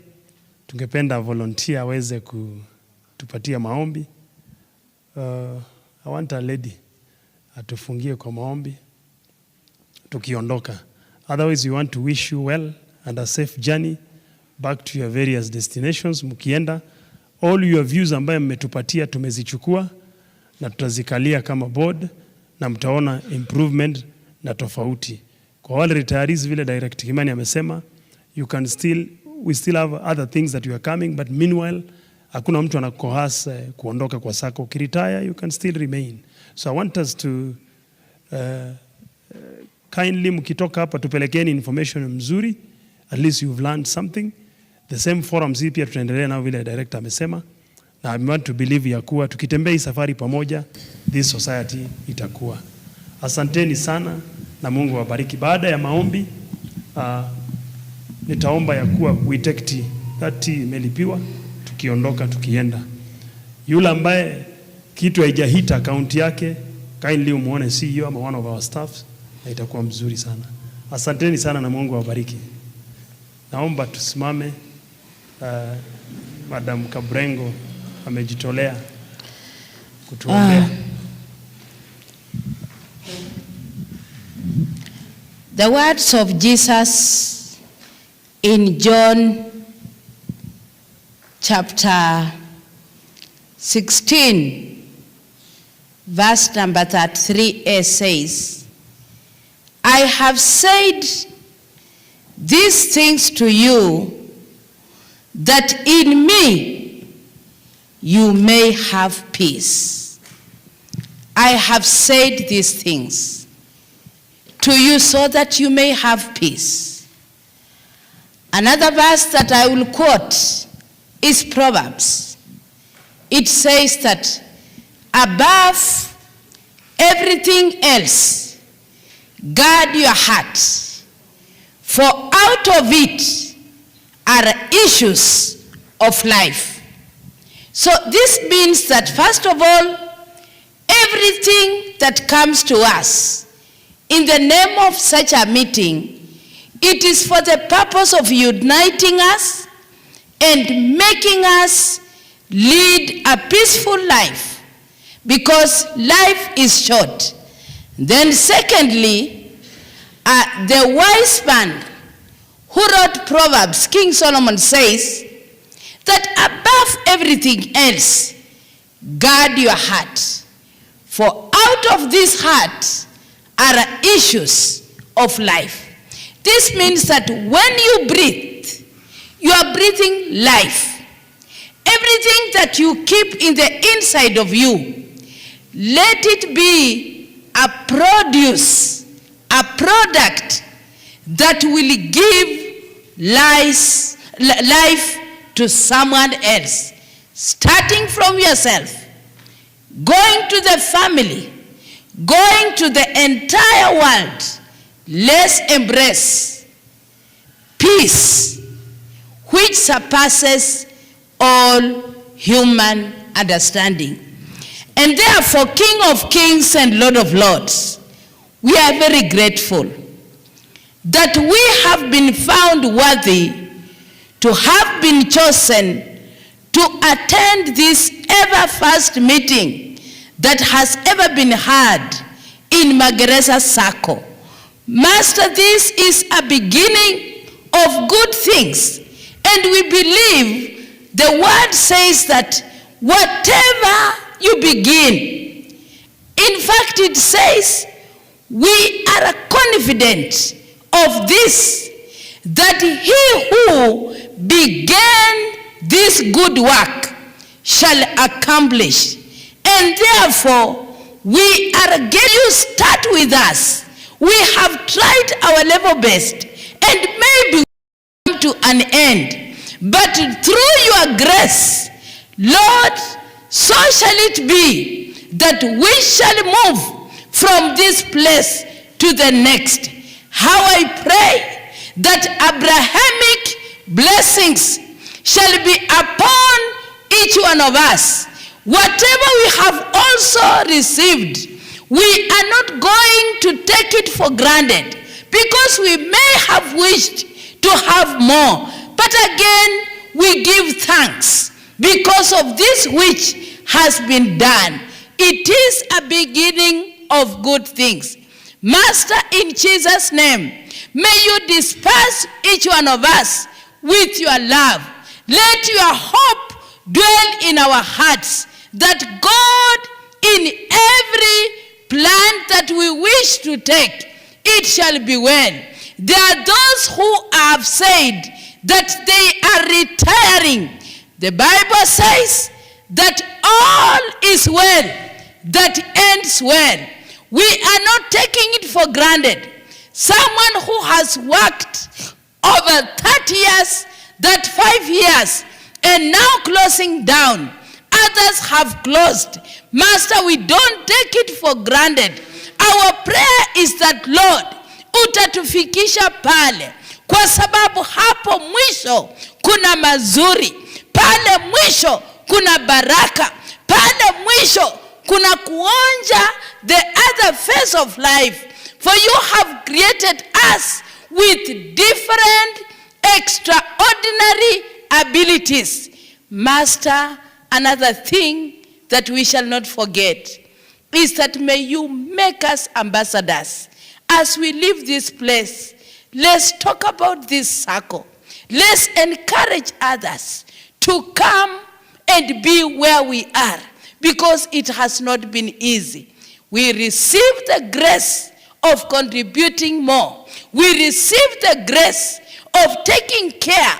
Speaker 17: tungependa volunteer aweze kutupatia maombi. I want a lady atufungie kwa maombi tukiondoka. Otherwise we want to wish you well and a safe journey back to your various destinations. Mkienda, all your views ambayo mmetupatia tumezichukua na tutazikalia kama board, na mtaona improvement na tofauti. Kwa wale retirees, vile Director Kimani amesema, we still have other things that you are coming, but meanwhile hakuna mtu anakohasa kuondoka kwa Sacco. Ukiretire, you can still remain. So I want us to kindly, mkitoka hapa tupelekeni information mzuri, at least you've learned something. The same forums hii pia tutaendelea nao vile director amesema, na I want to believe ya kuwa tukitembea hii safari pamoja, this society itakuwa. Asanteni sana na Mungu awabariki. Baada ya maombi nitaomba ya kuwa we take tea. That tea imelipiwa, tukiondoka tukienda. Yule ambaye kitu haijahita account yake, kindly umuone CEO ama one of our staffs, na itakuwa mzuri sana. Asanteni sana na Mungu awabariki. Naomba tusimame. Madam Kabrengo amejitolea kutuombea.
Speaker 8: The words of Jesus in John chapter 16 verse number 33a says, I have said these things to you that in me you may have peace. I have said these things to to you so that you may have peace. Another verse that I will quote is Proverbs. It says that above everything else, guard your heart, for out of it are issues of life. So this means that, first of all, everything that comes to us in the name of such a meeting, it is for the purpose of uniting us and making us lead a peaceful life, because life is short. Then secondly, the wise man who wrote Proverbs, King Solomon, says that above everything else, guard your heart, for out of this heart are issues of life. This means that when you breathe, you are breathing life. Everything that you keep in the inside of you, let it be a produce, a product that will give life to someone else, starting from yourself, going to the family, going to the entire world. Let's embrace peace, which surpasses all human understanding. And therefore, King of Kings and Lord of Lords, we are very grateful that we have been found worthy to have been chosen to attend this ever-first meeting that has ever been had in Magereza Sacco. Master, this is a beginning of good things, and we believe the word says that whatever you begin, in fact it says, we are confident of this, that he who began this good work shall accomplish. And therefore, we are getting you start with us. We have tried our level best, and maybe we come to an end. But through your grace, Lord, so shall it be that we shall move from this place to the next. How I pray that Abrahamic blessings shall be upon each one of us. Whatever we have also received, we are not going to take it for granted, because we may have wished to have more. But again, we give thanks because of this which has been done. It is a beginning of good things. Master, in Jesus' name, may you disperse each one of us with your love. Let your hope dwell in our hearts, that God, in every plan that we wish to take, it shall be well. There are those who have said that they are retiring. The Bible says that all is well that ends well. We are not taking it for granted. Someone who has worked over 30 years, that 5 years, and now closing down. Others have closed. Master, we don't take it for granted. Our prayer is that, Lord, utatufikisha pale, kwa sababu hapo mwisho kuna mazuri, pale mwisho kuna baraka, pale mwisho kuna kuonja the other phase of life. For you have created us with different extraordinary abilities. Master, another thing that we shall not forget is that may you make us ambassadors. As we leave this place, let's talk about this circle. Let's encourage others to come and be where we are, because it has not been easy. We receive the grace of contributing more. We receive the grace of taking care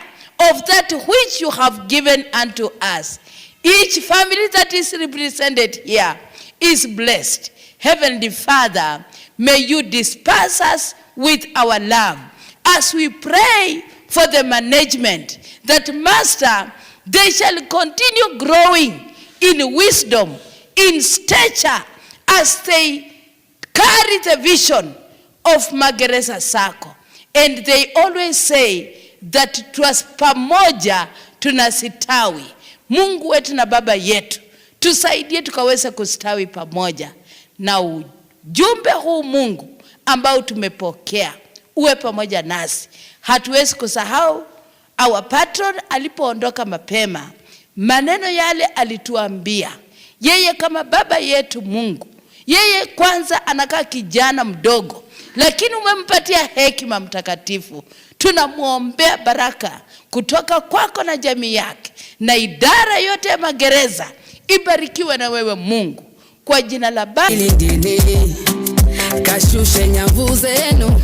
Speaker 8: of that which you have given unto us. Each family that is represented here is blessed. Heavenly Father, may you disperse us with our love. As we pray for the management, that Master, they shall continue growing in wisdom, in stature, as they carry the vision of Magereza Sacco. And they always say that tuas pamoja tunasitawi. Mungu wetu na Baba yetu, tusaidie tukaweze kustawi pamoja. Na ujumbe huu Mungu ambao tumepokea, uwe pamoja nasi. Hatuwezi kusahau our patron alipoondoka mapema, maneno yale alituambia. Yeye kama baba yetu Mungu, yeye kwanza anakaa kijana mdogo, lakini umempatia hekima mtakatifu. Tunamuombea baraka kutoka kwako na jamii yake, na idara yote ya magereza ibarikiwe na wewe Mungu, kwa jina la Baba.
Speaker 15: Kashushe nyavu zenu.